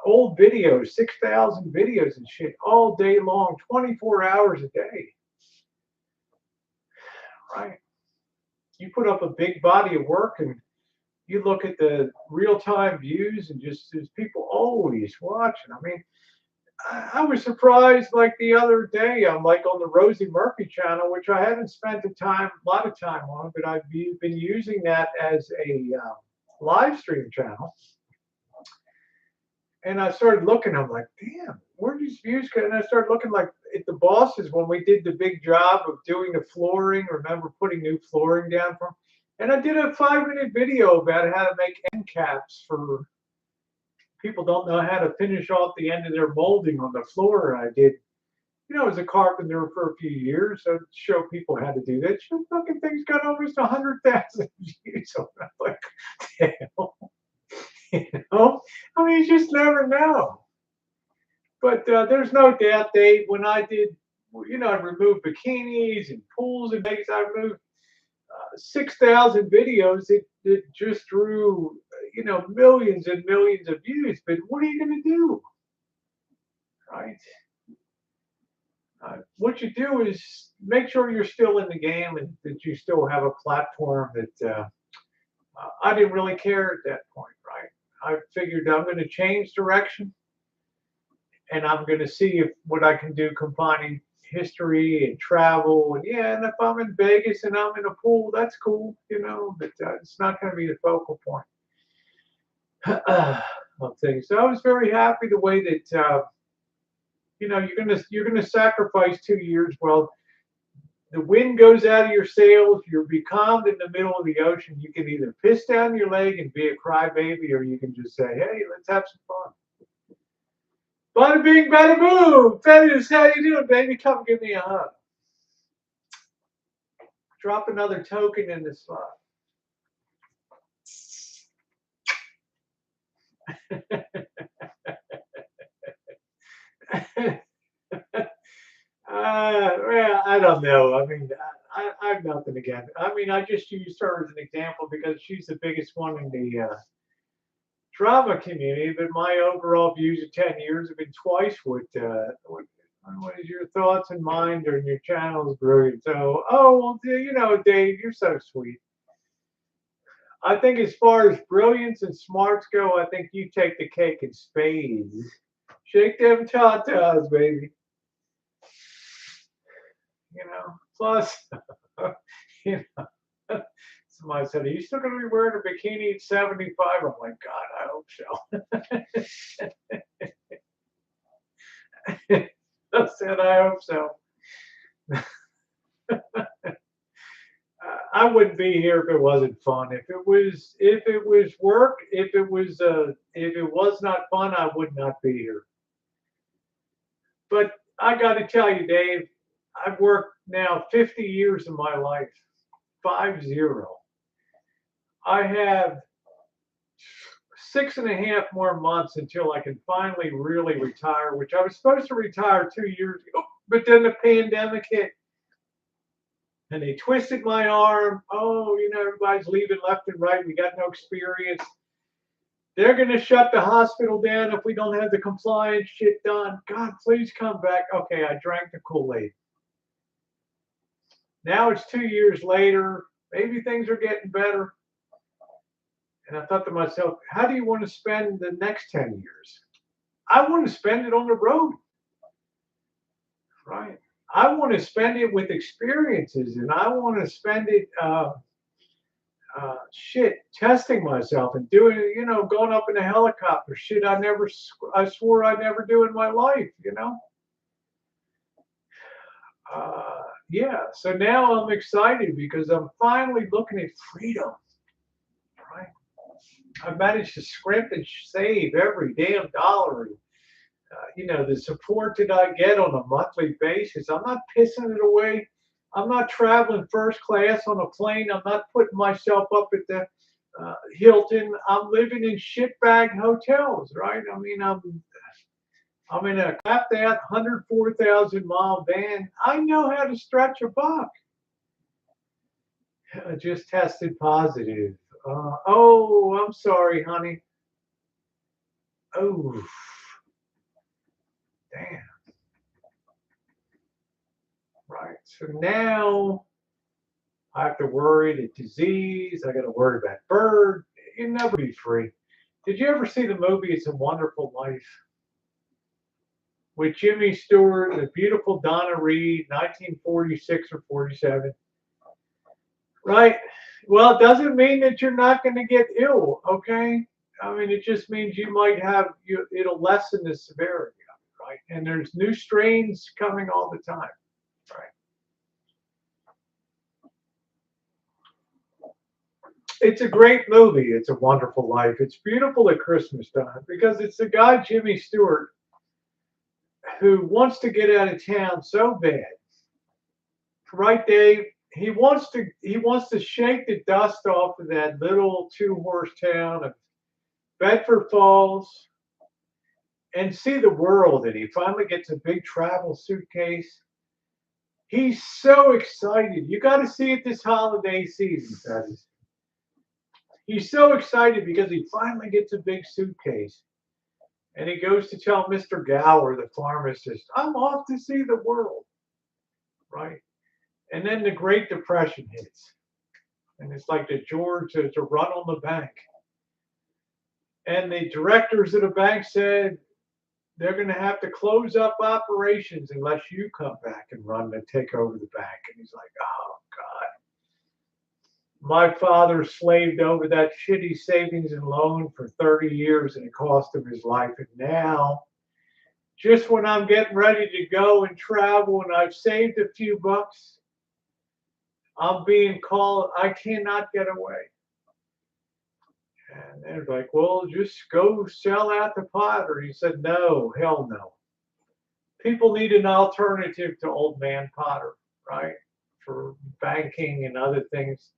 Speaker 1: old videos, 6,000 videos and shit all day long, 24 hours a day. Right? You put up a big body of work and you look at the real-time views and just there's people always watching. I mean, I was surprised like the other day. I'm like on the Rosie Murphy channel, which I haven't spent a lot of time on, but I've been using that as a live stream channel. And I started looking. I'm like, damn, where these views go? And I started looking like at the bosses when we did the big job of doing the flooring. Remember putting new flooring down for them? And I did a 5-minute video about how to make end caps for people don't know how to finish off the end of their molding on the floor. I did, as a carpenter for a few years, so to show people how to do that. Show fucking things got almost 100,000 views. So I'm like, damn. I mean, you just never know. But there's no doubt, Dave, when I did, I removed bikinis and pools and things. I removed 6,000 videos. It just drew, millions and millions of views. But what are you going to do? Right? What you do is make sure you're still in the game and that you still have a platform that I didn't really care at that point, right? I figured I'm going to change direction and I'm going to see what I can do combining history and travel. And yeah, and if I'm in Vegas and I'm in a pool, that's cool, you know, but it's not going to be the focal point of things. So I was very happy the way that you know you're gonna sacrifice 2 years. Well, the wind goes out of your sails, you're becalmed in the middle of the ocean. You can either piss down your leg and be a crybaby, or you can just say, hey, let's have some fun. Bada bing, bada boom. Fabulous, how you doing, baby? Come give me a hug. Drop another token in the slot. Well, I don't know. I mean, I have nothing against. I mean, I just used her as an example because she's the biggest one in the drama community. But my overall views of 10 years have been twice what is your thoughts and mind on your channel is brilliant. So, oh, well, you know, Dave, you're so sweet. I think as far as brilliance and smarts go, I think you take the cake in spades. Shake them tatas, baby. You know, plus, you know, somebody said, are you still going to be wearing a bikini at 75? I'm like, God, I hope so. I said, I hope so. I wouldn't be here if it wasn't fun. If it was work, if it was not fun, I would not be here. But I got to tell you, Dave, I've worked now 50 years of my life, 50. I have 6.5 more months until I can finally really retire, which I was supposed to retire 2 years ago, but then the pandemic hit and they twisted my arm. Oh, you know, everybody's leaving left and right. We got no experience. They're going to shut the hospital down if we don't have the compliance shit done. God, please come back. Okay, I drank the Kool-Aid. Now it's 2 years later. Maybe things are getting better. And I thought to myself, how do you want to spend the next 10 years? I want to spend it on the road. Right. I want to spend it with experiences, and I want to spend it testing myself and doing, you know, going up in a helicopter, shit I swore I'd never do in my life, you know. Yeah, so now I'm excited because I'm finally looking at freedom, right? I managed to scrimp and save every damn dollar. You know, the support that I get on a monthly basis, I'm not pissing it away. I'm not traveling first class on a plane. I'm not putting myself up at the Hilton. I'm living in shitbag hotels, right? I mean, I'm in a clapped out 104,000 mile van. I know how to stretch a buck. I just tested positive. Oh, I'm sorry, honey. Oh, damn. Right. So now I have to worry the disease. I got to worry about bird. You'll never be free. Did you ever see the movie It's a Wonderful Life? With Jimmy Stewart, the beautiful Donna Reed, 1946 or 47. Right? Well, it doesn't mean that you're not going to get ill, okay? I mean, it just means you might have, it'll lessen the severity of it, right? And there's new strains coming all the time, right? It's a great movie. It's a Wonderful Life. It's beautiful at Christmas time because it's the guy, Jimmy Stewart, who wants to get out of town so bad. Right, Dave? He wants to shake the dust off of that little 2-horse town of Bedford Falls and see the world. And he finally gets a big travel suitcase. He's so excited. You got to see it this holiday season, guys. He's so excited because he finally gets a big suitcase. And he goes to tell Mr. Gower, the pharmacist, I'm off to see the world. Right? And then the Great Depression hits. And it's like it's a run on the bank. And the directors of the bank said, they're going to have to close up operations unless you come back and run and take over the bank. And he's like, oh, God. My father slaved over that shitty savings and loan for 30 years and it cost him his life. And now, just when I'm getting ready to go and travel and I've saved a few bucks, I'm being called, I cannot get away. And they're like, well, just go sell out the pot. Or he said, no, hell no. People need an alternative to old man Potter, right? For banking and other things.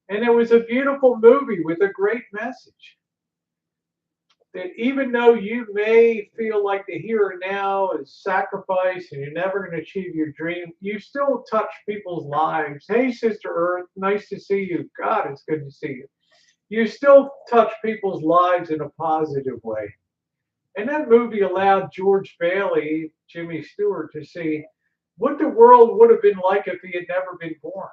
Speaker 1: And it was a beautiful movie with a great message. That even though you may feel like the here and now is sacrifice and you're never going to achieve your dream, you still touch people's lives. Hey, Sister Earth, nice to see you. God, it's good to see you. You still touch people's lives in a positive way. And that movie allowed George Bailey, Jimmy Stewart, to see what the world would have been like if he had never been born.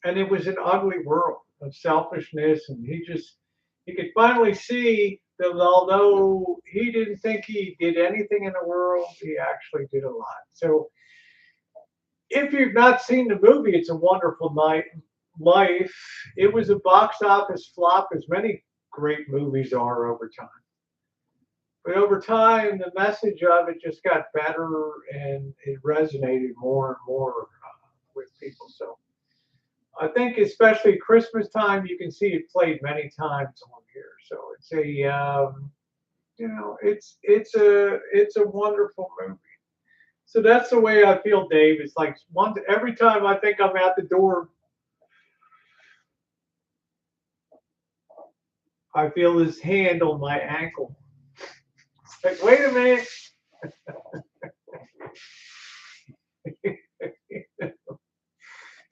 Speaker 1: And it was an ugly world of selfishness. And he could finally see that although he didn't think he did anything in the world, he actually did a lot. So if you've not seen the movie, It's a Wonderful Life. It was a box office flop, as many great movies are over time. But over time, the message of it just got better and it resonated more and more with people. So I think especially Christmas time, you can see it played many times on here. So it's it's a wonderful movie. So that's the way I feel, Dave. It's like every time I think I'm at the door, I feel his hand on my ankle. It's like, wait a minute.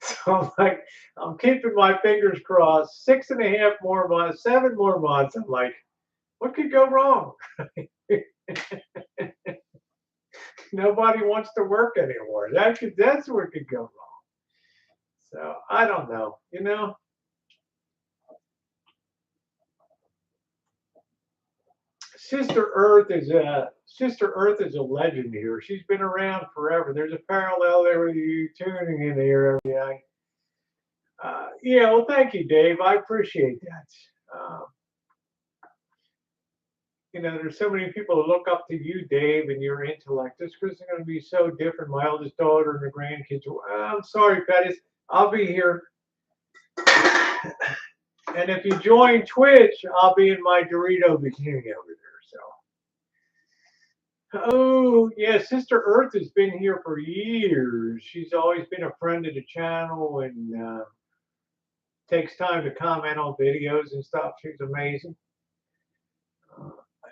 Speaker 1: So I'm like, I'm keeping my fingers crossed. 6.5 more months, 7 more months. I'm like, what could go wrong? Nobody wants to work anymore. That's what could go wrong. So I don't know. Sister Earth is a legend here. She's been around forever. There's a parallel there with you tuning in here every day. Yeah, well, thank you, Dave. I appreciate that. There's so many people that look up to you, Dave, and your intellect. This is going to be so different. My eldest daughter and the grandkids. I'm sorry, Pettis. I'll be here. And if you join Twitch, I'll be in my Dorito bikini over there. So, oh yeah, Sister Earth has been here for years. She's always been a friend of the channel and takes time to comment on videos and stuff. She's amazing.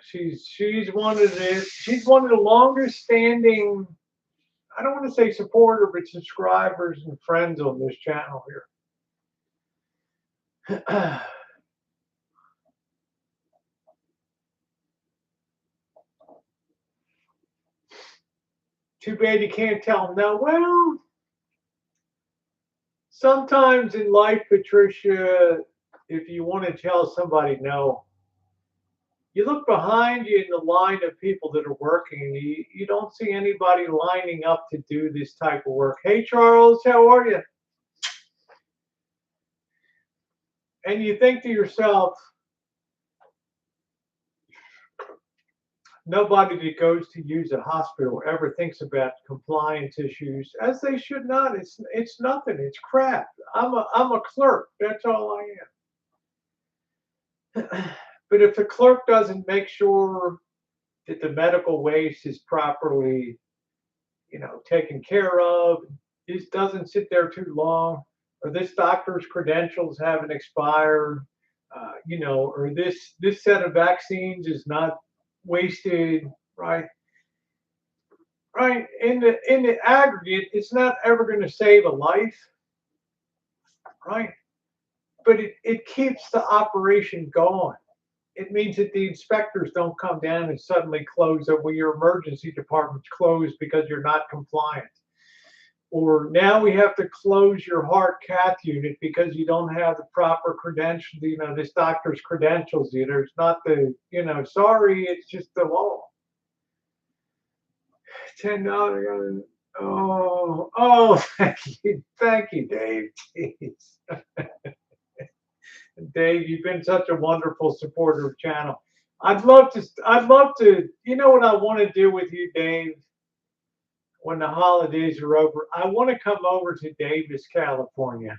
Speaker 1: She's one of the longest standing. I don't want to say supporter, but subscribers and friends on this channel here. Too bad you can't tell them no. Well, sometimes in life, Patricia, if you want to tell somebody no, you look behind you in the line of people that are working. You don't see anybody lining up to do this type of work. Hey, Charles, how are you? And you think to yourself, nobody that goes to use a hospital ever thinks about compliance issues, as they should not. It's nothing. It's crap. I'm a clerk. That's all I am. But if the clerk doesn't make sure that the medical waste is properly, taken care of, it doesn't sit there too long, or this doctor's credentials haven't expired, or this set of vaccines is not wasted, right? Right. In the aggregate, it's not ever going to save a life, right? But it keeps the operation going. It means that the inspectors don't come down and suddenly close up when your emergency department's closed because you're not compliant. Or now we have to close your heart cath unit because you don't have the proper credentials, this doctor's credentials. It's not sorry, it's just the law. $10. Oh, thank you, Dave. Jeez. Dave, you've been such a wonderful supporter of the channel. I'd love to, you know what I want to do with you, Dave, when the holidays are over? I want to come over to Davis, California,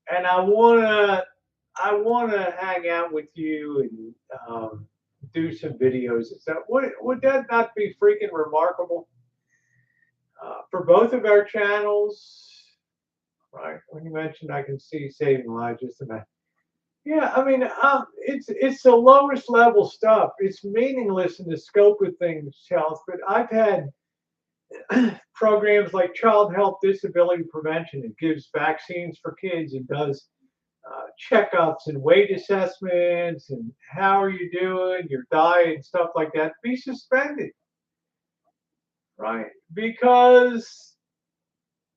Speaker 1: and I want to hang out with you and do some videos and stuff. Would that not be freaking remarkable for both of our channels? Right. When you mentioned I can see saving lives just a minute. Yeah, I mean, it's the lowest level stuff. It's meaningless in the scope of things, Health. But I've had programs like Child Health Disability Prevention. It gives vaccines for kids. It does checkups and weight assessments and how are you doing, your diet and stuff like that. Be suspended, right? Because,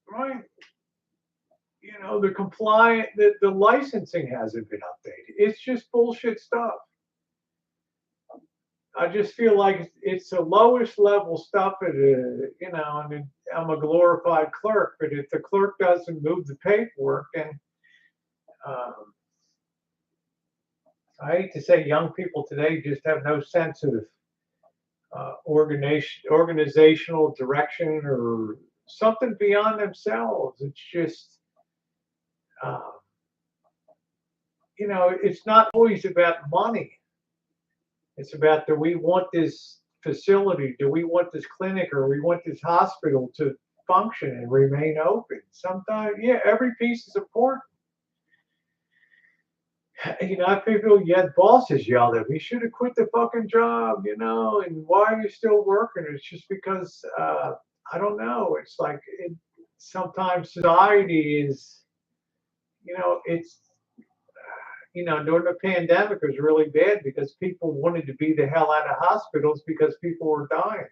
Speaker 1: right, you know, the licensing hasn't been updated. It's just bullshit stuff. I just feel like it's the lowest level stuff at you know, I mean, I'm a glorified clerk, but if the clerk doesn't move the paperwork, and I hate to say young people today just have no sense of organizational direction or something beyond themselves. It's just, you know, it's not always about money. It's about, do we want this facility? Do we want this clinic or we want this hospital to function and remain open? Sometimes, yeah, every piece is important. You know, I feel you had bosses yell at me, you should have quit the fucking job, you know, and why are you still working? It's just because, I don't know. It's like sometimes society is, you know, it's, you know, during the pandemic it was really bad because people wanted to be the hell out of hospitals because people were dying.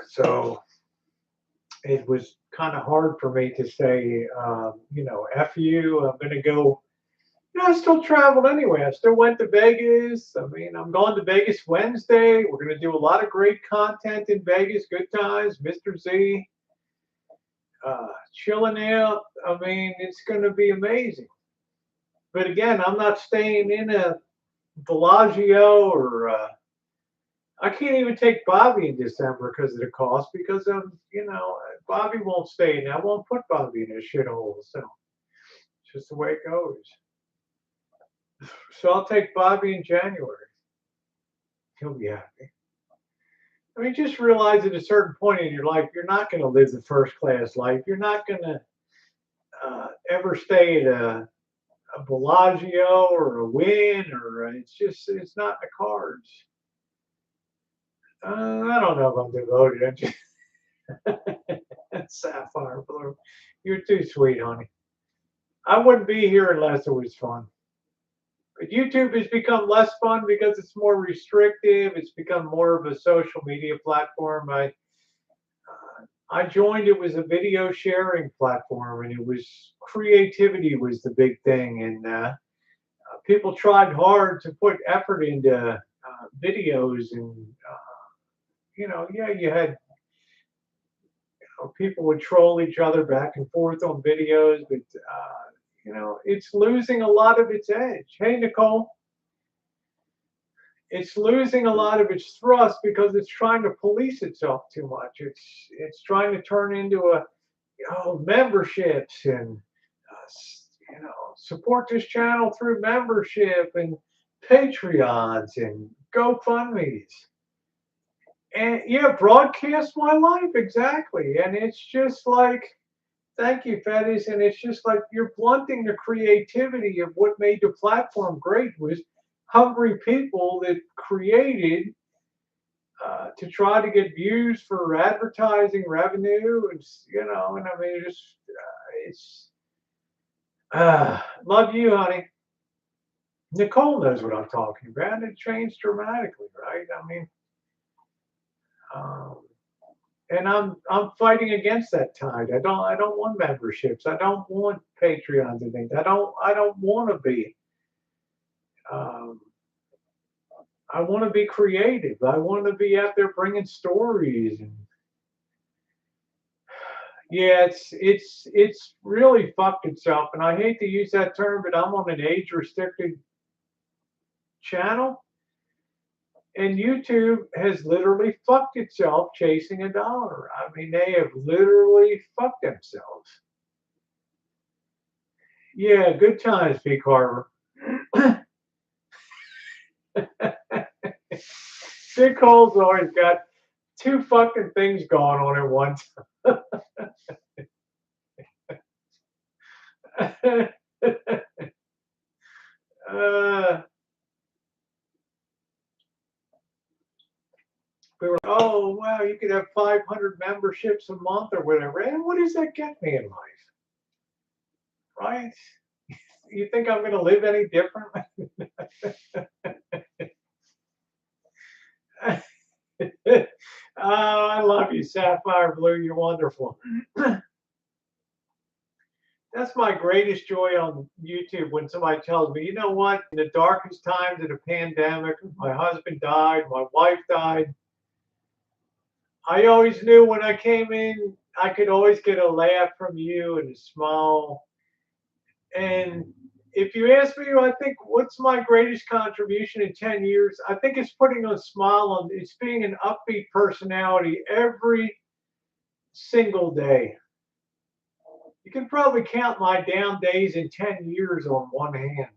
Speaker 1: So it was kind of hard for me to say, you know, F you, I'm going to go. You know, I still traveled anyway. I still went to Vegas. I mean, I'm going to Vegas Wednesday. We're going to do a lot of great content in Vegas. Good times, Mr. Z. Chilling out. I mean, it's going to be amazing. But again, I'm not staying in a Bellagio or I can't even take Bobby in December because of the cost, because of, you know, Bobby won't stay in. I won't put Bobby in a shithole. So it's just the way it goes. So I'll take Bobby in January. He'll be happy. I mean, just realize at a certain point in your life, you're not going to live the first class life. You're not going to ever stay at a Bellagio or a Wynn, or it's not in the cards. I don't know if I'm devoted. I'm just Sapphire Blue. You're too sweet, honey. I wouldn't be here unless it was fun. But YouTube has become less fun because it's more restrictive. It's become more of a social media platform. I joined it was a video sharing platform, and it was creativity was the big thing, and people tried hard to put effort into videos, and you know, yeah, you had people would troll each other back and forth on videos, but you know, it's losing a lot of its edge. Hey, Nicole. It's losing a lot of its thrust because it's trying to police itself too much. It's trying to turn into memberships and you know, support this channel through membership and Patreons and GoFundMe's. And yeah, broadcast my life, exactly. And it's just like, thank you, Fetties. And it's just like you're blunting the creativity of what made the platform great was hungry people that created to try to get views for advertising revenue. And, you know, and I mean, it's love you, honey. Nicole knows what I'm talking about. It changed dramatically, right? I mean, and I'm fighting against that tide. I don't want memberships. I don't want Patreons and things. I don't want to be I want to be creative. I want to be out there bringing stories. And yeah, it's really fucked itself. And I hate to use that term, but I'm on an age restricted channel. And YouTube has literally fucked itself chasing a dollar. I mean, they have literally fucked themselves. Yeah, good times, P. Carver. Big Cole's always got two fucking things going on at once. We were, oh, wow, you could have 500 memberships a month or whatever. And what does that get me in life? Right? You think I'm going to live any different? Oh, I love you, Sapphire Blue. You're wonderful. That's my greatest joy on YouTube when somebody tells me, you know what, in the darkest times of the pandemic, my husband died, my wife died. I always knew when I came in, I could always get a laugh from you and a smile. And if you ask me, I think what's my greatest contribution in 10 years, I think it's putting a smile on, it's being an upbeat personality every single day. You can probably count my down days in 10 years on one hand.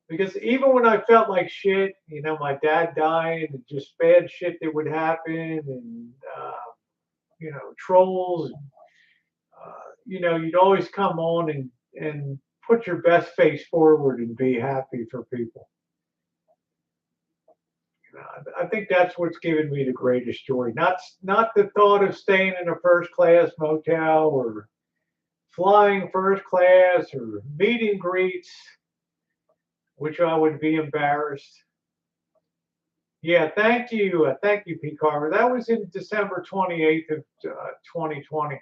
Speaker 1: Because even when I felt like shit, you know, my dad dying and just bad shit that would happen and, you know, trolls, you know, you'd always come on and put your best face forward and be happy for people. You know, I think that's what's given me the greatest joy. Not the thought of staying in a first class motel or flying first class or meet and greets, which I would be embarrassed. Yeah, thank you. Thank you, P. Carver. That was in December 28th of 2020.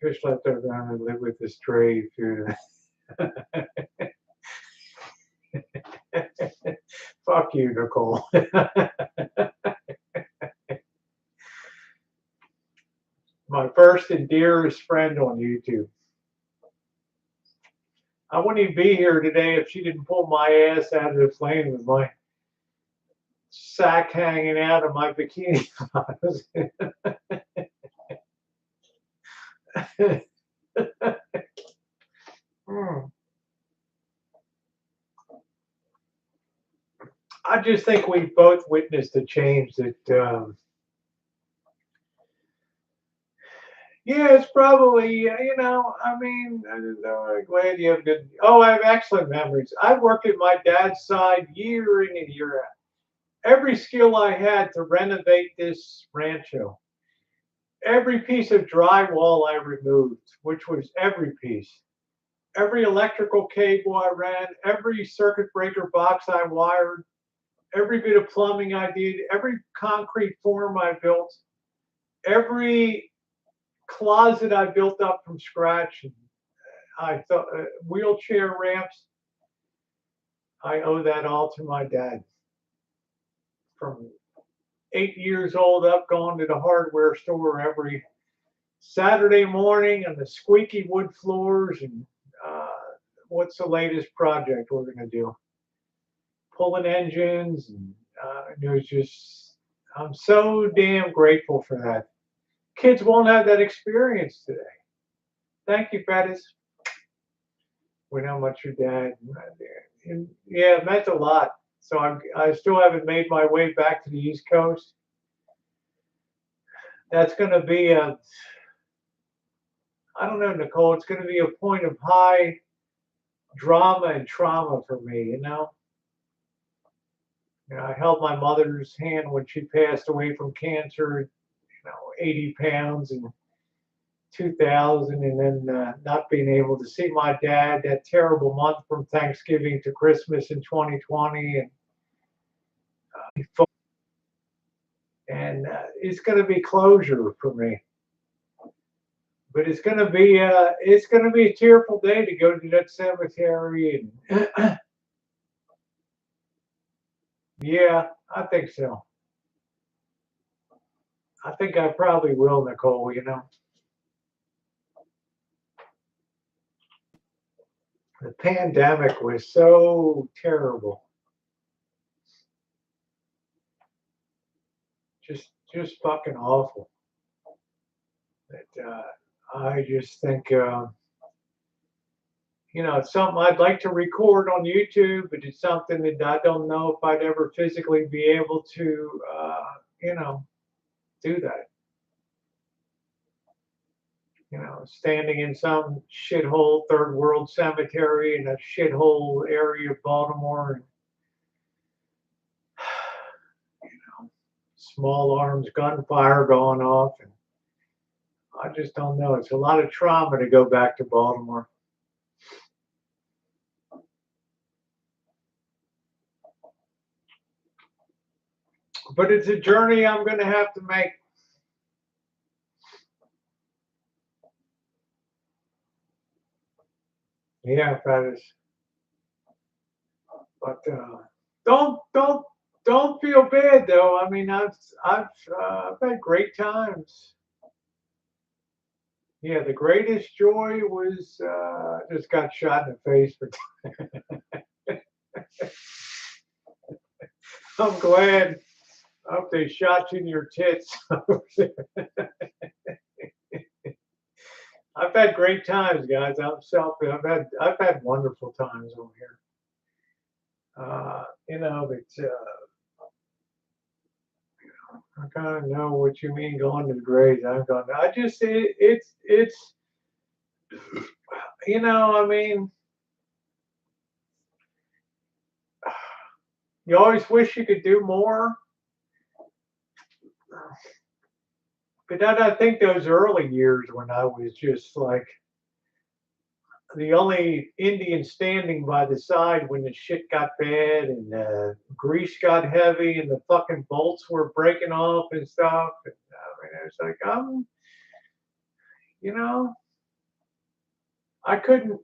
Speaker 1: Fish left their ground and live with the stray. Fuck you, Nicole. My first and dearest friend on YouTube. I wouldn't even be here today if she didn't pull my ass out of the plane with my sack hanging out of my bikini. I just think we both witnessed a change that, yeah, it's probably, you know, I mean, I'm glad you have good, oh, I have excellent memories. I worked at my dad's side year in and year out. Every skill I had to renovate this Rancho, every piece of drywall I removed, which was every piece, every electrical cable I ran, every circuit breaker box I wired, every bit of plumbing I did, every concrete form I built, every closet I built up from scratch. I thought wheelchair ramps. I owe that all to my dad. From 8 years old up, going to the hardware store every Saturday morning on the squeaky wood floors. And what's the latest project we're going to do? Pulling engines. And it was just, I'm so damn grateful for that. Kids won't have that experience today. Thank you, Bettis. We know how much your dad, and yeah, it meant a lot. So I still haven't made my way back to the East Coast. That's going to be I don't know, Nicole, it's going to be a point of high drama and trauma for me, you know? You know, I held my mother's hand when she passed away from cancer, you know, 80 pounds in 2000, and then not being able to see my dad that terrible month from Thanksgiving to Christmas in 2020. And it's going to be closure for me. But it's going to be a tearful day to go to that cemetery and Yeah, I think so. I think I probably will, Nicole. The pandemic was so terrible. Just fucking awful. That I just think it's something I'd like to record on YouTube, but it's something that I don't know if I'd ever physically be able to you know do that. Standing in some shithole third world cemetery in a shithole area of Baltimore, and small arms gunfire going off, and I just don't know. It's a lot of trauma to go back to Baltimore, but it's a journey I'm going to have to make. Yeah, that is. But don't don't feel bad though. I mean, I've had great times. Yeah, the greatest joy was just got shot in the face. But I'm glad. I hope they shot you in your tits. I've had great times, guys. I'm selfish. I've had wonderful times over here. But I kind of know what you mean going to the grave. I've gone. I just it's I mean, you always wish you could do more. But then I think those early years when I was just like the only Indian standing by the side when the shit got bad and grease got heavy and the fucking bolts were breaking off and stuff. And I mean, it's like you know, I couldn't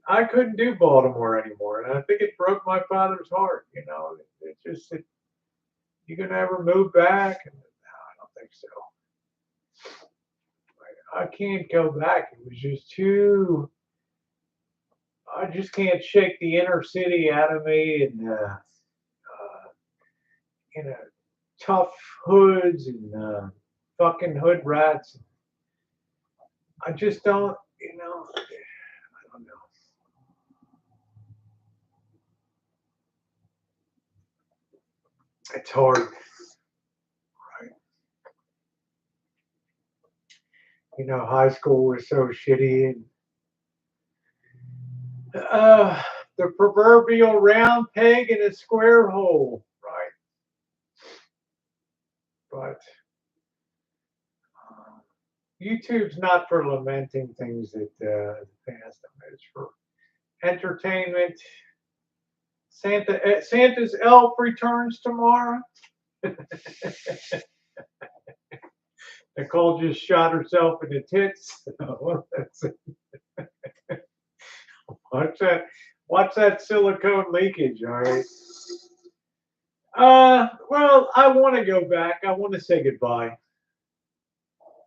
Speaker 1: do Baltimore anymore, and I think it broke my father's heart. It just you gonna ever move back? And no, I don't think so. I can't go back. It was just too. I just can't shake the inner city out of me, and you know, tough hoods and fucking hood rats. I just don't. I don't know. It's hard, right? High school was so shitty, and uh, the proverbial round peg in a square hole, right? But uh, YouTube's not for lamenting things that the past. It's for entertainment. Santa's elf returns tomorrow. Nicole just shot herself in the tits. Watch that. Watch that silicone leakage. All right. Well, I want to go back. I want to say goodbye.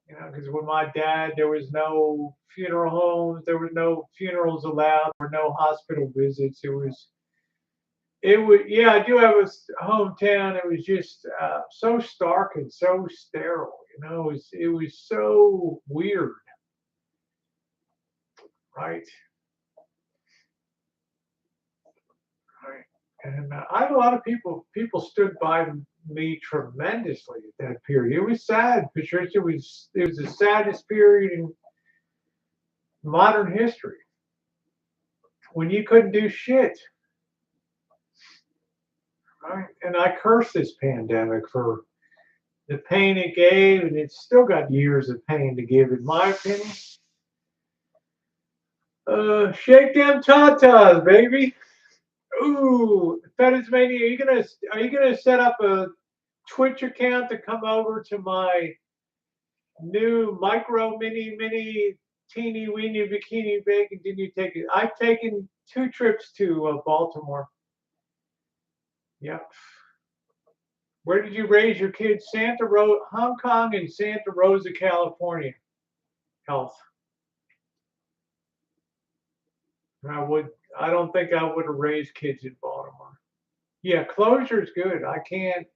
Speaker 1: Because with my dad, there was no funeral homes, there were no funerals allowed, there were no hospital visits. Yeah, I do have a hometown. It was just so stark and so sterile. It was so weird, right? Right. And I had a lot of people stood by me tremendously at that period. It was sad, Patricia. It was the saddest period in modern history when you couldn't do shit. Right? And I curse this pandemic for the pain it gave, and it's still got years of pain to give, in my opinion. Shake them tatas, baby. Ooh, Fetish Mania, are you gonna set up a Twitch account to come over to my new micro mini teeny weeny bikini bacon? Did you take it? I've taken 2 trips to Baltimore. Yep. Where did you raise your kids? Hong Kong and Santa Rosa, California. Health. I don't think I would have raised kids in Baltimore. Yeah, closure is good. I can't.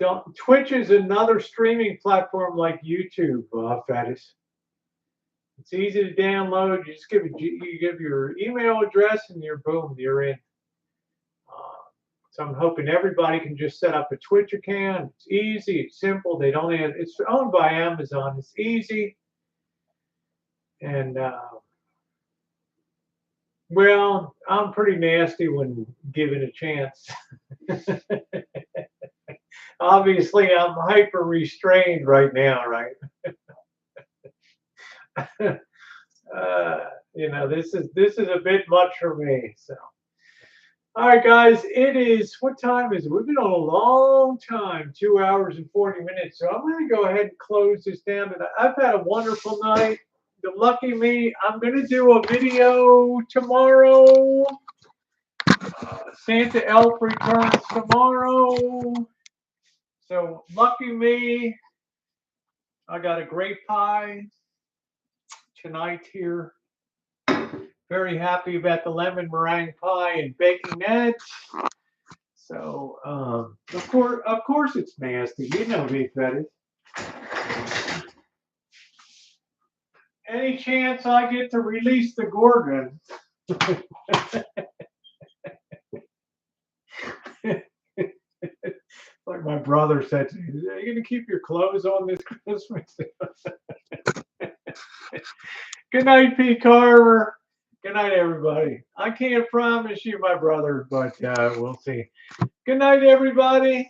Speaker 1: Don't. Twitch is another streaming platform like YouTube, Fettis. It's easy to download. You just you give your email address and boom, you're in. So I'm hoping everybody can just set up a Twitch account. It's easy. It's simple. They don't have. It's owned by Amazon. It's easy. And well, I'm pretty nasty when given a chance. Obviously, I'm hyper restrained right now, right? This is a bit much for me. So, all right, guys, what time is it? We've been on a long time, 2 hours and 40 minutes. So I'm going to go ahead and close this down. And I've had a wonderful night. Lucky me, I'm going to do a video tomorrow. Santa Elf returns tomorrow. So lucky me, I got a great pie tonight here. Very happy about the lemon meringue pie and baking that. So of course it's nasty. You know me, Fettis. Any chance I get to release the Gorgon? Like my brother said to me, are you going to keep your clothes on this Christmas? Good night, P. Carver. Good night, everybody. I can't promise you, my brother, but we'll see. Good night, everybody.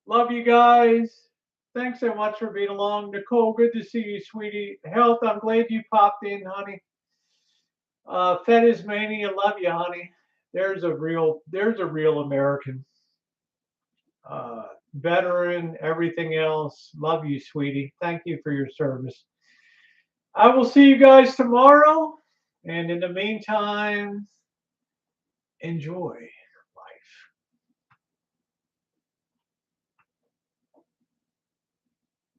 Speaker 1: Love you guys. Thanks so much for being along. Nicole, good to see you, sweetie. Health, I'm glad you popped in, honey. Fetish Mania, love you, honey. There's a real American. Veteran, everything else. Love you, sweetie. Thank you for your service. I will see you guys tomorrow. And in the meantime, enjoy.